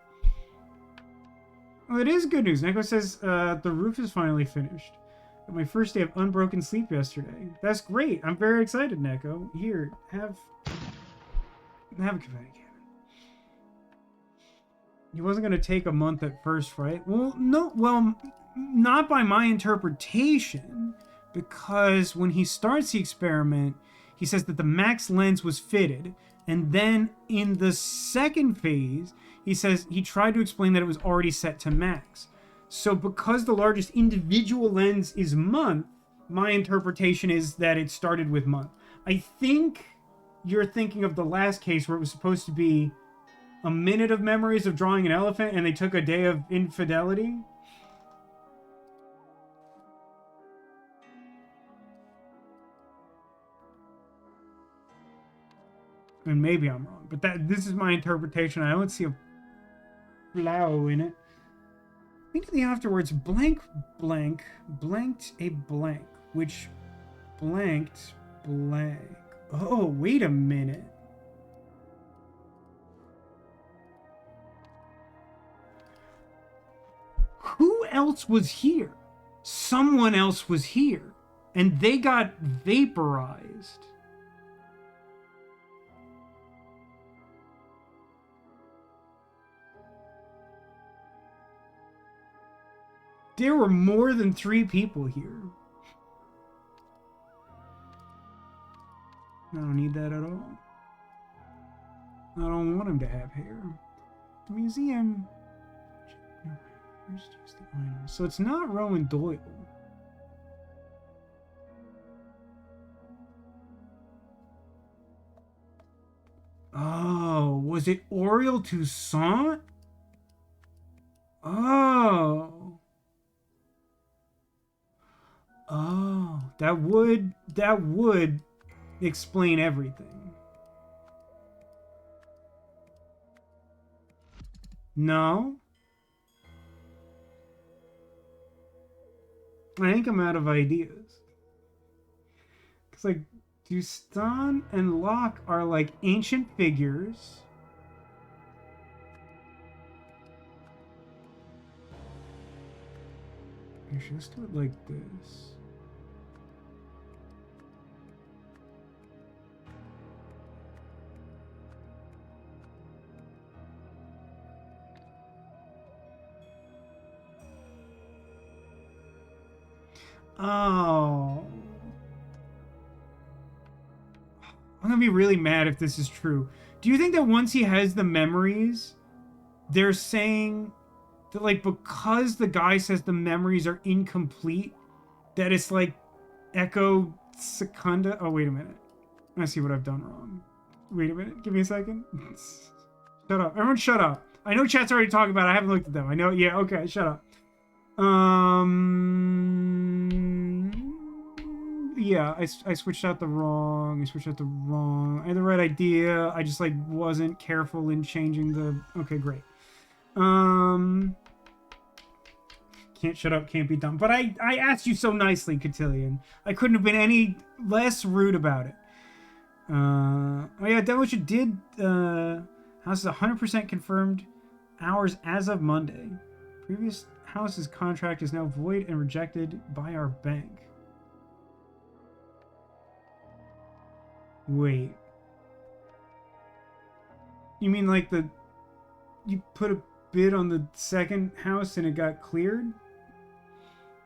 Well, it is good news. Neko says the roof is finally finished. My first day of unbroken sleep yesterday. That's great. I'm very excited, Neko. Here, have a confetti He wasn't going to take a month at first, right? Well, no, well, not by my interpretation, because when he starts the experiment, he says that the max lens was fitted, and then in the second phase, he says he tried to explain that it was already set to max. So because the largest individual lens is month, my interpretation is that it started with month. I think you're thinking of the last case where it was supposed to be a minute of memories of drawing an elephant and they took a day of infidelity. And maybe I'm wrong, but this is my interpretation. I don't see a flow in it. Immediately afterwards, blank blank blanked a blank, which blanked blank. Oh, wait a minute. Who else was here? Someone else was here, and they got vaporized. There were more than 3 people here. I don't need that at all. I don't want him to have hair. The museum. So it's not Rowan Doyle. Oh, was it Oriel Toussaint? Oh. Oh, that would explain everything. No? I think I'm out of ideas. Because, like, Dustan and Locke are, like, ancient figures. Actually, let's do it like this. Oh. I'm gonna be really mad if this is true. Do you think that once he has the memories, they're saying that, like, because the guy says the memories are incomplete, that it's like Echo Secunda? Oh, wait a minute. I see what I've done wrong. Wait a minute. Give me a second. Shut up. Everyone shut up. I know chat's already talking about it. I haven't looked at them. I know. Yeah, okay. Shut up. Yeah, I switched out the wrong. I had the right idea. I just, like, wasn't careful in changing the... Okay, great. Can't shut up, can't be dumb. But I asked you so nicely, Cotillion. I couldn't have been any less rude about it. Oh yeah, Demotion did, house is 100% confirmed hours as of Monday. Previous house's contract is now void and rejected by our bank. Wait. You mean like you put a bid on the second house and it got cleared?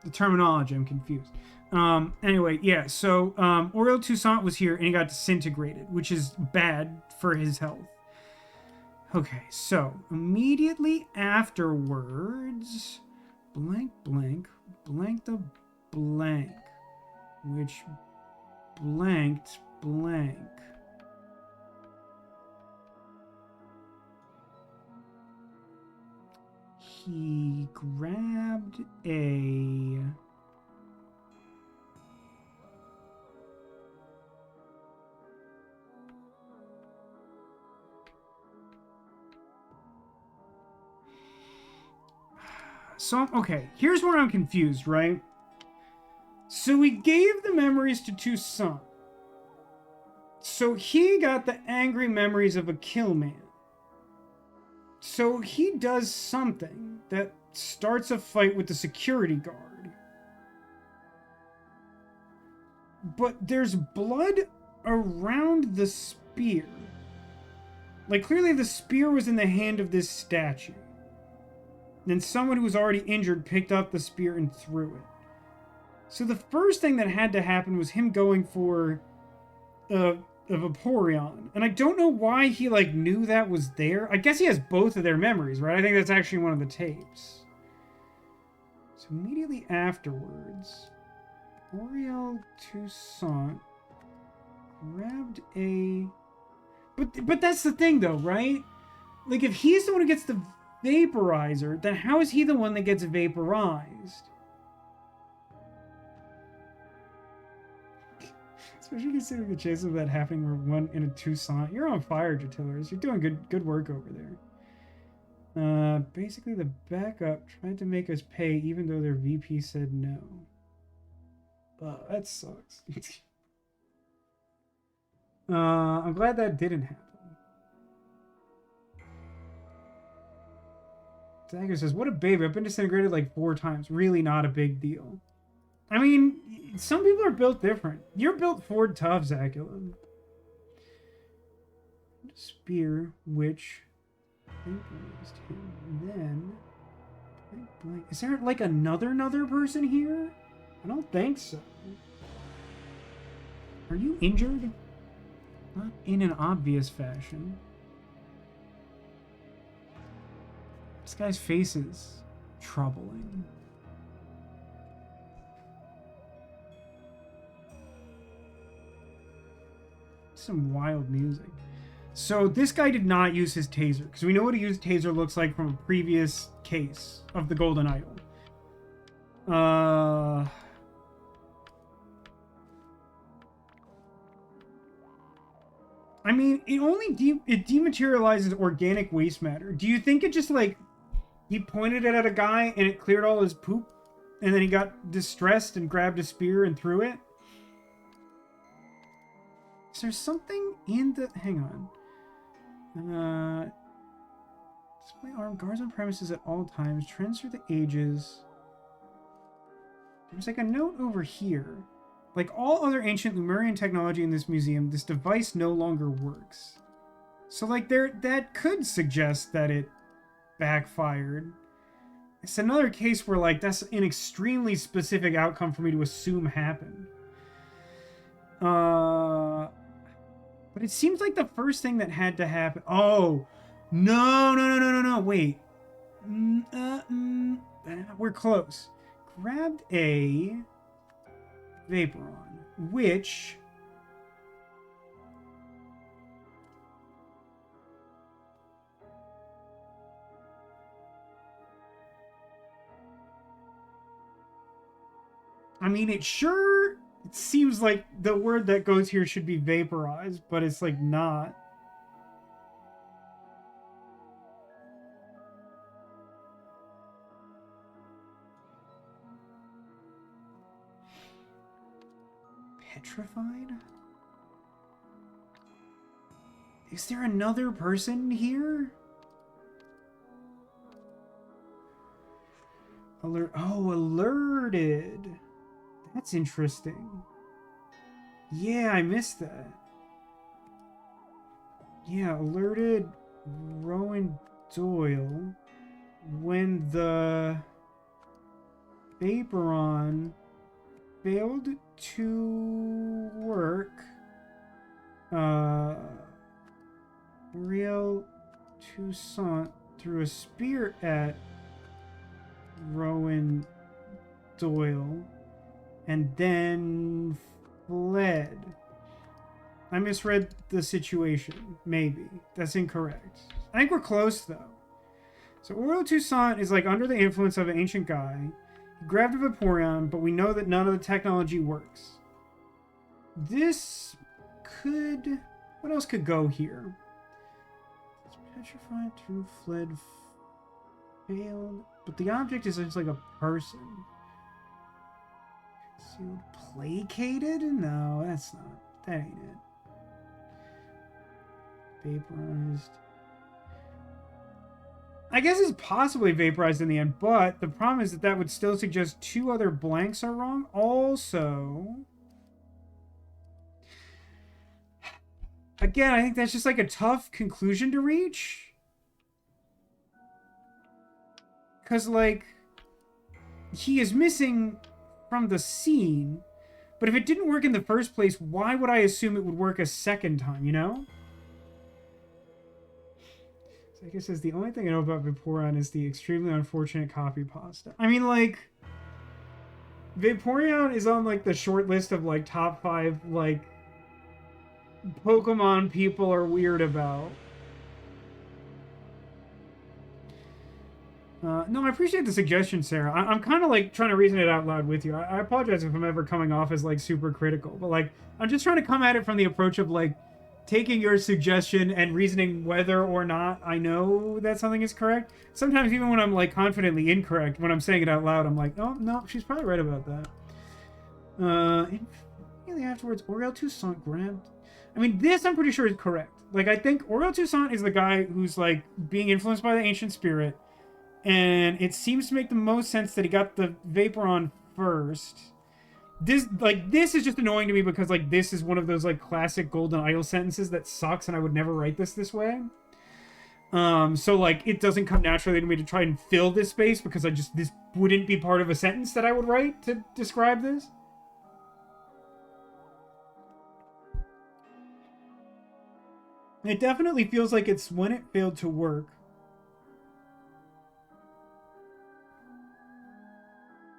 The terminology, I'm confused. Anyway, yeah, so Oriel Toussaint was here and he got disintegrated, which is bad for his health. Okay, so immediately afterwards, blank the blank, which blanked blank. He grabbed a... So, okay, here's where I'm confused, right? So we gave the memories to Toussaint. So he got the angry memories of a kill man. So he does something that starts a fight with the security guard. But there's blood around the spear. Like, clearly the spear was in the hand of this statue. Then someone who was already injured picked up the spear and threw it. So the first thing that had to happen was him going for a Vaporeon. And I don't know why he, like, knew that was there. I guess he has both of their memories, right? I think that's actually one of the tapes. So immediately afterwards, Oriel Toussaint grabbed a... But that's the thing, though, right? Like, if he's the one who gets the vaporizer, then how is he the one that gets vaporized? Especially considering the chances of that happening were 1 in a Toussaint. You're on fire, Jatillers. You're doing good work over there. Basically, the backup tried to make us pay even though their VP said no. That sucks. I'm glad that didn't happen. Dagger says, what a baby. I've been disintegrated like 4 times. Really not a big deal. I mean, some people are built different. You're built Ford tough, Zacula. Spear, which vaporized him. And then... blank. Is there like another person here? I don't think so. Are you injured? Not in an obvious fashion. This guy's face is troubling. Some wild music. So this guy did not use his taser, because we know what a used taser looks like from a previous case of the Golden Idol. I mean, it dematerializes organic waste matter. Do you think it just, like, he pointed it at a guy and it cleared all his poop, and then he got distressed and grabbed a spear and threw it? Is there something in the... hang on. Display arm, guards on premises at all times, trends through the ages. There's like a note over here. Like all other ancient Lemurian technology in this museum, this device no longer works. So like that could suggest that it backfired. It's another case where like that's an extremely specific outcome for me to assume happened. But it seems like the first thing that had to happen... oh! No, wait. We're close. Grabbed a Vaporon, which... I mean, it seems like the word that goes here should be vaporized, but it's like not. Petrified? Is there another person here? Alerted. That's interesting. Yeah, I missed that. Yeah, alerted Rowan Doyle when the Vaporon failed to work. Real Toussaint threw a spear at Rowan Doyle and then fled. I misread the situation. Maybe. That's incorrect. I think we're close, though. So Oro Toussaint is like under the influence of an ancient guy. He grabbed a Vaporeon, but we know that none of the technology works. This could... what else could go here? It's petrified, through, fled, failed. But the object is just like a person. Concealed, placated? No, that's not. That ain't it. Vaporized. I guess it's possibly vaporized in the end, but the problem is that would still suggest 2 other blanks are wrong. Also, again, I think that's just like a tough conclusion to reach. Because, like, he is missing from the scene, but if it didn't work in the first place, why would I assume it would work a second time, you know? So I guess it's the only thing I know about Vaporeon is the extremely unfortunate copy pasta. I mean, like, Vaporeon is on, like, the short list of, like, top 5, like, Pokemon people are weird about. No, I appreciate the suggestion, Sarah. I'm kind of like trying to reason it out loud with you. I apologize if I'm ever coming off as like super critical, but like I'm just trying to come at it from the approach of like taking your suggestion and reasoning whether or not I know that something is correct. Sometimes even when I'm like confidently incorrect, when I'm saying it out loud, I'm like, oh no, she's probably right about that. Immediately afterwards, Oriel Toussaint grabbed. I mean, this I'm pretty sure is correct. Like I think Oriel Toussaint is the guy who's like being influenced by the ancient spirit. And it seems to make the most sense that he got the Vaporeon first. This is just annoying to me because like this is one of those like classic Golden Idol sentences that sucks, and I would never write this way. So like it doesn't come naturally to me to try and fill this space because this wouldn't be part of a sentence that I would write to describe this. It definitely feels like it's when it failed to work.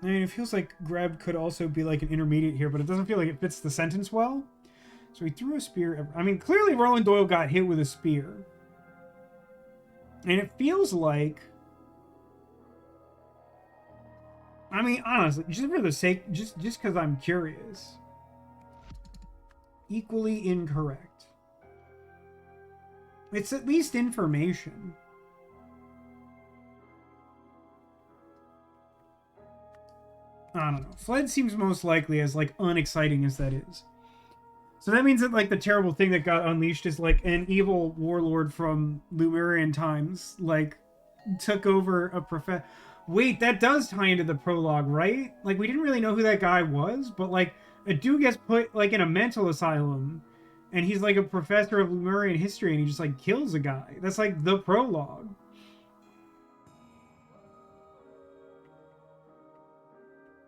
I mean, it feels like grab could also be like an intermediate here, but it doesn't feel like it fits the sentence well. So he threw a spear. I mean, clearly Roland Doyle got hit with a spear. And it feels like... I mean, honestly, just for the sake... Just because I'm curious. Equally incorrect. It's at least information. I don't know. Fled seems most likely as, like, unexciting as that is. So that means that, like, the terrible thing that got unleashed is, like, an evil warlord from Lemurian times, like, took over a professor. Wait, that does tie into the prologue, right? Like, we didn't really know who that guy was, but, like, a dude gets put, like, in a mental asylum, and he's, like, a professor of Lemurian history, and he just, like, kills a guy. That's, like, the prologue.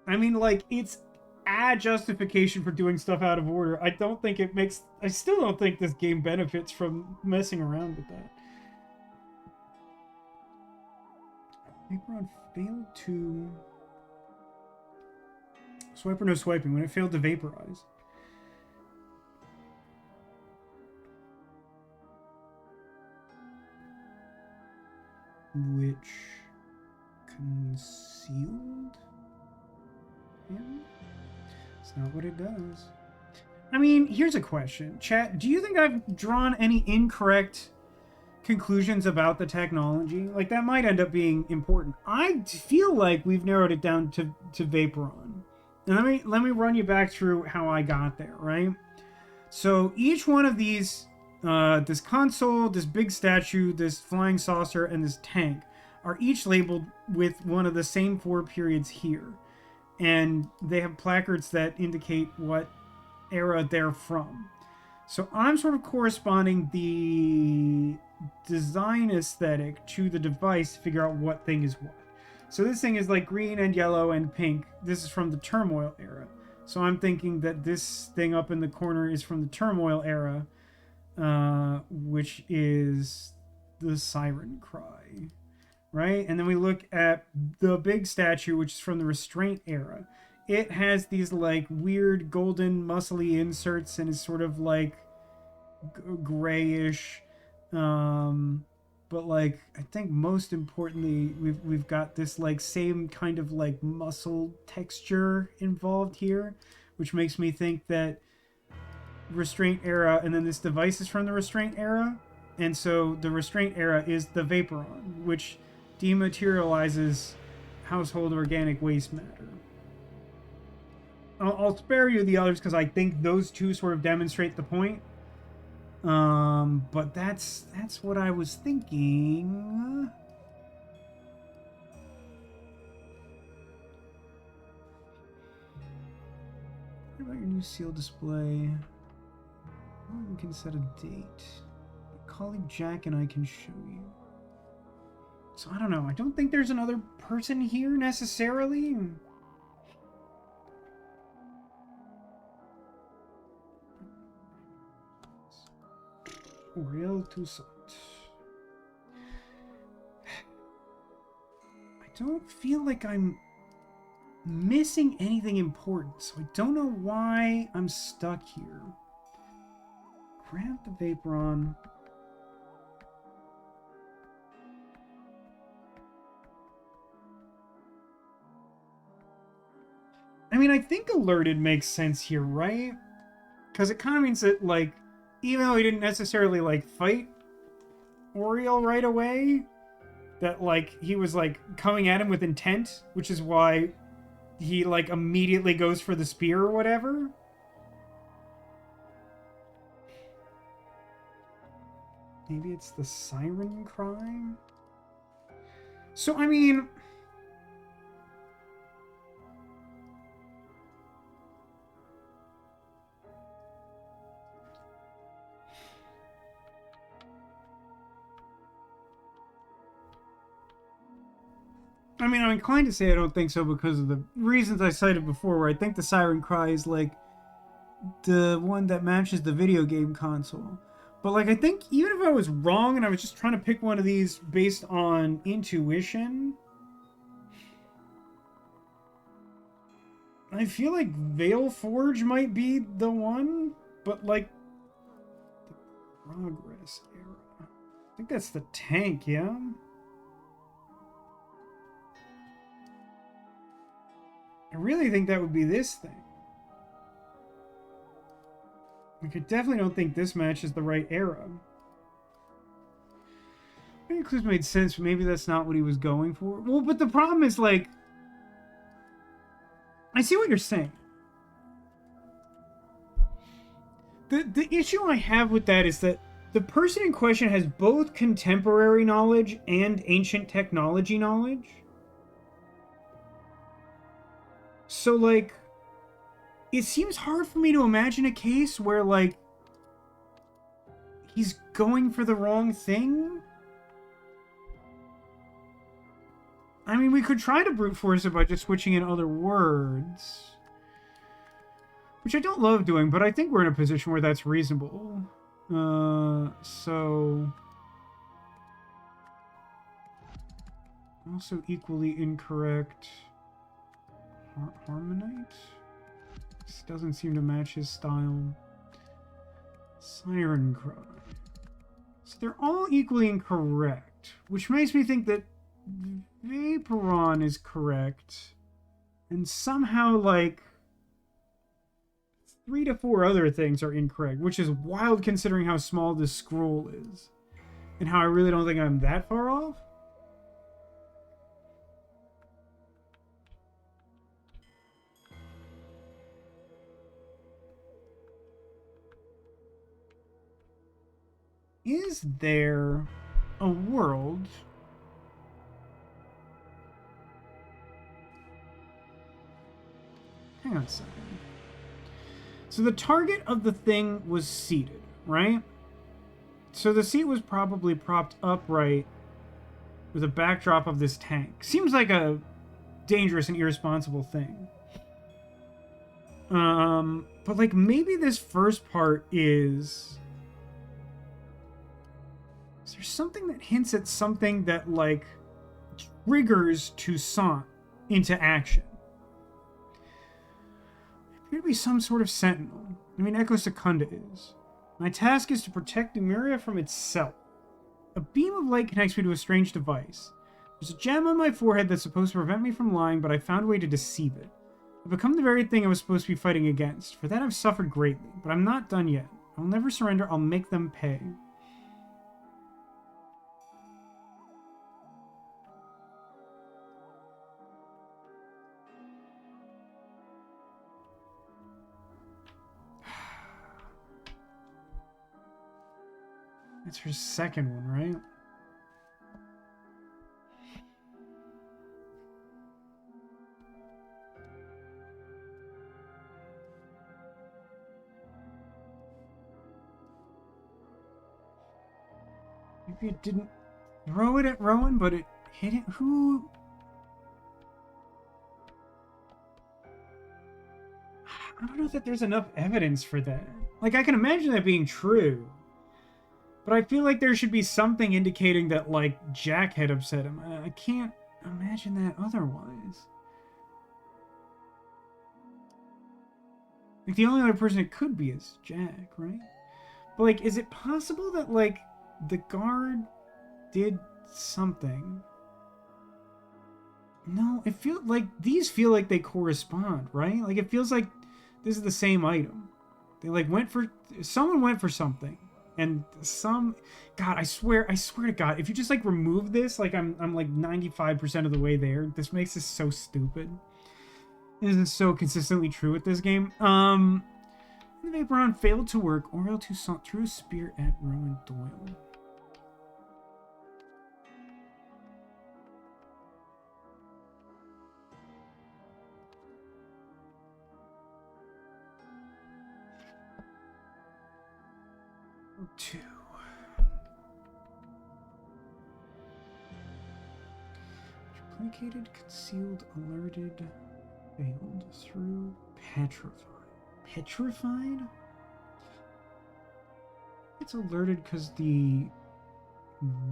I mean, like, it's a justification for doing stuff out of order. I don't think it makes... I still don't think this game benefits from messing around with that. Vaporeon failed to... Swipe or no swiping when it failed to vaporize. Which... concealed... Yeah. It's not what it does. I mean, here's a question. Chat, do you think I've drawn any incorrect conclusions about the technology? Like, that might end up being important. I feel like we've narrowed it down to Vaporeon. And let me run you back through how I got there, right? So each one of these, this console, this big statue, this flying saucer, and this tank are each labeled with one of the same 4 periods here. And they have placards that indicate what era they're from. So I'm sort of corresponding the design aesthetic to the device to figure out what thing is what. So this thing is like green and yellow and pink. This is from the Turmoil era. So I'm thinking that this thing up in the corner is from the Turmoil era, which is the Siren Cry. Right? And then we look at the big statue, which is from the Restraint era. It has these, like, weird golden muscly inserts and is sort of, like, grayish. But, like, I think most importantly, we've got this, like, same kind of, like, muscle texture involved here, which makes me think that Restraint era, and then this device is from the Restraint era. And so the Restraint era is the Vaporeon, which dematerializes household organic waste matter. I'll spare you the others because I think those two sort of demonstrate the point. But that's what I was thinking. What about your new seal display? Oh, we can set a date. My colleague Jack and I can show you. So I don't know. I don't think there's another person here necessarily. Real Toussaint. I don't feel like I'm missing anything important, so I don't know why I'm stuck here. Grab the Vaporon. I mean, I think alerted makes sense here, right? Because it kind of means that, like, even though he didn't necessarily, like, fight Oriel right away, that, like, he was, like, coming at him with intent, which is why he, like, immediately goes for the spear or whatever. Maybe it's the siren cry? So, I mean... I'm inclined to say I don't think so because of the reasons I cited before, where I think the siren cry is, like, the one that matches the video game console. But, like, I think even if I was wrong and I was just trying to pick one of these based on intuition, I feel like Veil Forge might be the one, but, like, the Progress era. I think that's the tank, yeah? I really think that would be this thing. Like, I definitely don't think this matches the right era. Maybe clues made sense, but maybe that's not what he was going for. Well, but the problem is, like... I see what you're saying. The issue I have with that is that the person in question has both contemporary knowledge and ancient technology knowledge. So, like, it seems hard for me to imagine a case where, like, he's going for the wrong thing. I mean, we could try to brute force it by just switching in other words. Which I don't love doing, but I think we're in a position where that's reasonable. So... Also equally incorrect... Harmonite? This doesn't seem to match his style. Siren Cry. So they're all equally incorrect, which makes me think that Vaporon is correct. And somehow, like, 3 to 4 other things are incorrect, which is wild considering how small this scroll is. And how I really don't think I'm that far off. Is there a world hang on a second. So the target of the thing was seated, right? So the seat was probably propped upright with a backdrop of this tank. Seems like a dangerous and irresponsible thing. But like maybe this first part is there something that hints at something that, like, triggers Toussaint into action? There appear to be some sort of sentinel. I mean, Echo Secunda is. My task is to protect Numeria from itself. A beam of light connects me to a strange device. There's a gem on my forehead that's supposed to prevent me from lying, but I found a way to deceive it. I've become the very thing I was supposed to be fighting against. For that I've suffered greatly, but I'm not done yet. I'll never surrender. I'll make them pay. It's her second one, right? Maybe it didn't throw it at Rowan, but it hidden? Who? I don't know that there's enough evidence for that. Like, I can imagine that being true. But I feel like there should be something indicating that, like, Jack had upset him. I can't imagine that otherwise. Like, the only other person it could be is Jack, right? But, like, is it possible that, like, the guard did something? No, it feels like these feel like they correspond, right? Like, it feels like this is the same item. They, like, someone went for something. And God, I swear to God, if you just, like, remove this, like, I'm like 95% of the way there. This makes this so stupid. It isn't so consistently true with this game. The Vaporon failed to work. Oriel Toussaint threw a spear at Rowan Doyle. Two. Placated, concealed, alerted, failed, through, petrified. Petrified? It's alerted because the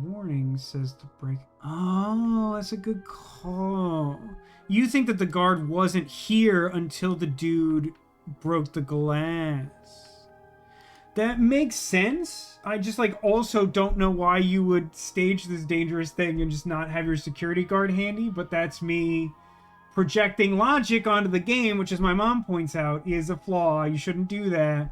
warning says to break. Oh, that's a good call. You think that the guard wasn't here until the dude broke the glass. That makes sense. I just, like, also don't know why you would stage this dangerous thing and just not have your security guard handy, but that's me projecting logic onto the game, which, as my mom points out, is a flaw. You shouldn't do that.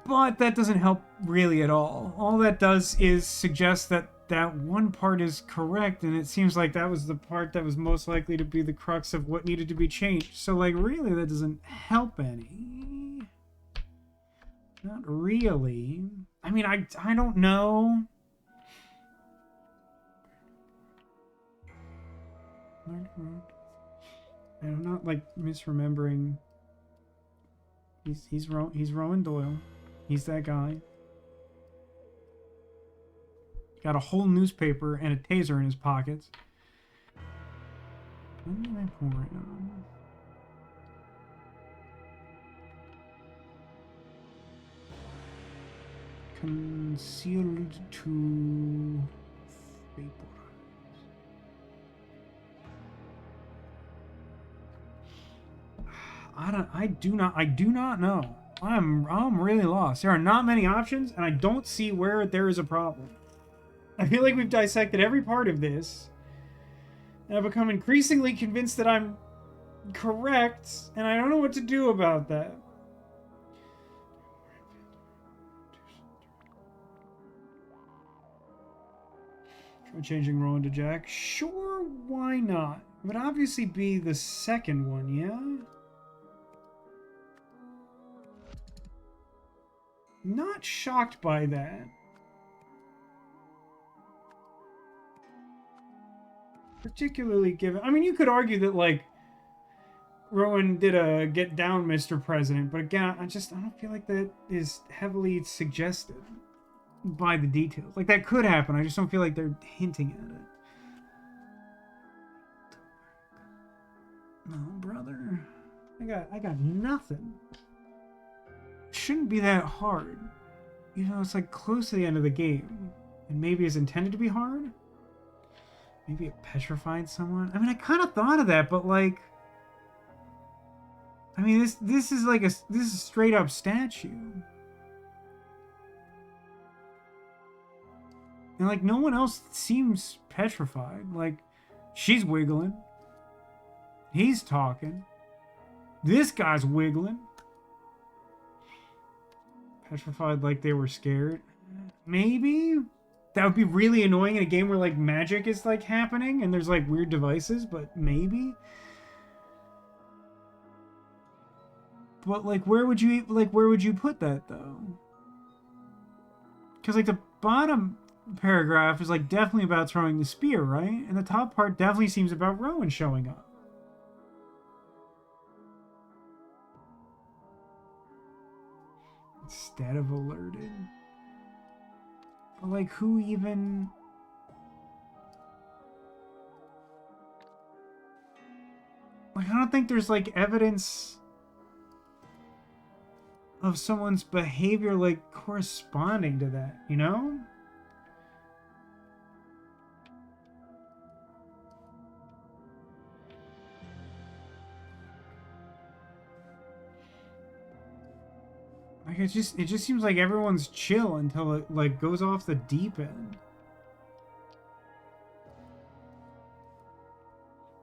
But that doesn't help really at all. All that does is suggest that that one part is correct, and it seems like that was the part that was most likely to be the crux of what needed to be changed. So, like, really, that doesn't help any. Not really. I mean, I don't know. I'm not, like, misremembering. He's Rowan Doyle. He's that guy. Got a whole newspaper and a taser in his pockets. When did I pour it on? Concealed to vaporize. I do not know. I'm really lost. There are not many options, and I don't see where there is a problem. I feel like we've dissected every part of this, and I've become increasingly convinced that I'm correct, and I don't know what to do about that. Try changing Rowan to Jack. Sure, why not? It would obviously be the second one, yeah? Not shocked by that. Particularly given... I mean, you could argue that, like, Rowan did a get down, Mr. President, but again, I don't feel like that is heavily suggested by the details. Like, that could happen, I just don't feel like they're hinting at it. No, brother. I got nothing. Shouldn't be that hard. You know, it's like close to the end of the game. And maybe it's intended to be hard? Maybe it petrified someone? I mean, I kind of thought of that, but like... I mean, this is like this is a straight up statue. And like, no one else seems petrified. Like, she's wiggling. He's talking. This guy's wiggling. Petrified like they were scared. Maybe? That would be really annoying in a game where, like, magic is, like, happening and there's, like, weird devices, but maybe? But, like, where would you put that, though? Because, like, the bottom paragraph is, like, definitely about throwing the spear, right? And the top part definitely seems about Rowan showing up. Instead of alerted. But, like, who even... Like, I don't think there's, like, evidence of someone's behavior, like, corresponding to that, you know? Like, it just seems like everyone's chill until it, like, goes off the deep end.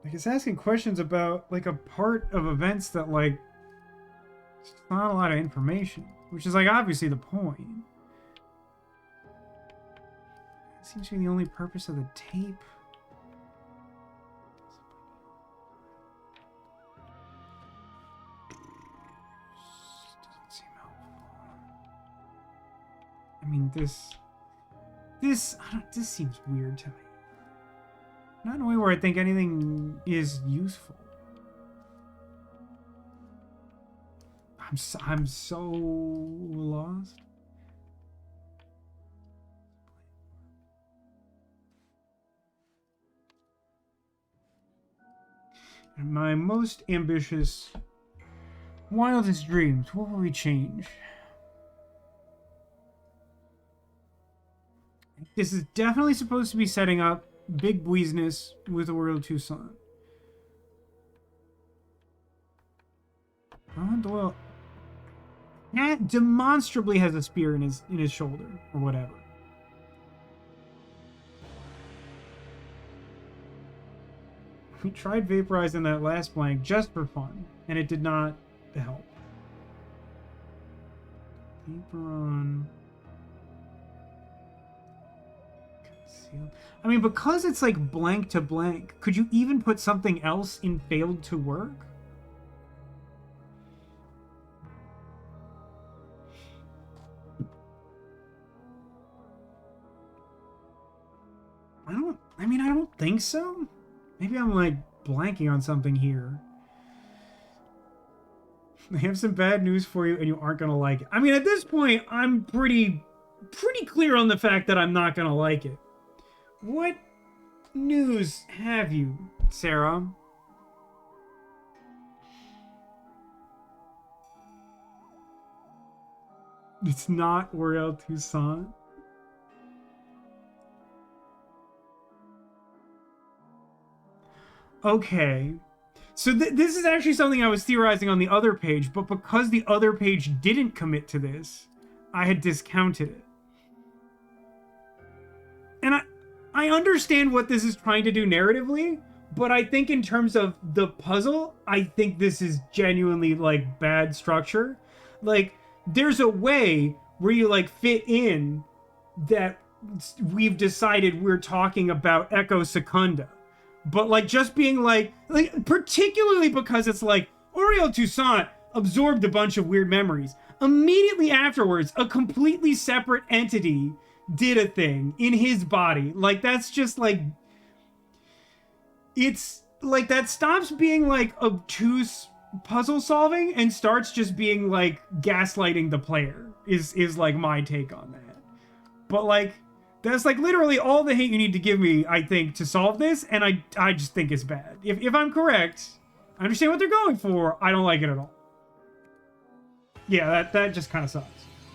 Like, it's asking questions about, like, a part of events that, like, it's not a lot of information. Which is, like, obviously the point. It seems to be the only purpose of the tape. Doesn't seem helpful. I mean, this seems weird to me. Not in a way where I think anything is useful. I'm so lost. And my most ambitious, wildest dreams, what will we change? This is definitely supposed to be setting up big business with Oriole Toussaint. Roland Doyle demonstrably has a spear in his shoulder or whatever. We tried vaporizing that last blank just for fun, and it did not help. Vapor on. Concealed. I mean, because it's like blank to blank, could you even put something else in failed to work? I don't think so. Maybe I'm like blanking on something here. I have some bad news for you and you aren't gonna like it. I mean, at this point, I'm pretty clear on the fact that I'm not gonna like it. What news have you, Sarah? It's not Oriole Toussaint. Okay. So this is actually something I was theorizing on the other page, but because the other page didn't commit to this, I had discounted it. And I understand what this is trying to do narratively, but I think in terms of the puzzle, I think this is genuinely, like, bad structure. Like, there's a way where you, like, fit in that we've decided we're talking about Echo Secunda. But, like, just being like, particularly because it's like, Oriole Toussaint absorbed a bunch of weird memories. Immediately afterwards, a completely separate entity did a thing in his body. Like, that's just, like, it's, like, that stops being, like, obtuse puzzle solving and starts just being, like, gaslighting the player, is like, my take on that. But, like, that's, like, literally all the hate you need to give me, I think, to solve this, and I just think it's bad. If I'm correct, I understand what they're going for, I don't like it at all. Yeah, that just kind of sucks.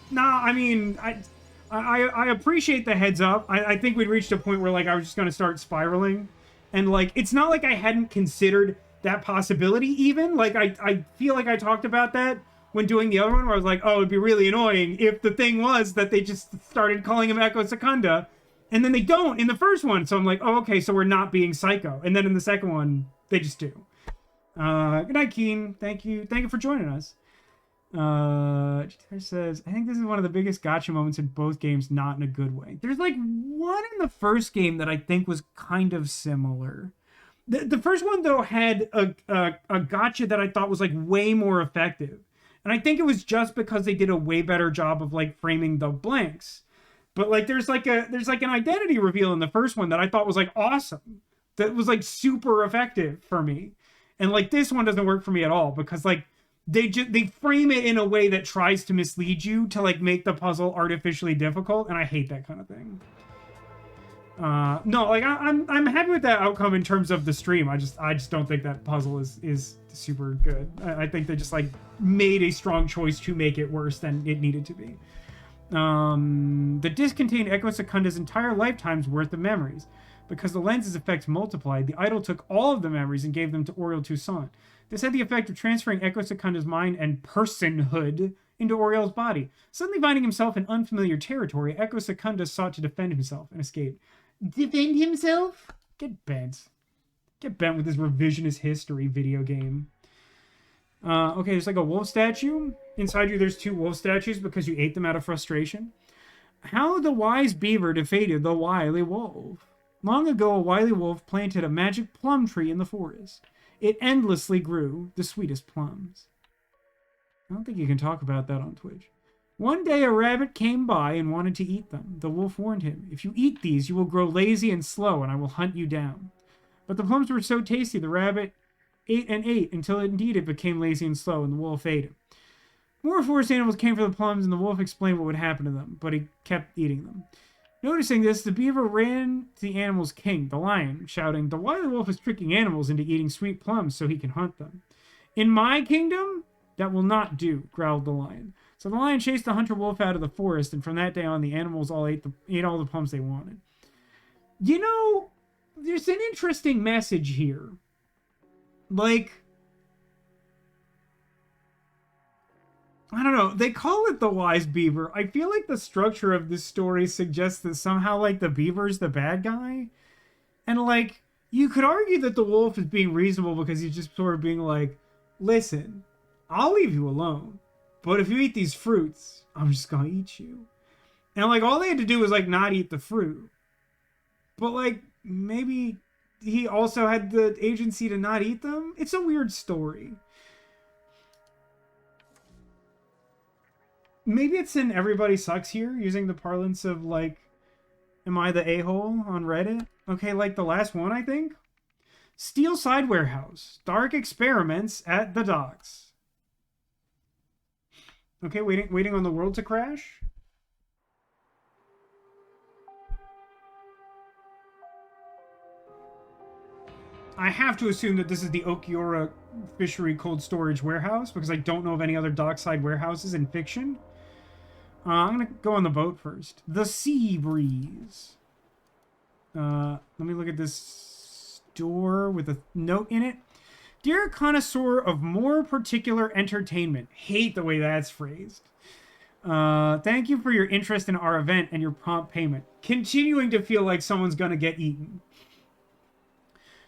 Nah, I mean, I appreciate the heads up. I think we'd reached a point where, like, I was just going to start spiraling. And, like, it's not like I hadn't considered that possibility, even. Like, I feel like I talked about that when doing the other one, where I was like, oh, it'd be really annoying if the thing was that they just started calling him Echo Secunda, and then they don't in the first one. So I'm like, oh, okay, so we're not being psycho. And then in the second one, they just do. Good night, Keen. Thank you for joining us. Says, I think this is one of the biggest gotcha moments in both games, not in a good way. There's, like, one in the first game that I think was kind of similar. The first one, though, had a gotcha that I thought was, like, way more effective. And I think it was just because they did a way better job of, like, framing the blanks. But, like, there's an identity reveal in the first one that I thought was, like, awesome. That was, like, super effective for me. And, like, this one doesn't work for me at all because, like, they frame it in a way that tries to mislead you to, like, make the puzzle artificially difficult, and I hate that kind of thing. No, like I'm happy with that outcome in terms of the stream. I just don't think that puzzle is super good. I think they just like made a strong choice to make it worse than it needed to be. The disc contained Echo Secunda's entire lifetime's worth of memories. Because the lens's effects multiplied, the idol took all of the memories and gave them to Oriole Toussaint. This had the effect of transferring Echo Secunda's mind and personhood into Oriole's body. Suddenly finding himself in unfamiliar territory, Echo Secunda sought to defend himself and escape. Defend himself? Get bent. Get bent with this revisionist history video game. Okay, there's like a wolf statue. Inside you, there's 2 wolf statues because you ate them out of frustration. How the wise beaver defeated the wily wolf. Long ago, a wily wolf planted a magic plum tree in the forest. It endlessly grew the sweetest plums. I don't think you can talk about that on Twitch. One day, a rabbit came by and wanted to eat them. The wolf warned him, "If you eat these, you will grow lazy and slow, and I will hunt you down." But the plums were so tasty, the rabbit ate and ate until indeed it became lazy and slow, and the wolf ate it. More forest animals came for the plums, and the wolf explained what would happen to them, but he kept eating them. Noticing this, the beaver ran to the animal's king, the lion, shouting, "The wily wolf is tricking animals into eating sweet plums so he can hunt them." "In my kingdom, that will not do," growled the lion. So the lion chased the hunter wolf out of the forest, and from that day on, the animals all ate all the plums they wanted. You know, there's an interesting message here. Like, I don't know. They call it the wise beaver. I feel like the structure of this story suggests that somehow, like, the beaver's the bad guy. And, like, you could argue that the wolf is being reasonable because he's just sort of being like, "Listen, I'll leave you alone. But if you eat these fruits, I'm just gonna eat you." And, like, all they had to do was, like, not eat the fruit. But, like, maybe he also had the agency to not eat them? It's a weird story. Maybe it's in Everybody Sucks Here, using the parlance of, like, am I the a-hole on Reddit? Okay, like the last one, I think? Steel Side Warehouse. Dark experiments at the docks. Okay, waiting on the world to crash. I have to assume that this is the Okiura Fishery Cold Storage Warehouse, because I don't know of any other dockside warehouses in fiction. I'm going to go on the boat first. The Sea Breeze. Let me look at this door with a note in it. "Dear connoisseur of more particular entertainment." Hate the way that's phrased. "Thank you for your interest in our event and your prompt payment." Continuing to feel like someone's going to get eaten.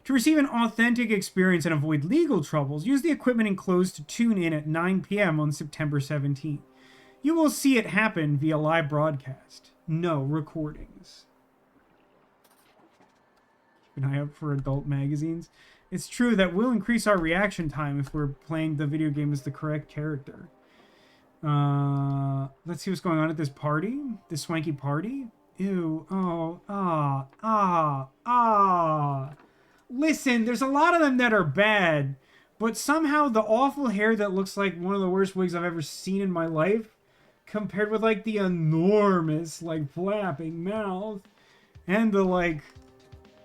"To receive an authentic experience and avoid legal troubles, use the equipment enclosed to tune in at 9 p.m. on September 17th. You will see it happen via live broadcast. No recordings." Keep an eye out for adult magazines. "It's true that will increase our reaction time if we're playing the video game as the correct character." Let's see what's going on at this party. This swanky party. Ew. Oh. Listen, there's a lot of them that are bad, but somehow the awful hair that looks like one of the worst wigs I've ever seen in my life, compared with, like, the enormous, like, flapping mouth and the, like,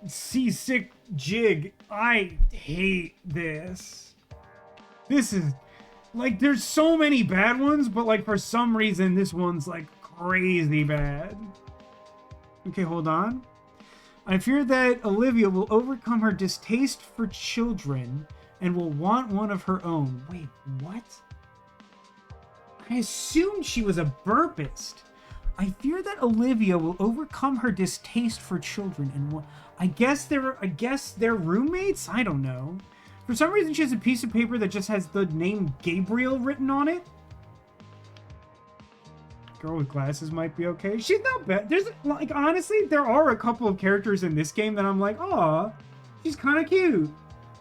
seasick jig. I hate this. This is, like, there's so many bad ones, but, like, for some reason, this one's, like, crazy bad. Okay, hold on. "I fear that Olivia will overcome her distaste for children and will want one of her own." Wait, what? I assumed she was a burpist. "I fear that Olivia will overcome her distaste for children and I guess they're roommates? I don't know. For some reason, she has a piece of paper that just has the name Gabriel written on it. Girl with glasses might be okay. She's not bad. There's, like, honestly, there are a couple of characters in this game that I'm like, aw, she's kind of cute.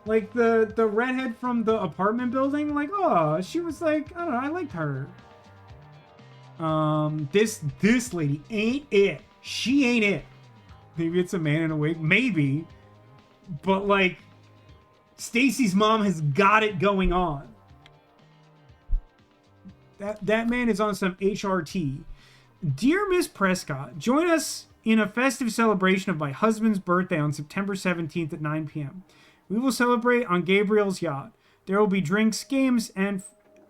Like, the redhead from the apartment building, like, aw, she was like, I don't know, I liked her. This lady ain't it. She ain't it. Maybe it's a man in a wig. Maybe. But, like, Stacy's mom has got it going on. That man is on some HRT. "Dear Miss Prescott, join us In a festive celebration of my husband's birthday on September 17th at 9 p.m. We will celebrate on Gabriel's yacht. There will be drinks, games, and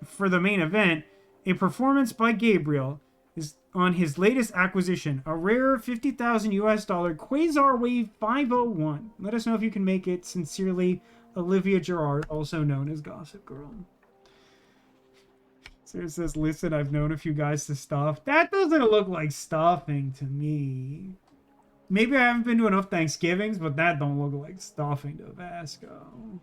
for the main event, a performance by Gabriel is on his latest acquisition, a rare $50,000 Quasar Wave 501. Let us know if you can make it. Sincerely, Olivia Gerard, also known as Gossip Girl. So it says, listen, I've known a few guys to stuff. That doesn't look like stuffing to me. Maybe I haven't been to enough Thanksgivings, but that don't look like stuffing to Vasco.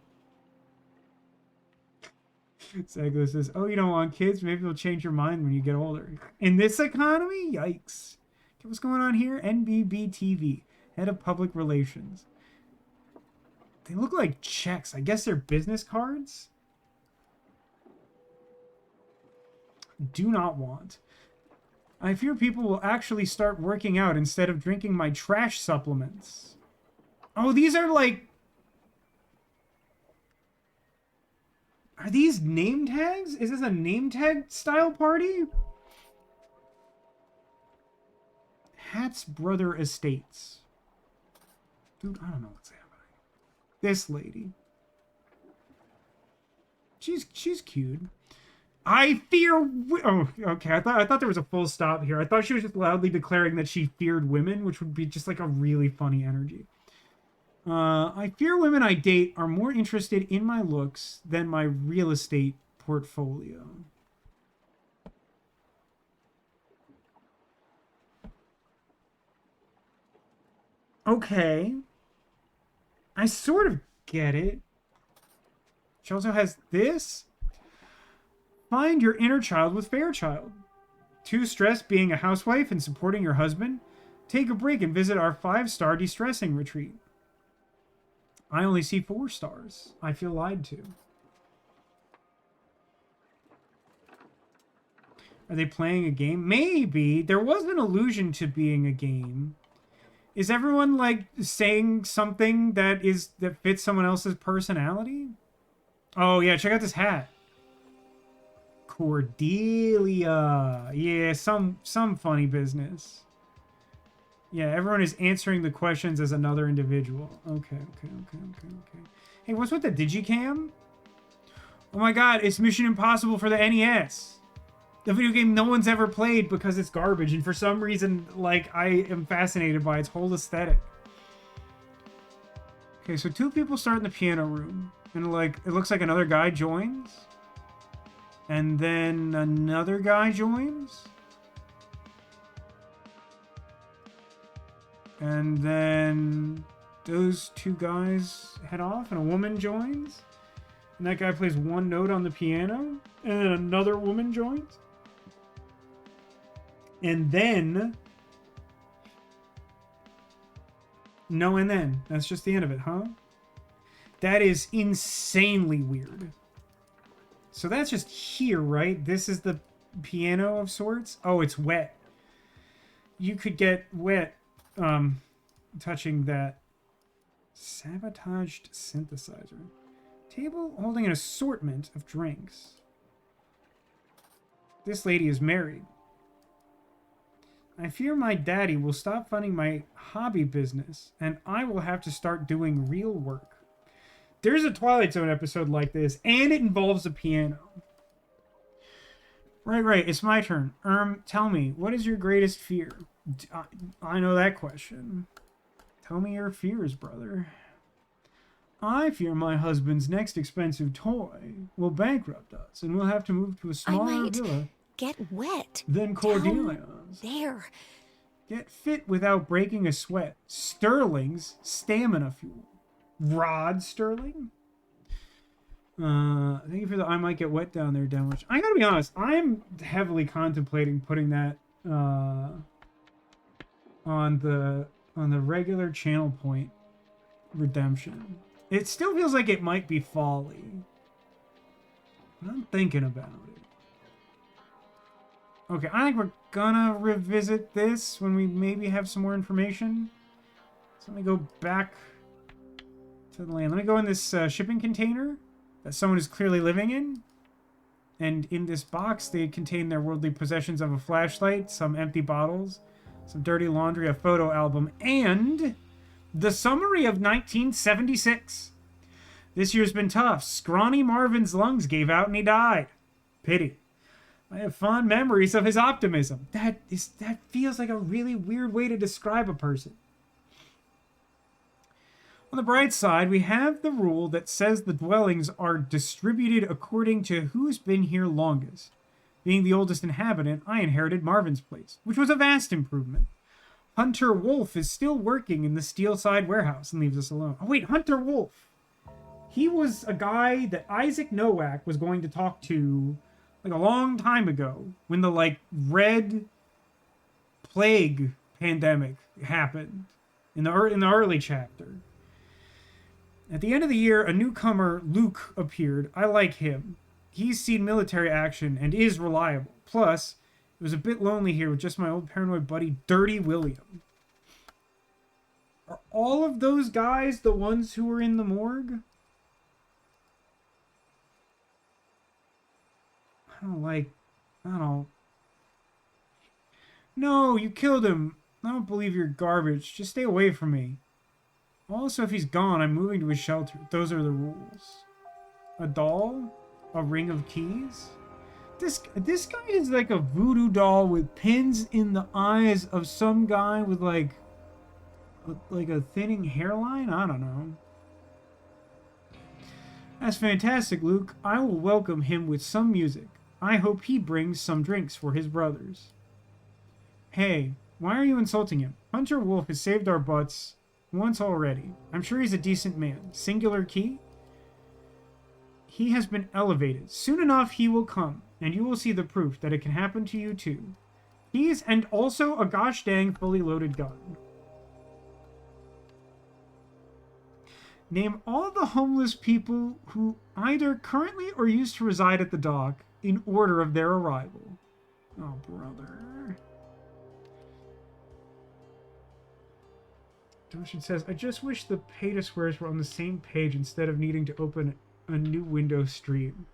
Segler says, oh, you don't want kids? Maybe you'll change your mind when you get older. In this economy? Yikes. Okay, what's going on here? NBB TV, head of public relations. They look like checks. I guess they're business cards. Do not want. I fear people will actually start working out instead of drinking my trash supplements. Oh, these are like... Are these name tags? Is this a name tag style party? Hat's Brother Estates. Dude, I don't know what's happening. This lady. She's cute. I fear... Oh, okay. I thought there was a full stop here. I thought she was just loudly declaring that she feared women, which would be just like a really funny energy. I fear women I date are more interested in my looks than my real estate portfolio. Okay. I sort of get it. She also has this. Find your inner child with Fairchild. Too stressed being a housewife and supporting your husband? Take a break and visit our 5-star de-stressing retreat. I only see 4 stars. I feel lied to. Are they playing a game? Maybe. There was an allusion to being a game. Is everyone like saying something that fits someone else's personality? Oh yeah, check out this hat. Cordelia. Yeah, some funny business. Yeah, everyone is answering the questions as another individual. Okay. Hey, what's with the Digicam? Oh my god, it's Mission Impossible for the NES. The video game no one's ever played because it's garbage, and for some reason, like, I am fascinated by its whole aesthetic. Okay, so 2 people start in the piano room, and like, it looks like another guy joins. And then another guy joins. And then those 2 guys head off and a woman joins. And that guy plays 1 note on the piano. And then another woman joins. And then... No, and then. That's just the end of it, huh? That is insanely weird. So that's just here, right? This is the piano of sorts. Oh, it's wet. You could get wet touching that. Sabotaged synthesizer. Table holding an assortment of drinks. This lady is married. I fear my daddy will stop funding my hobby business, and I will have to start doing real work. There's a Twilight Zone episode like this, and it involves a piano. Right, it's my turn. Tell me, what is your greatest fear? I know that question. Tell me your fears, brother. I fear my husband's next expensive toy will bankrupt us, and we'll have to move to a smaller villa. Get wet. Than Cordelia's. There. Get fit without breaking a sweat. Sterling's stamina fuel. Rod Sterling? Thank you for the I might get wet down there downward. I gotta be honest, I'm heavily contemplating putting that on the regular channel point redemption. It still feels like it might be folly. But I'm thinking about it. Okay, I think we're gonna revisit this when we maybe have some more information. So let me go back to the land. Let me go in this shipping container that someone is clearly living in. And in this box, they contain their worldly possessions of a flashlight, some empty bottles, some dirty laundry, a photo album, and the summary of 1976. This year's been tough. Scrawny Marvin's lungs gave out and he died. Pity. I have fond memories of his optimism. That feels like a really weird way to describe a person. On the bright side, we have the rule that says the dwellings are distributed according to who's been here longest. Being the oldest inhabitant, I inherited Marvin's place, which was a vast improvement. Hunter Wolf is still working in the Steelside warehouse and leaves us alone. Oh wait, Hunter Wolf. He was a guy that Isaac Nowak was going to talk to like a long time ago when the like red plague pandemic happened in the early chapter. At the end of the year, a newcomer, Luke, appeared. I like him. He's seen military action and is reliable. Plus, it was a bit lonely here with just my old paranoid buddy, Dirty William. Are all of those guys the ones who were in the morgue? I don't. No, you killed him. I don't believe you're garbage. Just stay away from me. Also, if he's gone, I'm moving to his shelter. Those are the rules. A doll? A ring of keys? This guy is like a voodoo doll with pins in the eyes of some guy with like a thinning hairline? I don't know. That's fantastic, Luke. I will welcome him with some music. I hope he brings some drinks for his brothers. Hey, why are you insulting him? Hunter Wolf has saved our butts once already. I'm sure he's a decent man. Singular key? He has been elevated. Soon enough he will come, and you will see the proof that it can happen to you too. Keys and also a gosh dang fully loaded gun. Name all the homeless people who either currently or used to reside at the dock in order of their arrival. Oh, brother. Doshin says, I just wish the pay-to squares were on the same page instead of needing to open a new window stream.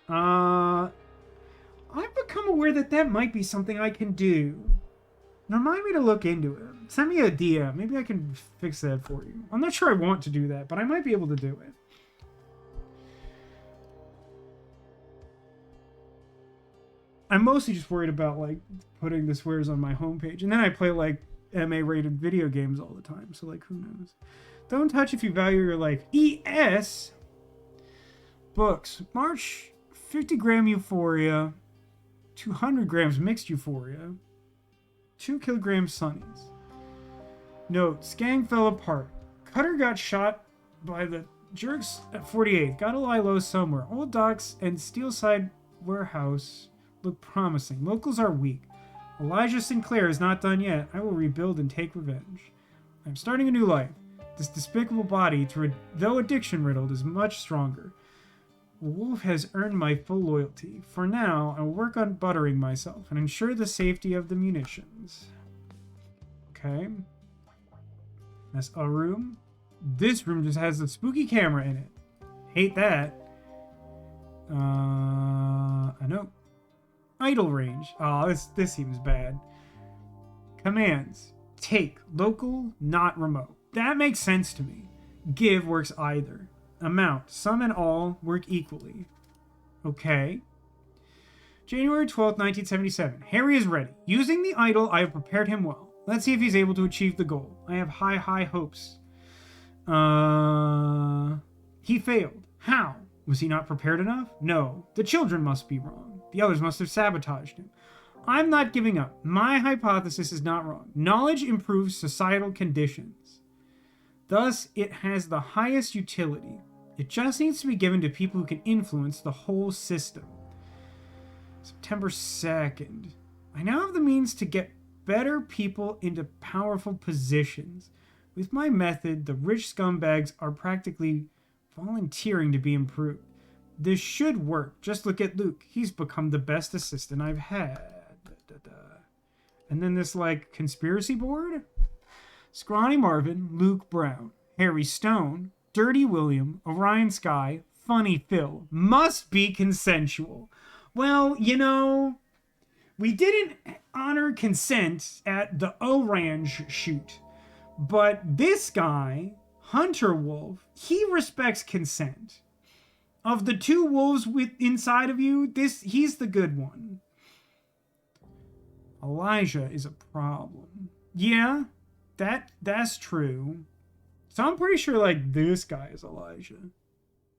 I've become aware that might be something I can do. Remind me to look into it. Send me a DM. Maybe I can fix that for you. I'm not sure I want to do that, but I might be able to do it. I'm mostly just worried about, like, putting the swears on my homepage. And then I play, like, MA-rated video games all the time. So, like, who knows? Don't touch if you value your life. ES! Books. March, 50-gram Euphoria. 200 grams mixed Euphoria. 2 kilograms Sunnies. Notes. Gang fell apart. Cutter got shot by the jerks at 48th. Gotta lie low somewhere. Old docks and Steelside warehouse look promising. Locals are weak. Elijah Sinclair is not done yet. I will rebuild and take revenge. I'm starting a new life. This despicable body, though addiction riddled, is much stronger. Wolf has earned my full loyalty. For now, I will work on buttering myself and ensure the safety of the munitions. Okay. That's a room. This room just has a spooky camera in it. Hate that. I know. Idle range. Oh, this seems bad. Commands. Take. Local, not remote. That makes sense to me. Give works either. Amount. Some and all work equally. Okay. January 12th, 1977. Harry is ready. Using the idol, I have prepared him well. Let's see if he's able to achieve the goal. I have high hopes. He failed. How? Was he not prepared enough? No. The children must be wrong. The others must have sabotaged him. I'm not giving up. My hypothesis is not wrong. Knowledge improves societal conditions. Thus, it has the highest utility. It just needs to be given to people who can influence the whole system. September 2nd. I now have the means to get better people into powerful positions. With my method, the rich scumbags are practically volunteering to be improved. This should work. Just look at Luke. He's become the best assistant I've had. And then this, like, conspiracy board? Scrawny Marvin, Luke Brown, Harry Stone, Dirty William, Orion Sky, Funny Phil. Must be consensual. Well, you know, We didn't honor consent at the Orange shoot, but this guy, Hunter Wolf, he respects consent. Of the two wolves inside of you, he's the good one. Elijah is a problem. Yeah, that's true. So I'm pretty sure like this guy is Elijah.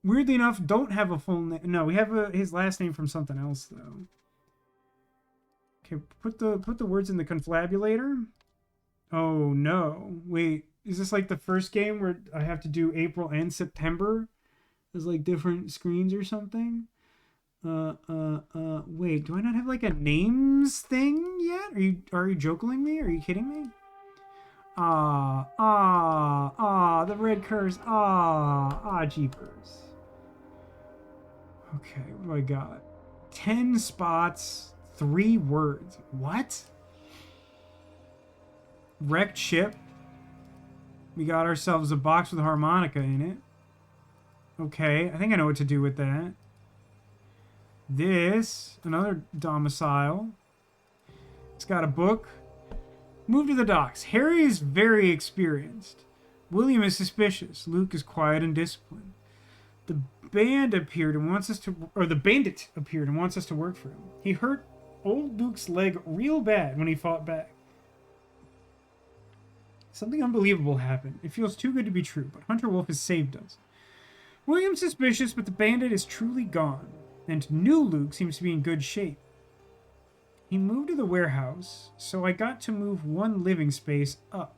Weirdly enough, don't have a full name. No, we have his last name from something else though. Okay, put the words in the confabulator. Oh no. Wait, is this like the first game where I have to do April and September? There's like different screens or something? Wait, do I not have like a names thing yet? Are you joking me? Are you kidding me? The red curse. Jeepers. Okay, what do I got? 10 spots, 3 words. What? Wrecked ship. We got ourselves a box with a harmonica in it. Okay, I think I know what to do with that. This, another domicile. It's got a book. Move to the docks. Harry is very experienced. William is suspicious. Luke is quiet and disciplined. The bandit appeared and wants us to work for him. He hurt old Luke's leg real bad when he fought back. Something unbelievable happened. It feels too good to be true, but Hunter Wolf has saved us. William's suspicious, but the bandit is truly gone, and new Luke seems to be in good shape. He moved to the warehouse, so I got to move one living space up.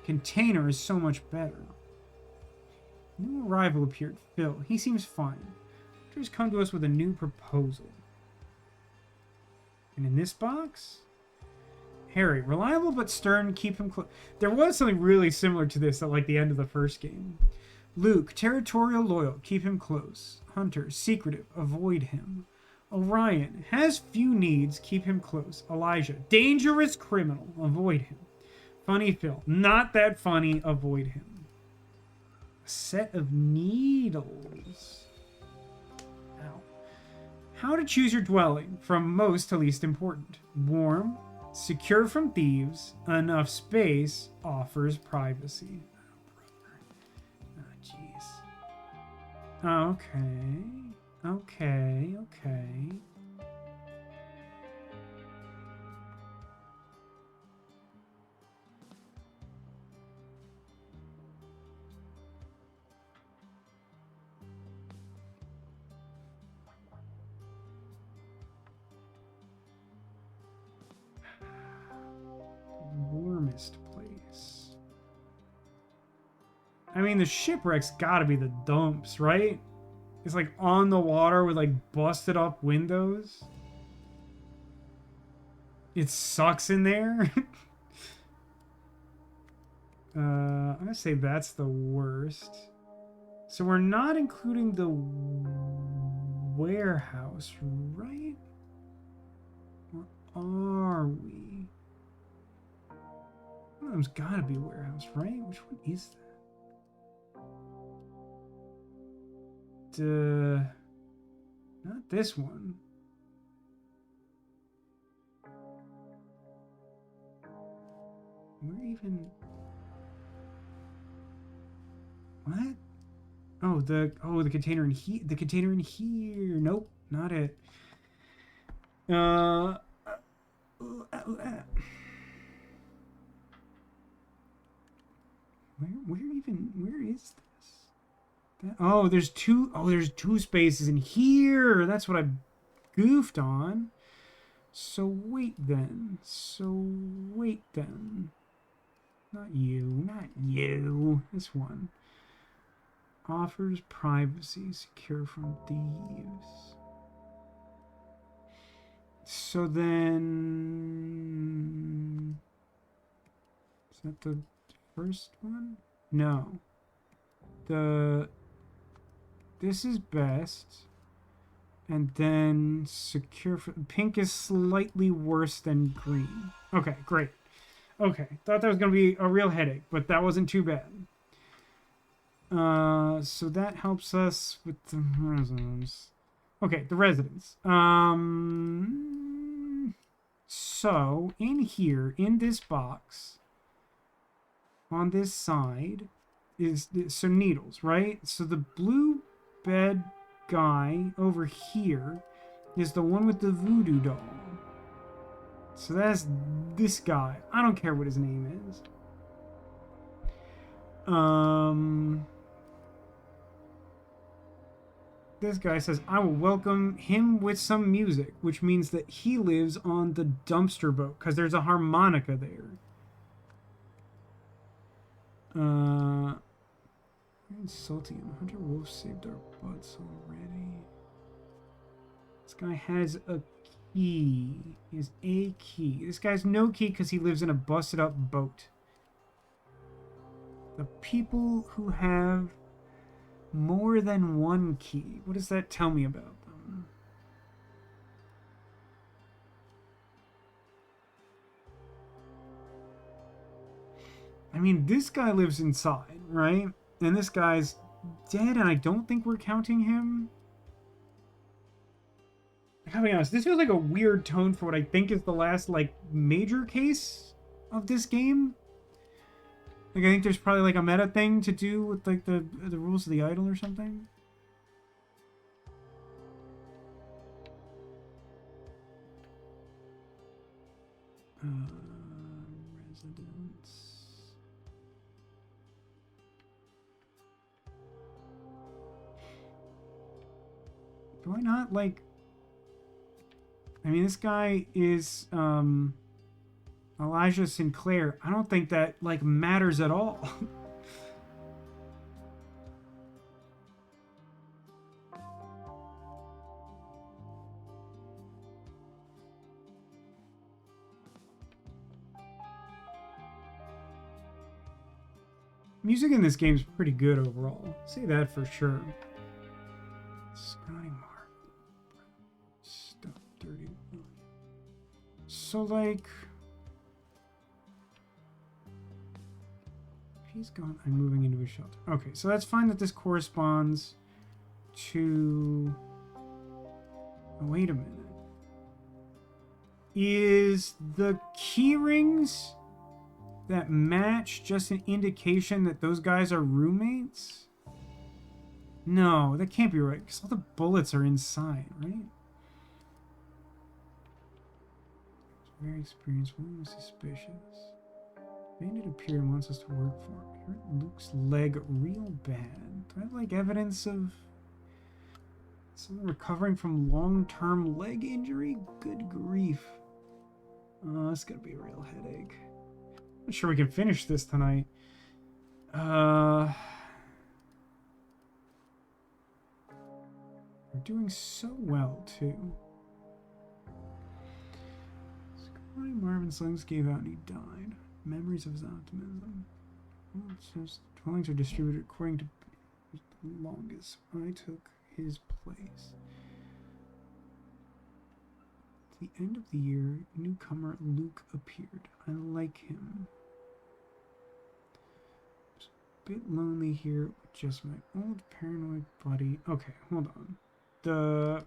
Container is so much better. New arrival appeared, Phil. He seems fine. Hunter's come to us with a new proposal. And in this box? Harry, reliable but stern, keep him close. There was something really similar to this at like the end of the first game. Luke, territorial, loyal, keep him close. Hunter, secretive, avoid him. Orion, has few needs, keep him close. Elijah, dangerous criminal, avoid him. Funny Phil, not that funny, avoid him. A set of needles. Ow. How to choose your dwelling, from most to least important. Warm, secure from thieves, enough space, offers privacy. Oh, brother. Oh, jeez. Okay. Warmest place. I mean, the shipwreck's gotta be the dumps, right? It's like on the water with like busted up windows. It sucks in there. I'm gonna say that's the worst. So we're not including the warehouse, right? Or are we? One of them's gotta be warehouse, right? Which one is that? Not this one. Where even? What? Oh, the container in here. The container in here. Nope, not it. Where is this? There's two spaces in here. That's what I goofed on. So wait then. Not you. This one. Offers privacy, secure from thieves. So then... Is that the first one? No. This is best. And then secure for... Pink is slightly worse than green. Okay, great. Okay, thought that was going to be a real headache, but that wasn't too bad. So that helps us with the prisms. Okay, the residence. So in here, in this box, on this side, is some needles, right? So the blue bed guy over here is the one with the voodoo doll. So that's this guy. I don't care what his name is. This guy says, I will welcome him with some music, which means that he lives on the dumpster boat, because there's a harmonica there. Insulting him. Hunter Wolf saved our butts already. This guy has a key. He has a key. This guy has no key because he lives in a busted up boat. The people who have more than one key. What does that tell me about them? I mean, this guy lives inside, right? And this guy's dead, and I don't think we're counting him. I gotta be honest, this feels like a weird tone for what I think is the last, like, major case of this game. Like, I think there's probably, like, a meta thing to do with, like, the rules of the idol or something. Residence. Do I not, like... I mean, this guy is, Elijah Sinclair. I don't think that, like, matters at all. Music in this game is pretty good overall. I'll say that for sure. Scotty Mark. Stuff 30. So, like... if he's gone, I'm moving into a shelter. Okay, so that's fine that this corresponds to... oh, wait a minute. Is the key rings that match just an indication that those guys are roommates? No, that can't be right, because all the bullets are inside, right? Very experienced, one suspicious. Bandit appeared and wants us to work for him. I hurt Luke's leg real bad. Do I have, like, evidence of someone recovering from long-term leg injury? Good grief. Oh, that's gonna be a real headache. I'm not sure we can finish this tonight. We're doing so well, too. Scotty Marvin Slings gave out and he died. Memories of his optimism. Well, it says dwellings are distributed according to the longest. I took his place. At the end of the year, newcomer Luke appeared. I like him. It's a bit lonely here with just my old paranoid buddy. Okay, hold on. The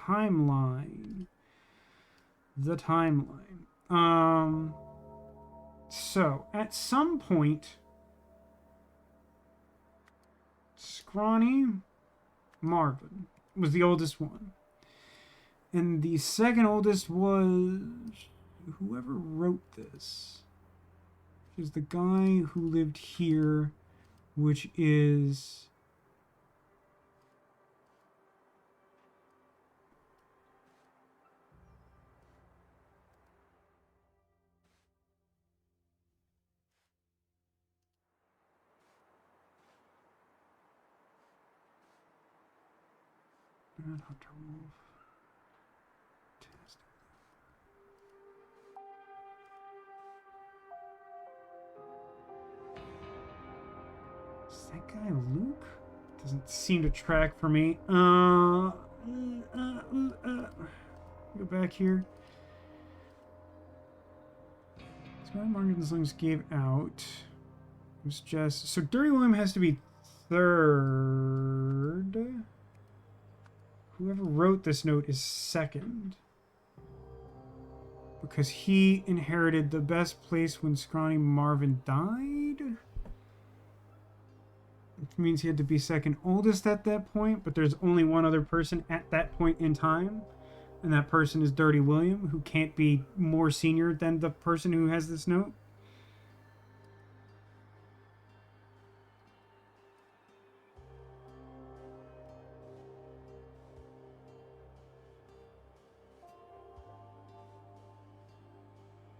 timeline. The timeline. So at some point, Scrawny Marvin was the oldest one, and the second oldest was whoever wrote this. Is the guy who lived here, which is not Hunter Wolf. Is that guy Luke? Doesn't seem to track for me. Go back here. So Martin Slings gave out. It was just so Dirty William has to be third. Whoever wrote this note is second. Because he inherited the best place when Scrawny Marvin died. Which means he had to be second oldest at that point, but there's only one other person at that point in time. And that person is Dirty William, who can't be more senior than the person who has this note.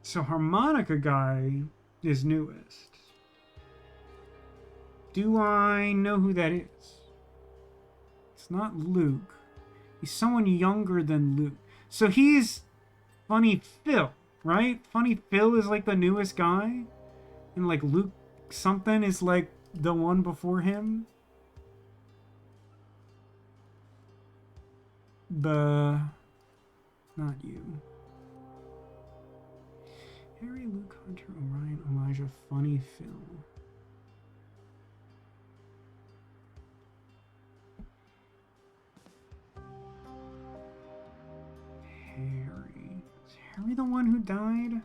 So Harmonica Guy is newest. Do I know who that is? It's not Luke. He's someone younger than Luke. So he's Funny Phil, right? Funny Phil is like the newest guy. And like Luke something is like the one before him. Not you. Harry, Luke, Hunter, Orion, Elijah, Funny Phil. Harry. Is Harry the one who died?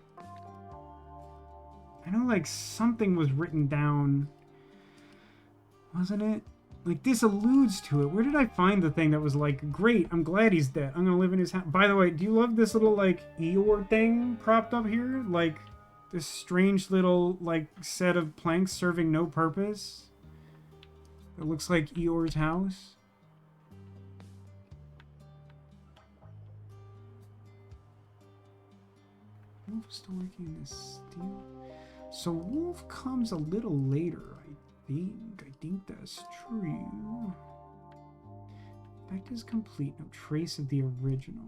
I know like something was written down. Wasn't it? Like this alludes to it. Where did I find the thing that was like, great, I'm glad he's dead. I'm gonna live in his house. By the way, do you love this little like Eeyore thing propped up here? Like this strange little like set of planks serving no purpose. It looks like Eeyore's house. Wolf still working in this steel. So Wolf comes a little later, I think that's true. Effect is complete. No trace of the original.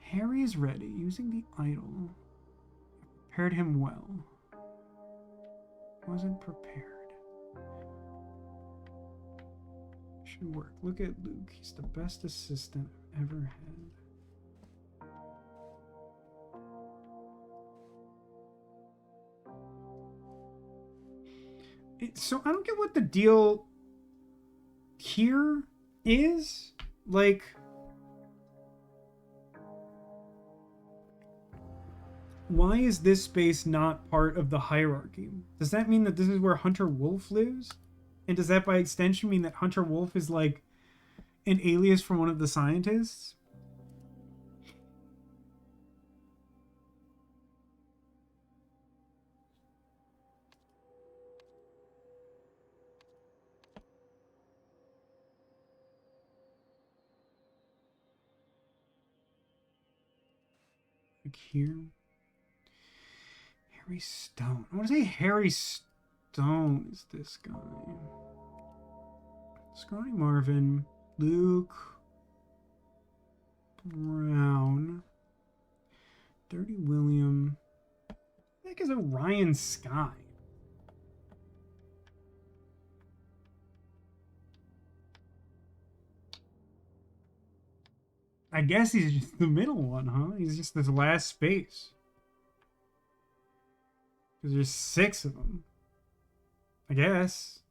Harry is ready. Using the idol. Prepared him well. Wasn't prepared. Should work. Look at Luke. He's the best assistant I've ever had. So I don't get what the deal here is. Like, why is this space not part of the hierarchy? Does that mean that this is where Hunter Wolf lives? And does that by extension mean that Hunter Wolf is like an alias for one of the scientists? Like here. Harry Stone. I want to say Harry Stone is this guy. Scrawny Marvin. Luke. Brown. Dirty William. I think is Orion Sky. I guess he's just the middle one, huh? He's just this last space. Because there's 6 of them. I guess.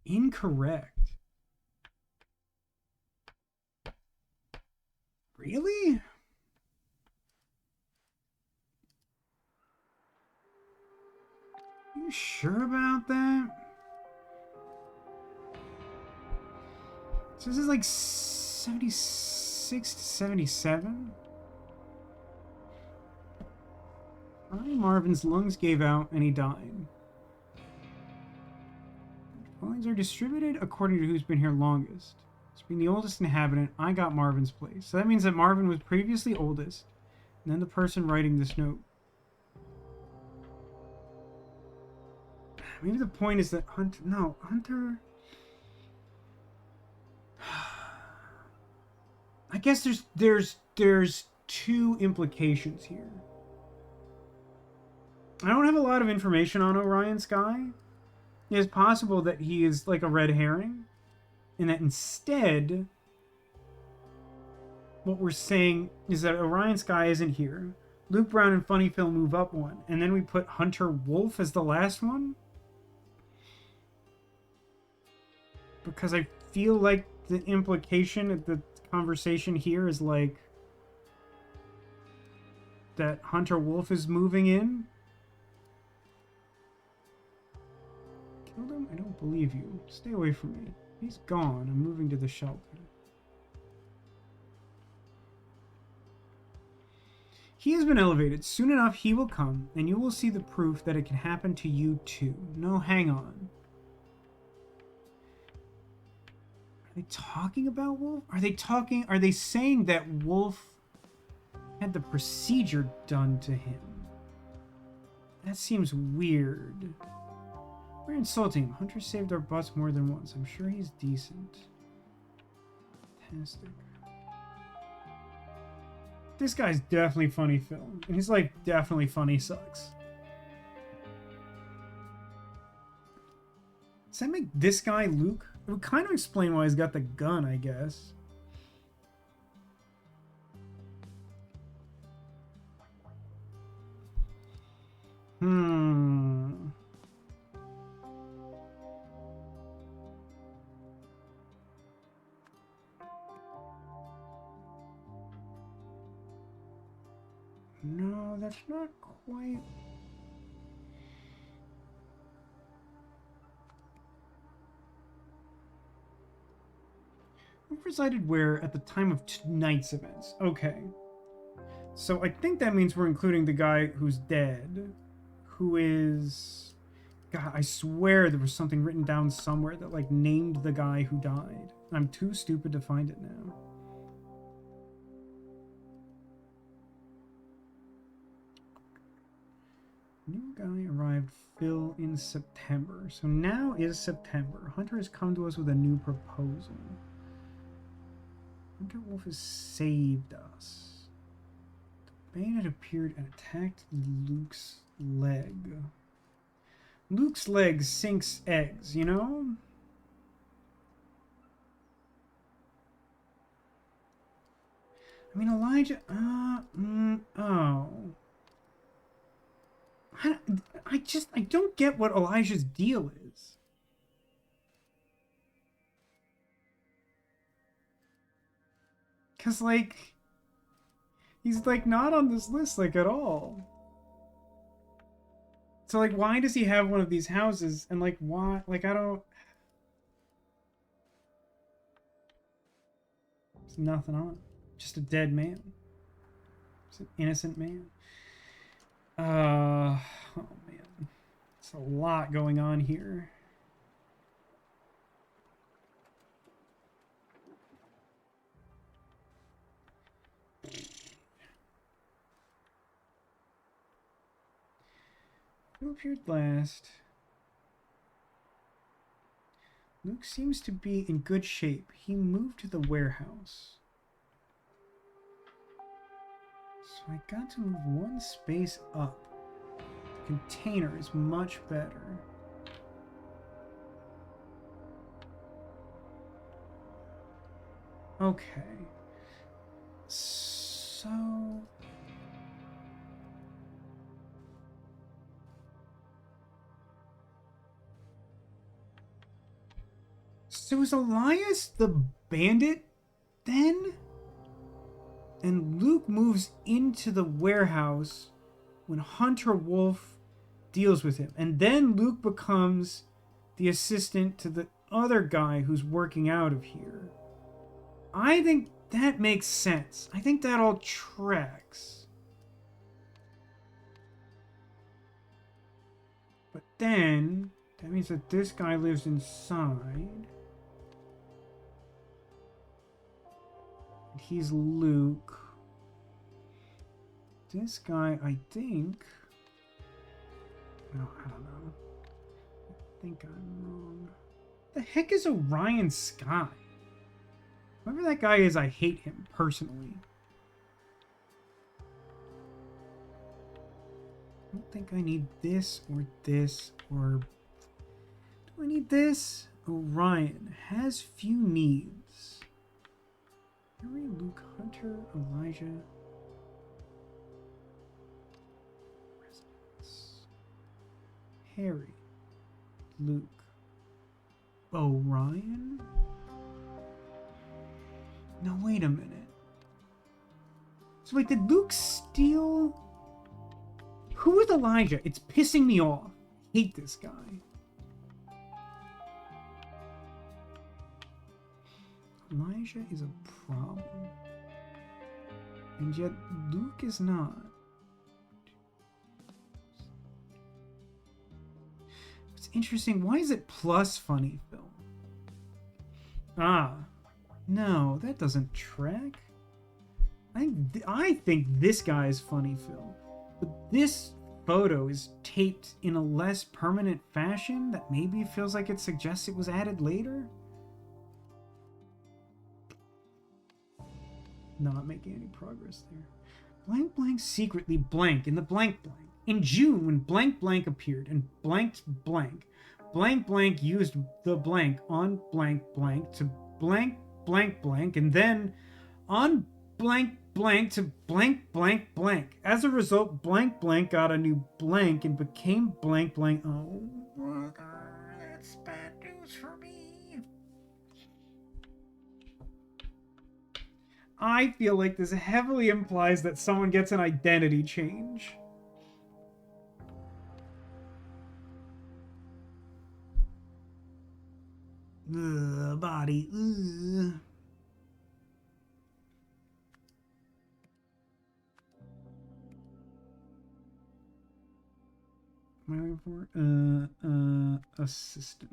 Incorrect. Really? You sure about that? So this is like 76 to 77? Marvin's lungs gave out and he died. Dwellings are distributed according to who's been here longest. As being the oldest inhabitant, I got Marvin's place. So that means that Marvin was previously oldest, and then the person writing this note. Maybe the point is that Hunter... I guess there's 2 implications here. I don't have a lot of information on Orion Sky. It is possible that he is like a red herring, and that instead what we're saying is that Orion Sky isn't here. Luke Brown and Funny Phil move up one. And then we put Hunter Wolf as the last one? Because I feel like the implication of the conversation here is like that Hunter Wolf is moving in. Killed him? I don't believe you. Stay away from me. He's gone. I'm moving to the shelter. He has been elevated. Soon enough, he will come, and you will see the proof that it can happen to you too. No, hang on. Are they talking about Wolf? Are they saying that Wolf had the procedure done to him? That seems weird. We're insulting him. Hunter saved our butts more than once. I'm sure he's decent. Fantastic. This guy's definitely Funny Phil. And he's like, definitely funny sucks. Does that make this guy Luke? It would kind of explain why he's got the gun, I guess. No, that's not quite... Who resided where at the time of tonight's events? Okay. So I think that means we're including the guy who's dead. Who is... God, I swear there was something written down somewhere that, like, named the guy who died. I'm too stupid to find it now. New guy arrived, Phil, in September. So now is September. Hunter has come to us with a new proposal. Hunter Wolf has saved us. The bayonet appeared and attacked Luke's leg. Luke's leg sinks eggs, you know? I mean, Elijah... oh... I don't get what Elijah's deal is. Because, like, he's, like, not on this list, like, at all. So, like, why does he have one of these houses? And, like, why? Like, I don't... There's nothing on it. Just a dead man. Just an innocent man. Oh man, it's a lot going on here. Who appeared last? Luke seems to be in good shape. He moved to the warehouse. So I got to move one space up. The container is much better. Okay. So... So is Elias the bandit then? And Luke moves into the warehouse when Hunter Wolf deals with him. And then Luke becomes the assistant to the other guy who's working out of here. I think that makes sense. I think that all tracks. But then, that means that this guy lives inside. He's Luke. This guy, I think... No, I don't know. I think I'm wrong. The heck is Orion Sky? Whoever that guy is, I hate him, personally. I don't think I need this, or this, or... Do I need this? Orion has few needs. Harry, Luke, Hunter, Elijah. Harry, Luke, Orion? No, wait a minute. So wait, did Luke steal? Who is Elijah? It's pissing me off. I hate this guy. Elijah is a problem. And yet Luke is not. It's interesting. Why is it plus funny film? Ah. No, that doesn't track. I think this guy is funny film. But this photo is taped in a less permanent fashion that maybe feels like it suggests it was added later. Not making any progress there. Blank blank secretly blank in the blank blank. In June, when blank blank appeared and blanked blank, blank blank used the blank on blank blank to blank blank blank, and then on blank blank to blank blank blank. As a result, blank blank got a new blank and became blank blank. Oh, brother, that's bad news for me. I feel like this heavily implies that someone gets an identity change. Ugh, body. Ugh. What am I looking for? Assistant.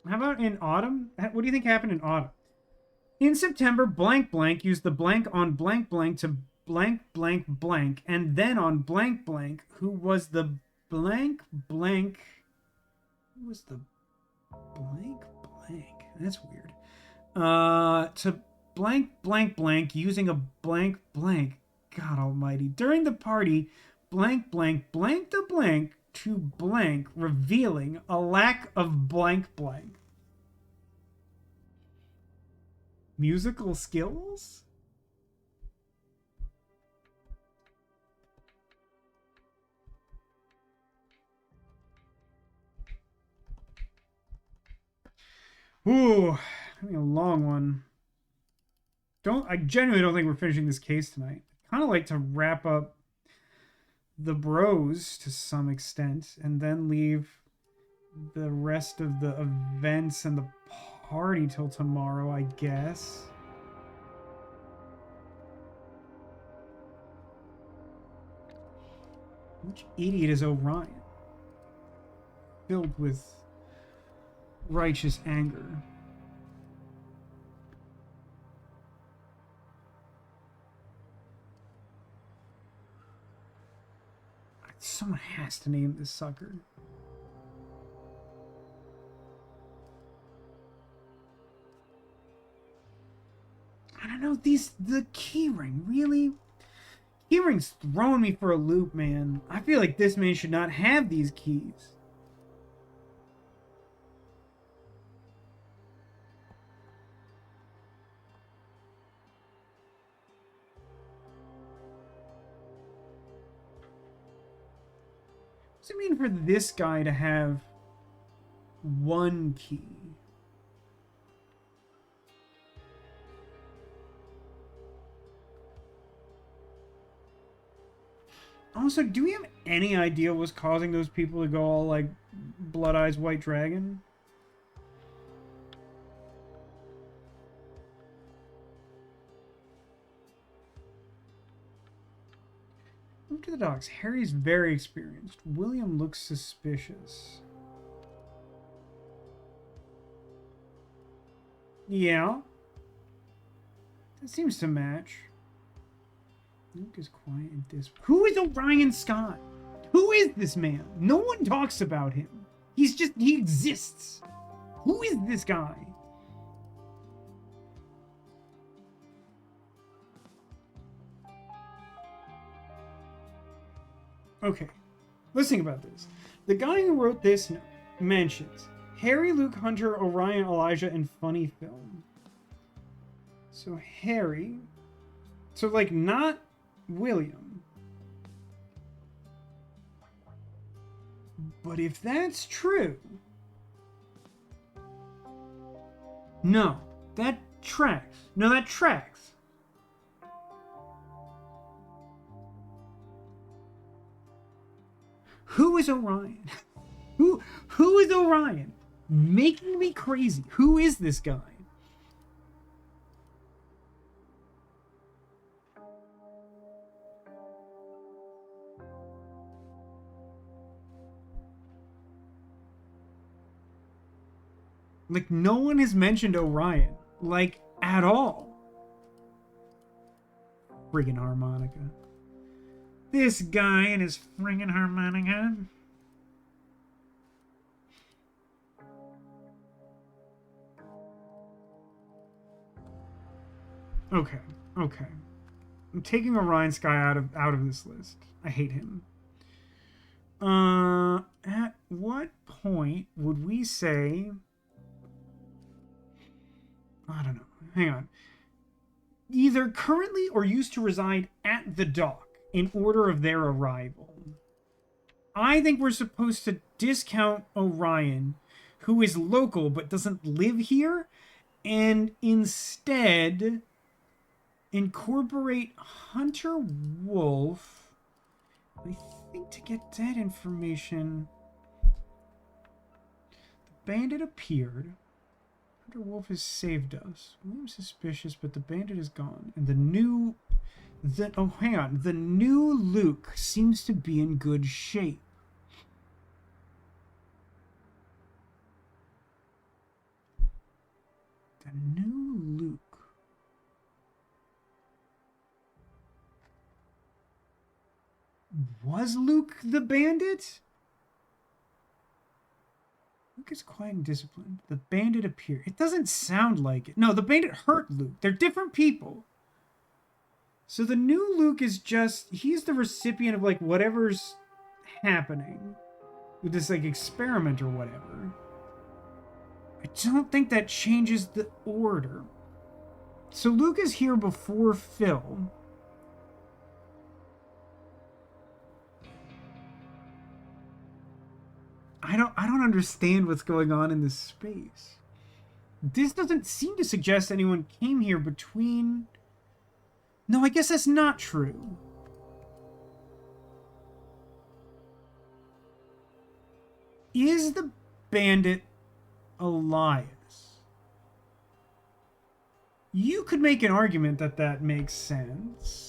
How about in autumn? What do you think happened in autumn? In September, blank blank used the blank on blank blank to blank blank blank, and then on blank blank, who was the blank blank? Who was the blank blank? That's weird. To blank blank blank using a blank blank. God almighty. During the party, blank blank blank the blank to blank, revealing a lack of blank blank. Musical skills? Ooh, having a long one. I genuinely don't think we're finishing this case tonight. I'd kind of like to wrap up the bros to some extent and then leave the rest of the events and the party till tomorrow, I guess. Which idiot is Orion? Filled with righteous anger. Someone has to name this sucker. I don't know, the keyring, really? Keyring's throwing me for a loop, man. I feel like this man should not have these keys. What does it mean for this guy to have one key? Also, do we have any idea what's causing those people to go all like Blood Eyes White Dragon? Move to the docks. Harry's very experienced. William looks suspicious. Yeah. That seems to match. Luke is quiet and distant. Who is Orion Scott? Who is this man? No one talks about him. He exists. Who is this guy? Okay, let's think about this. The guy who wrote this note mentions Harry, Luke, Hunter, Orion, Elijah, and funny film. So Harry... So, like, not William. But if that's true... No, that tracks. No, that tracks. Who is Orion? Who is Orion? Making me crazy. Who is this guy? Like, no one has mentioned Orion, like, at all. Friggin' harmonica. This guy and his friggin' harmonica. Okay. I'm taking Orion Sky out of this list. I hate him. At what point would we say... I don't know. Hang on. Either currently or used to reside at the dock in order of their arrival. I think we're supposed to discount Orion, who is local but doesn't live here, and instead incorporate Hunter Wolf. I think to get that information, the bandit appeared. Hunter Wolf has saved us. I'm suspicious, but the bandit is gone. And the new Luke seems to be in good shape. The new Luke. Was Luke the bandit? Luke is quiet and disciplined. The bandit appeared. It doesn't sound like it. No, the bandit hurt Luke. They're different people. So the new Luke is just... He's the recipient of, like, whatever's happening with this, like, experiment or whatever. I don't think that changes the order. So Luke is here before Phil. I don't understand what's going on in this space. This doesn't seem to suggest anyone came here between... No, I guess that's not true. Is the bandit Elias? You could make an argument that that makes sense.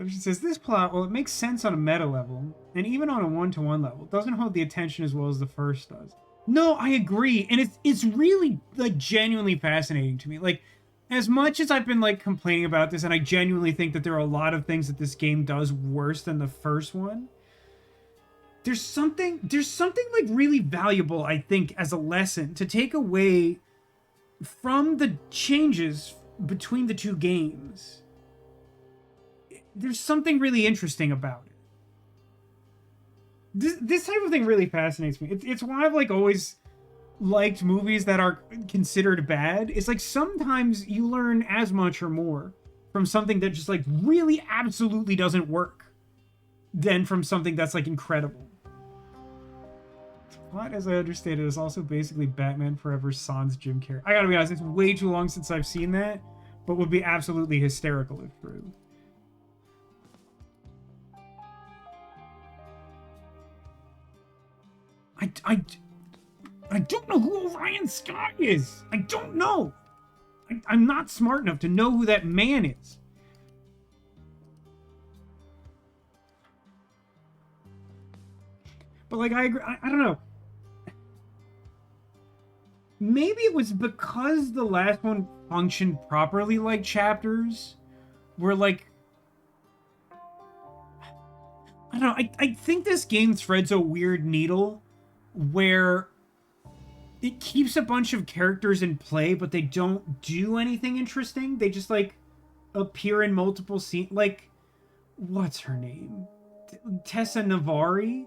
She says, this plot, well, it makes sense on a meta level, and even on a one-to-one level. It doesn't hold the attention as well as the first does. No, I agree, and it's really, like, genuinely fascinating to me. Like, as much as I've been, like, complaining about this, and I genuinely think that there are a lot of things that this game does worse than the first one, there's something, like, really valuable, I think, as a lesson to take away from the changes between the two games. There's something really interesting about it. This type of thing really fascinates me. It's why I've, like, always liked movies that are considered bad. It's like sometimes you learn as much or more from something that just, like, really absolutely doesn't work than from something that's, like, incredible. The plot, as I understand it, is also basically Batman Forever's Sans Jim Carrey. I gotta be honest, it's way too long since I've seen that, but would be absolutely hysterical if true. I don't know who Orion Sky is. I don't know. I'm not smart enough to know who that man is. But, like, I agree. I don't know. Maybe it was because the last one functioned properly like chapters, where, like, I don't know. I think this game threads a weird needle where it keeps a bunch of characters in play, but they don't do anything interesting. They just, like, appear in multiple scenes. Like, what's her name? Tessa Navari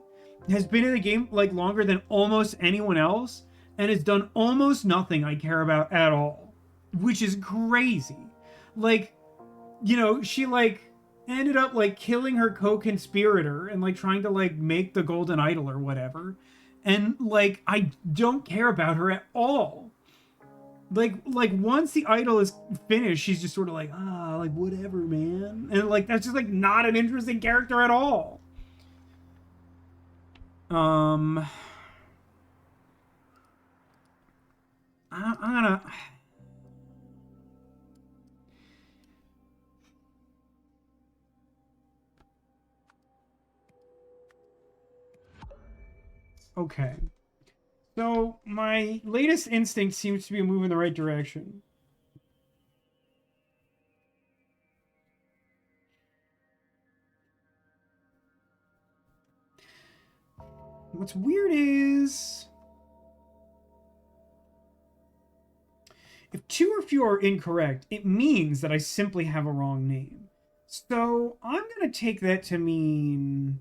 has been in the game, like, longer than almost anyone else, and has done almost nothing I care about at all, which is crazy. like, you know, she like ended up like killing her co-conspirator and like trying to like make the golden idol or whatever. And like I don't care about her at all. Like once the idol is finished, she's just sort of like, like whatever, man. And like that's just like not an interesting character at all. I'm gonna okay. So my latest instinct seems to be a move in the right direction. What's weird is if 2 or fewer are incorrect, it means that I simply have a wrong name. So I'm going to take that to mean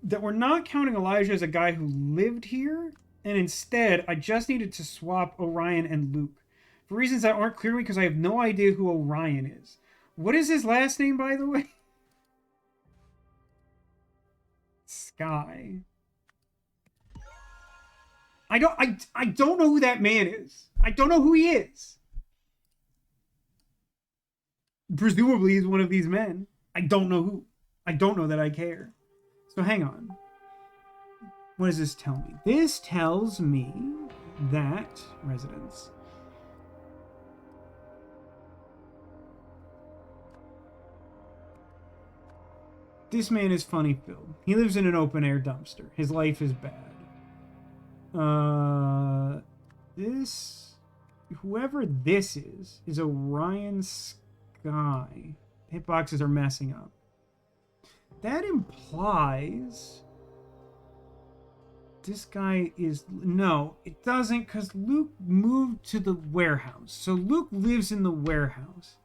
that we're not counting Elijah as a guy who lived here, and instead I just needed to swap Orion and Luke. For reasons that aren't clear to me because I have no idea who Orion is. What is his last name, by the way? Sky. I don't know who that man is. I don't know who he is. Presumably he's one of these men. I don't know who. I don't know that I care. So hang on. What does this tell me? This tells me that residence. This man is funny filled. He lives in an open air dumpster. His life is bad. Whoever this is Orion Sky. Hitboxes are messing up. That implies this guy is... No, it doesn't, because Luke moved to the warehouse. So Luke lives in the warehouse.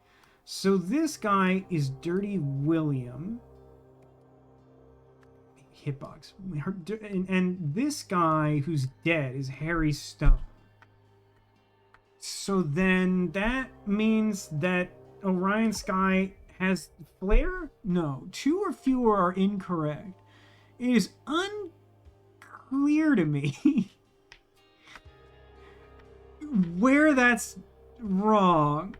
So this guy is Dirty William. Hitbox. And this guy who's dead is Harry Stone. So then that means that Orion Sky has flair? No. 2 or fewer are incorrect. It is unclear to me where that's wrong.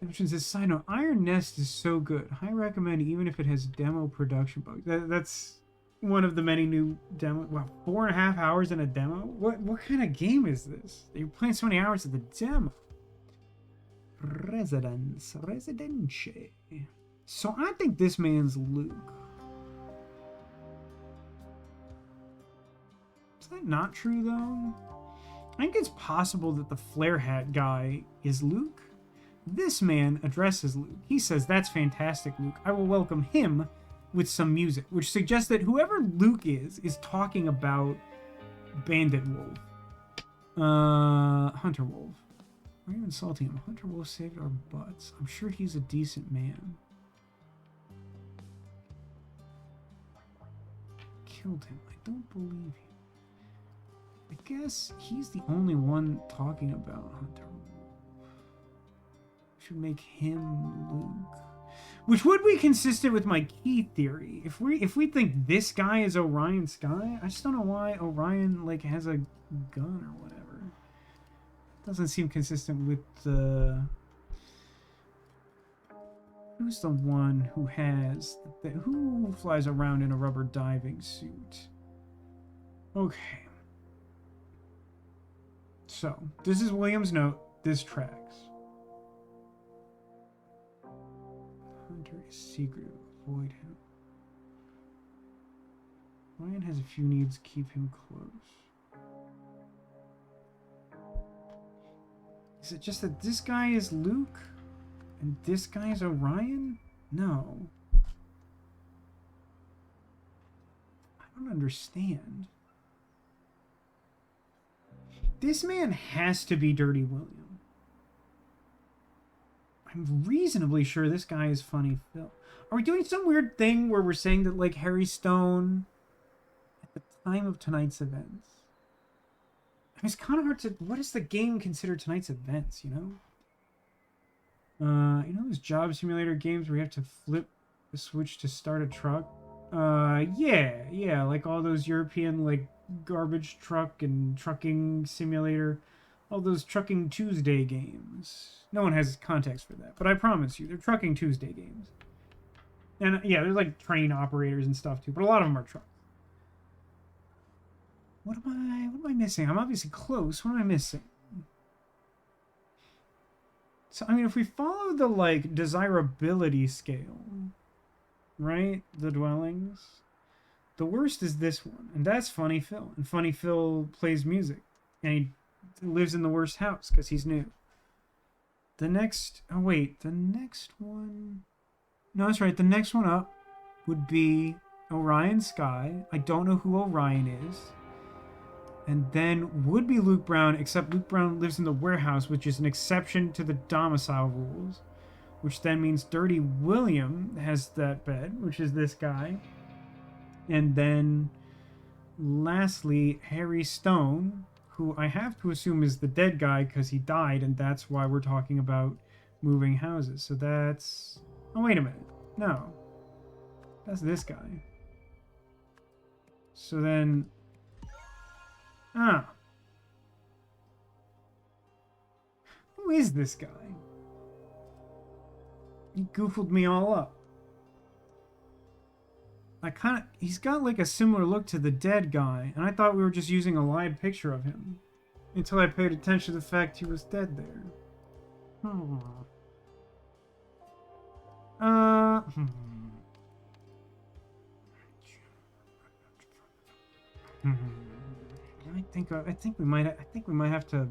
Options is side note. Iron Nest is so good. I recommend even if it has demo production bugs. That's one of the many new demo. Wow, 4.5 hours in a demo. What kind of game is this? You're playing so many hours of the demo. Residence. So I think this man's Luke. Is that not true though? I think it's possible that the flare hat guy is Luke. This man addresses Luke. He says, "That's fantastic, Luke. I will welcome him with some music," which suggests that whoever Luke is talking about Bandit Wolf. Hunter Wolf. Why are you insulting him? Hunter Wolf saved our butts. I'm sure he's a decent man. Killed him. I don't believe him. I guess he's the only one talking about Hunter Wolf. Should make him Luke, which would be consistent with my key theory. If we think this guy is Orion Sky, I just don't know why Orion like has a gun or whatever. Doesn't seem consistent with the... Who's the one who has who flies around in a rubber diving suit? Okay. So this is William's note. This tracks. Hunter is secret. Avoid him. Ryan has a few needs. Keep him close. Is it just that this guy is Luke and this guy is Orion? No. I don't understand. This man has to be Dirty William. I'm reasonably sure this guy is Funny Phil. Are we doing some weird thing where we're saying that, like, Harry Stone, at the time of tonight's events... I mean, it's kind of hard to... What does the game consider tonight's events, you know? You know those job simulator games where you have to flip the switch to start a truck? Yeah, like all those European, like, garbage truck and trucking simulator, all those Trucking Tuesday games. No one has context for that, but I promise you, they're Trucking Tuesday games. And, yeah, there's, like, train operators and stuff, too, but a lot of them are trucks. What am I missing? I'm obviously close. What am I missing? So, I mean, if we follow the, like, desirability scale, right? The dwellings. The worst is this one. And that's Funny Phil. And Funny Phil plays music. And he lives in the worst house because he's new. The next... Oh, wait. The next one... No, that's right. The next one up would be Orion Sky. I don't know who Orion is. And then would be Luke Brown, except Luke Brown lives in the warehouse, which is an exception to the domicile rules. Which then means Dirty William has that bed, which is this guy. And then, lastly, Harry Stone, who I have to assume is the dead guy because he died, and that's why we're talking about moving houses. So that's... Oh, wait a minute. No. That's this guy. So then... Ah. Who is this guy? He goofled me all up. He's got like a similar look to the dead guy, and I thought we were just using a live picture of him. Until I paid attention to the fact he was dead there. I think we might have to.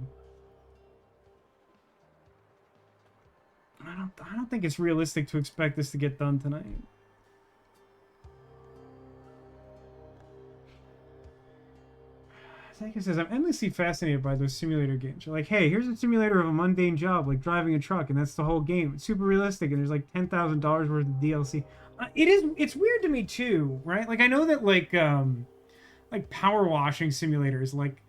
I don't think it's realistic to expect this to get done tonight. Like it says, I'm endlessly fascinated by those simulator games. You're like, hey, here's a simulator of a mundane job, like driving a truck, and that's the whole game. It's super realistic, and there's like $10,000 worth of DLC. It's weird to me too, right? Like I know that like power washing simulators, like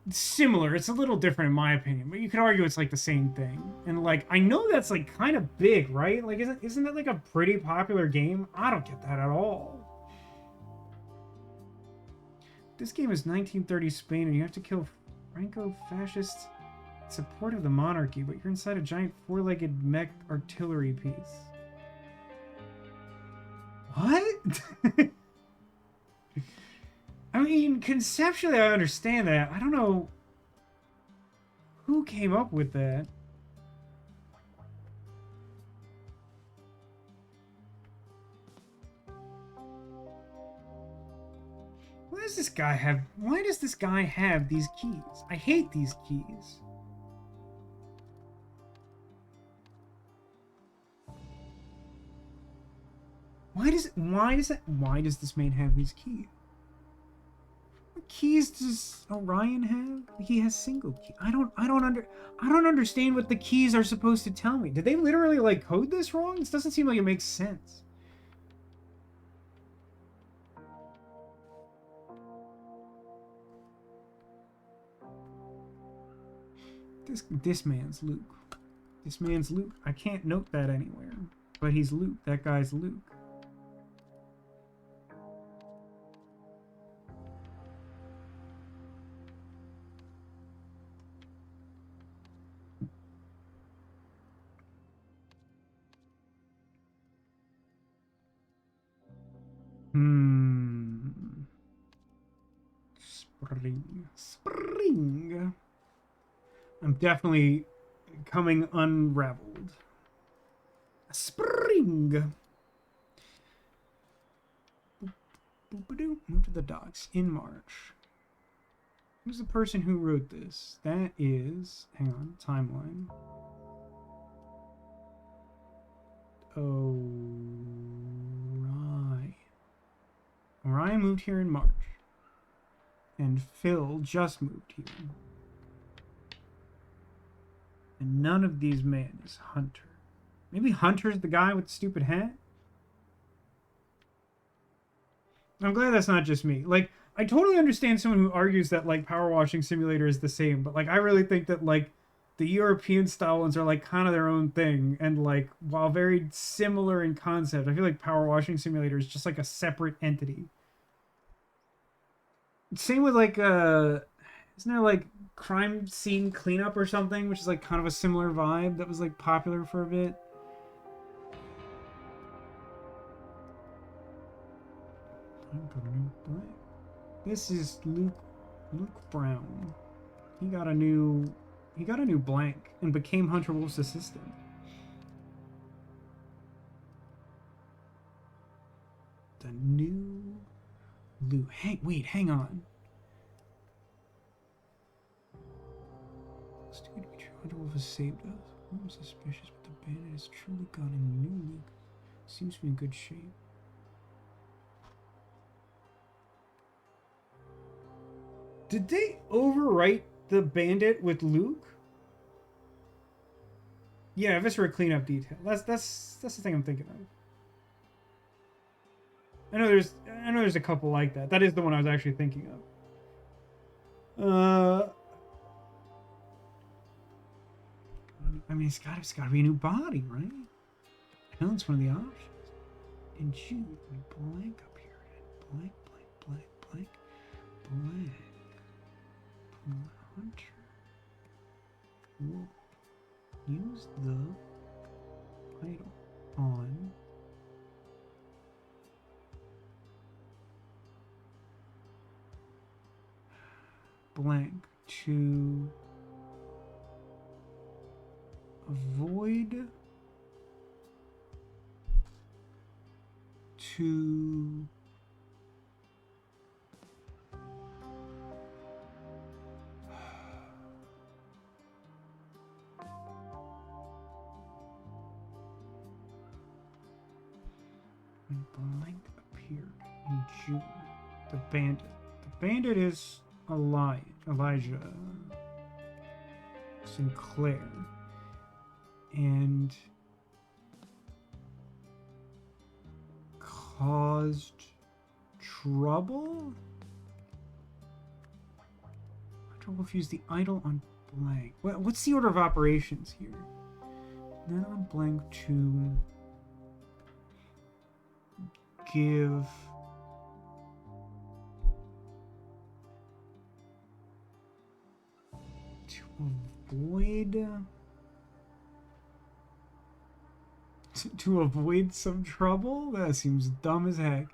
similar. It's a little different in my opinion, but you could argue it's like the same thing. And like I know that's like kind of big, right? Like isn't that like a pretty popular game? I don't get that at all. This game is 1930s Spain, and you have to kill Franco-fascists in support of the monarchy, but you're inside a giant four-legged mech artillery piece. What? I mean, conceptually, I understand that. I don't know who came up with that. Why does this guy have these keys? I hate these keys. Why does this man have these keys? What keys does Orion have? He has single key. I don't understand what the keys are supposed to tell me. Did they literally like code this wrong? This doesn't seem like it makes sense. This man's Luke. This man's Luke. I can't note that anywhere. But he's Luke. That guy's Luke. Spring. I'm definitely coming unraveled. Spring. Move to the docks in March. Who's the person who wrote this? That is... Hang on. Timeline. Orion moved here in March. And Phil just moved here. And none of these men is Hunter. Maybe Hunter's the guy with the stupid hat? I'm glad that's not just me. Like, I totally understand someone who argues that like Power Washing Simulator is the same, but like I really think that like the European style ones are like kind of their own thing, and like while very similar in concept, I feel like Power Washing Simulator is just like a separate entity. Same with like isn't there like crime scene cleanup or something, which is like kind of a similar vibe that was like popular for a bit. This is Luke Brown. He got a new blank and became Hunter Wolf's assistant. The new Luke. Hang on. It's too good to be true. Hunter Wolf has saved us. I'm suspicious, but the bandit has truly got a new Luke. Seems to be in good shape. Did they overwrite the bandit with Luke? Yeah, Viscera cleanup detail. That's the thing I'm thinking of. I know there's a couple like that. That is the one I was actually thinking of. I mean, it's gotta be a new body, right? Hell, it's one of the options. In June, blank up here. Blank. Hunter will use the idol on blank to avoid to blank appeared in June. The bandit. The bandit is Elijah Sinclair. And caused trouble? Hunter Wolf used the idol on blank. What's the order of operations here? Then on blank to give to avoid some trouble? That seems dumb as heck.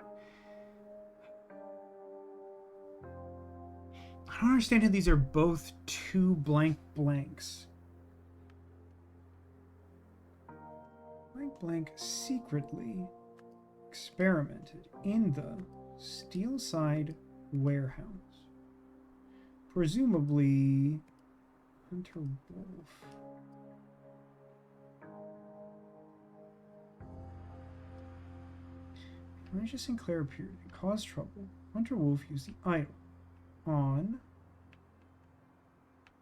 I don't understand how these are both two blank blanks. Blank secretly experimented in the Steelside warehouse. Presumably Hunter Wolf. Elijah Sinclair appeared and caused trouble. Hunter Wolf used the idol on...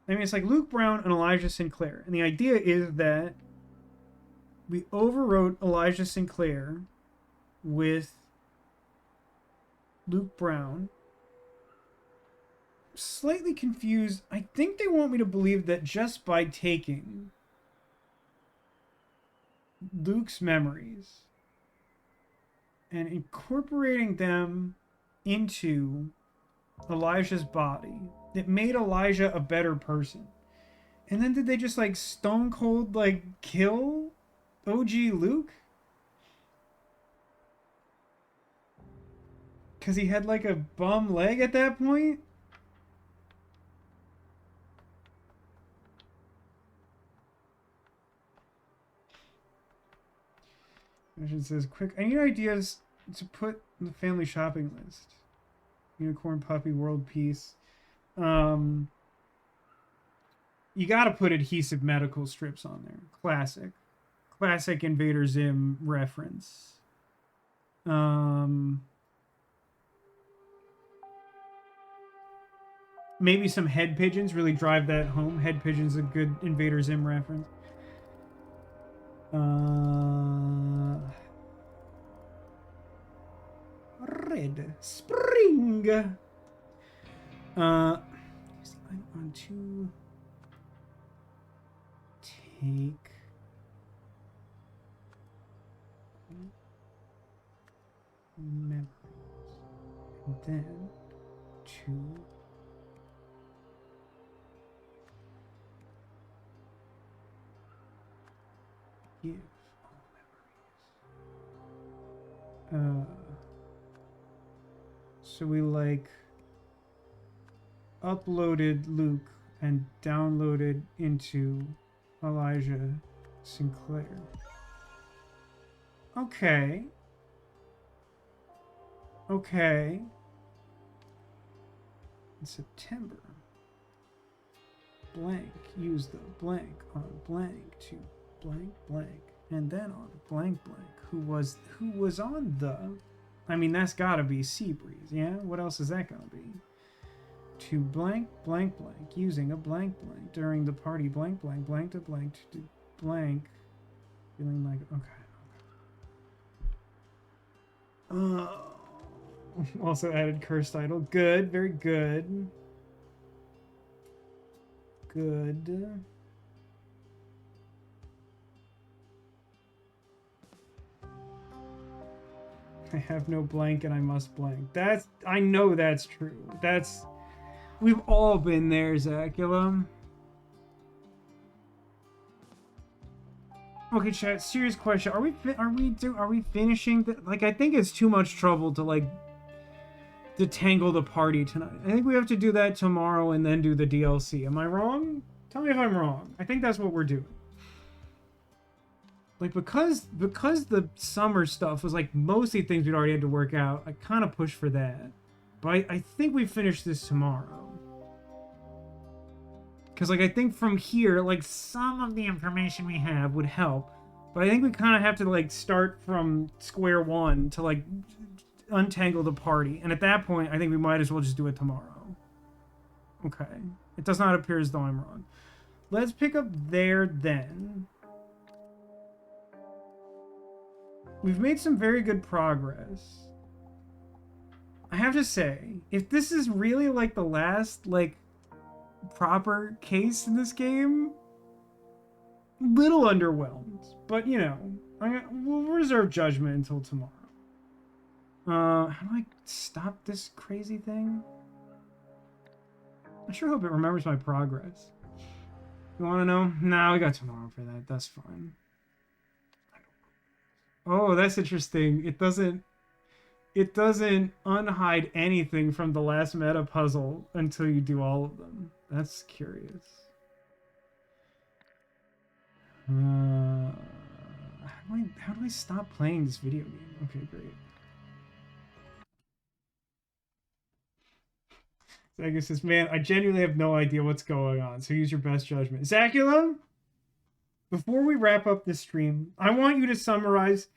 I mean, it's like Luke Brown and Elijah Sinclair. And the idea is that we overwrote Elijah Sinclair with Luke Brown. Slightly confused. I think they want me to believe that just by taking Luke's memories and incorporating them into Elijah's body, it made Elijah a better person. And then did they just like stone cold like kill OG Luke? Because he had like a bum leg at that point? It says, quick, I need ideas to put in the family shopping list. Unicorn, puppy, world peace. You gotta put adhesive medical strips on there. Classic Invader Zim reference. Maybe some head pigeons really drive that home. Head pigeons a good Invader Zim reference. spread. Spring. I want to take memories and then to give all memories. So we like uploaded Luke and downloaded into Elijah Sinclair. Okay. Okay. In September, blank, use the blank on blank to blank blank, and then on blank blank, who was on the, I mean, that's gotta be Seabreeze, yeah? What else is that gonna be? To blank blank blank, using a blank blank during the party, blank blank blank to blank to blank, feeling like, okay. Also added cursed idol. Good, very good. Good. I have no blank and I must blank. I know that's true. We've all been there, Zacula. Okay, chat, serious question. Are we finishing I think it's too much trouble to detangle the party tonight. I think we have to do that tomorrow and then do the DLC. Am I wrong? Tell me if I'm wrong. I think that's what we're doing. Because the summer stuff was mostly things we'd already had to work out, I kind of pushed for that. But I think we finish this tomorrow. Because I think from here, some of the information we have would help. But I think we kind of have to start from square one to untangle the party, and at that point I think we might as well just do it tomorrow. Okay, it does not appear as though I'm wrong. Let's pick up there then. We've made some very good progress. I have to say, if this is really the last proper case in this game, little underwhelmed, but we'll reserve judgment until tomorrow. How do I stop this crazy thing? I sure hope it remembers my progress. You want to know? Nah, we got tomorrow for that. That's fine. Oh, that's interesting. It doesn't unhide anything from the last meta puzzle until you do all of them. That's curious. How do I stop playing this video game? Okay, great. Zagus says, man, I genuinely have no idea what's going on, so use your best judgment. Zacula, before we wrap up this stream, I want you to summarize,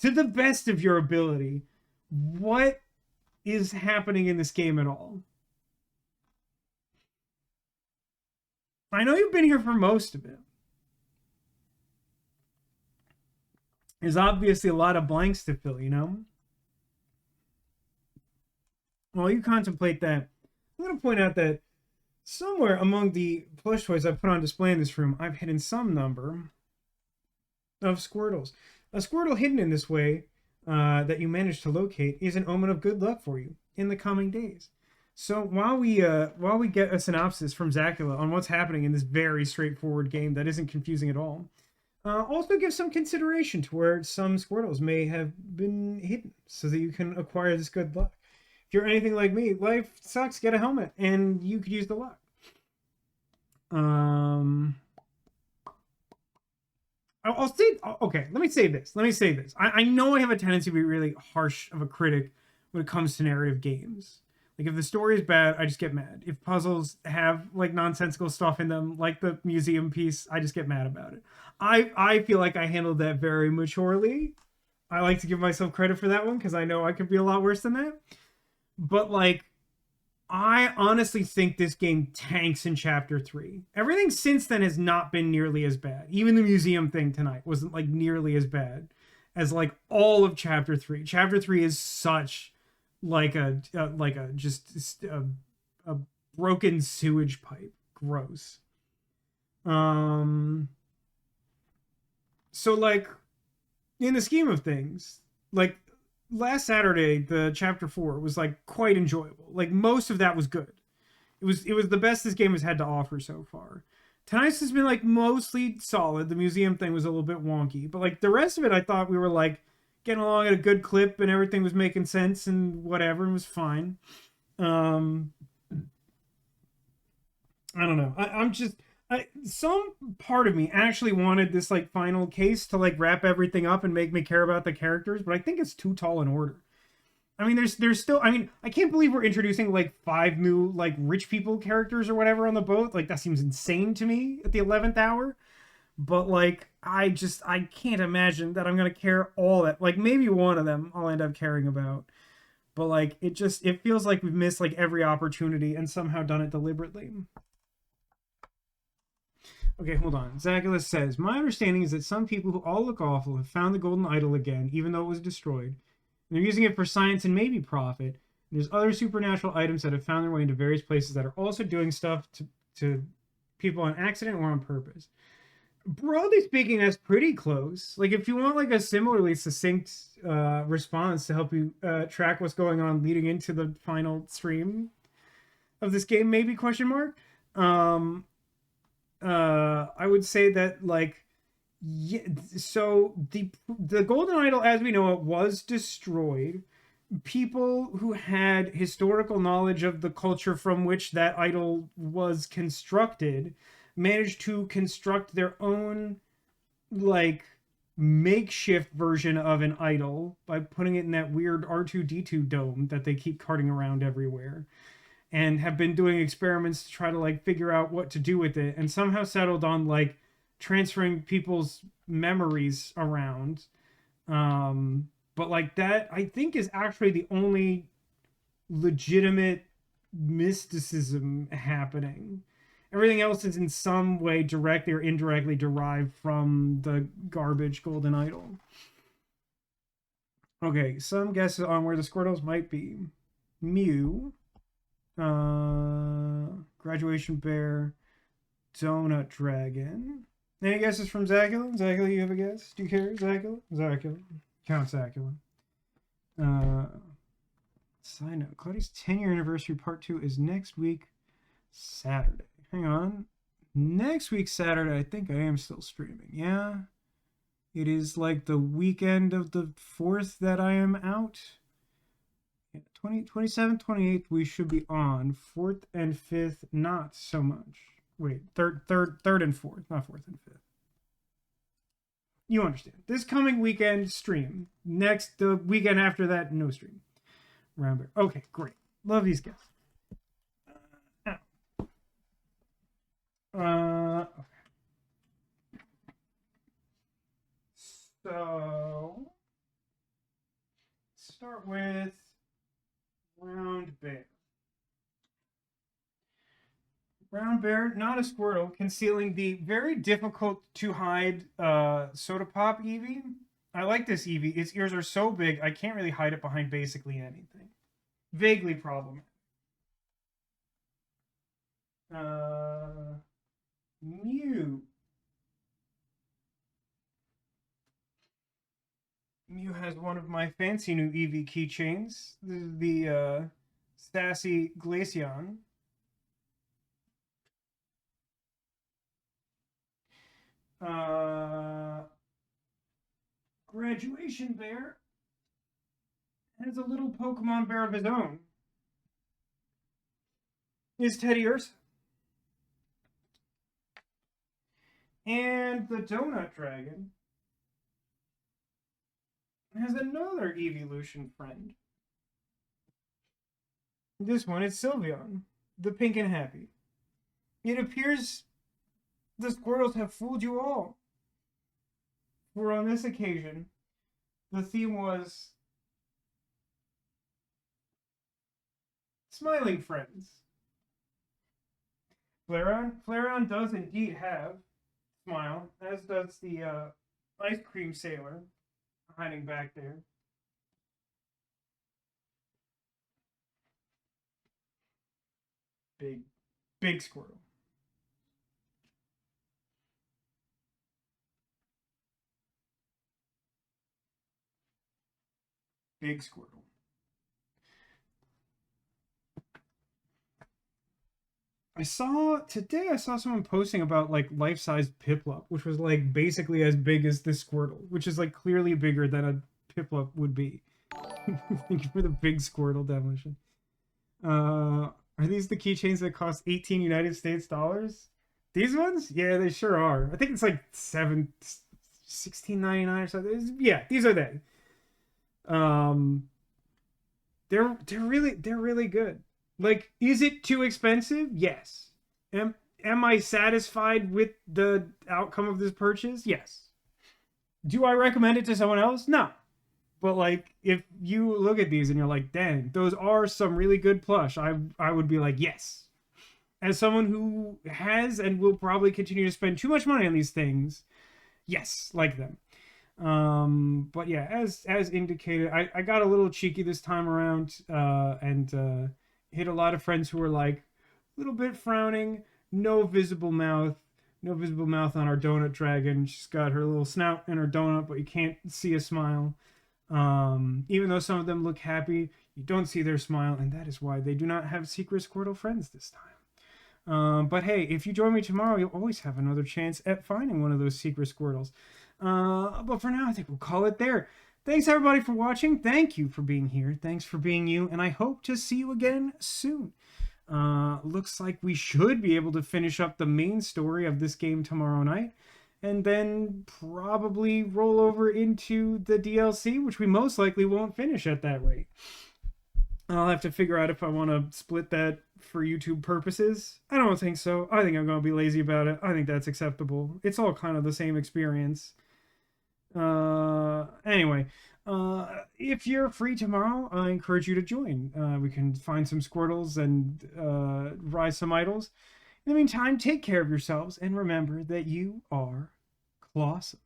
to the best of your ability, what is happening in this game at all. I know you've been here for most of it. There's obviously a lot of blanks to fill, While you contemplate that, I'm going to point out that somewhere among the plush toys I've put on display in this room, I've hidden some number of Squirtles. A Squirtle hidden in this way that you managed to locate is an omen of good luck for you in the coming days. So while we get a synopsis from Zacula on what's happening in this very straightforward game that isn't confusing at all, also give some consideration to where some Squirtles may have been hidden so that you can acquire this good luck. If you're anything like me, life sucks, get a helmet, and you could use the luck. I'll say, okay, let me say this. I know I have a tendency to be really harsh of a critic when it comes to narrative games. If the story is bad, I just get mad. If puzzles have nonsensical stuff in them, like the museum piece, I just get mad about it. I feel like I handled that very maturely. I like to give myself credit for that one because I know I could be a lot worse than that. But I honestly think this game tanks in Chapter 3. Everything since then has not been nearly as bad. Even the museum thing tonight wasn't nearly as bad as all of Chapter 3. Chapter 3 is such like a broken sewage pipe. Gross. So like in the scheme of things, like last Saturday, the chapter 4 was like quite enjoyable. Like most of that was good. It was the best this game has had to offer so far. Tonight's has been like mostly solid. The museum thing was a little bit wonky, but like the rest of it, I thought we were like getting along at a good clip and everything was making sense and whatever and was fine. Um, I don't know. I'm just some part of me actually wanted this like final case to like wrap everything up and make me care about the characters, but I think it's too tall an order. I mean, there's still. I mean, I can't believe we're introducing like 5 new like rich people characters or whatever on the boat. Like that seems insane to me at the 11th hour. But like, I can't imagine that I'm gonna care all that. Like maybe one of them I'll end up caring about. But like, it feels like we've missed like every opportunity and somehow done it deliberately. Okay, hold on. Zagulus says, my understanding is that some people who all look awful have found the golden idol again, even though it was destroyed. And they're using it for science and maybe profit. And there's other supernatural items that have found their way into various places that are also doing stuff to people on accident or on purpose. Broadly speaking, that's pretty close. Like, if you want like a similarly succinct response to help you track what's going on leading into the final stream of this game, maybe question mark. I would say that like yeah, so the golden idol as we know it was destroyed. People who had historical knowledge of the culture from which that idol was constructed managed to construct their own like makeshift version of an idol by putting it in that weird R2D2 dome that they keep carting around everywhere, and have been doing experiments to try to like figure out what to do with it, and somehow settled on like transferring people's memories around. But like that I think is actually the only legitimate mysticism happening. Everything else is in some way directly or indirectly derived from the garbage golden idol. Okay, some guesses on where the Squirtles might be. Mew, graduation bear, donut dragon. Any guesses from Zacula? Zacula, you have a guess? Do you care? Zacula? Zacula. Count Zacula. Side note, Claudia's 10-year anniversary part 2 is next week, Saturday. Hang on. Next week, Saturday, I think I am still streaming. Yeah. It is like the weekend of the 4th that I am out. 27th, 28th, we should be on. 4th and 5th, not so much. Wait, third and 4th, not 4th and 5th. You understand. This coming weekend, stream. Next, the weekend after that, no stream. Round bear. Okay, great. Love these guys. Okay. So, start with round bear. Round bear, not a Squirtle, concealing the very difficult to hide Soda Pop Eevee. I like this Eevee. Its ears are so big, I can't really hide it behind basically anything. Vaguely problematic. Mew. Mew has one of my fancy new Eevee keychains. This is the Sassy Glaceon. Graduation bear has a little Pokemon bear of his own. Is Teddy Ursa. And the Donut Dragon has another evolution friend. This one is Sylveon, the pink and happy. It appears the Squirtles have fooled you all. For on this occasion, the theme was smiling friends. Flareon does indeed have smile, as does the ice cream sailor hiding back there. Big Squirtle. Big Squirtle. I saw someone posting about like life-size Piplup, which was like basically as big as this Squirtle, which is like clearly bigger than a Piplup would be. Thank you for the big Squirtle demolition. Are these the keychains that cost 18 United States dollars? These ones? Yeah, they sure are. I think it's like $16.99 or something. Yeah, these are they. They're really good. Like, is it too expensive? Yes. Am I satisfied with the outcome of this purchase? Yes. Do I recommend it to someone else? No. But like, if you look at these and you're like, dang, those are some really good plush, I would be like, yes. As someone who has and will probably continue to spend too much money on these things, yes, like them. But yeah, as indicated, I got a little cheeky this time around, and hit a lot of friends who were like a little bit frowning, no visible mouth on our donut dragon. She's got her little snout in her donut, but you can't see a smile. Even though some of them look happy, you don't see their smile, and that is why they do not have secret Squirtle friends this time. But hey, if you join me tomorrow, you'll always have another chance at finding one of those secret Squirtles. But for now, I think we'll call it there. Thanks everybody for watching. Thank you for being here. Thanks for being you, and I hope to see you again soon. Looks like we should be able to finish up the main story of this game tomorrow night, and then probably roll over into the DLC, which we most likely won't finish at that rate. I'll have to figure out if I want to split that for YouTube purposes. I don't think so. I think I'm going to be lazy about it. I think that's acceptable. It's all kind of the same experience. Anyway, if you're free tomorrow, I encourage you to join. We can find some Squirtles and rise some idols. In the meantime, take care of yourselves and remember that you are clawsome.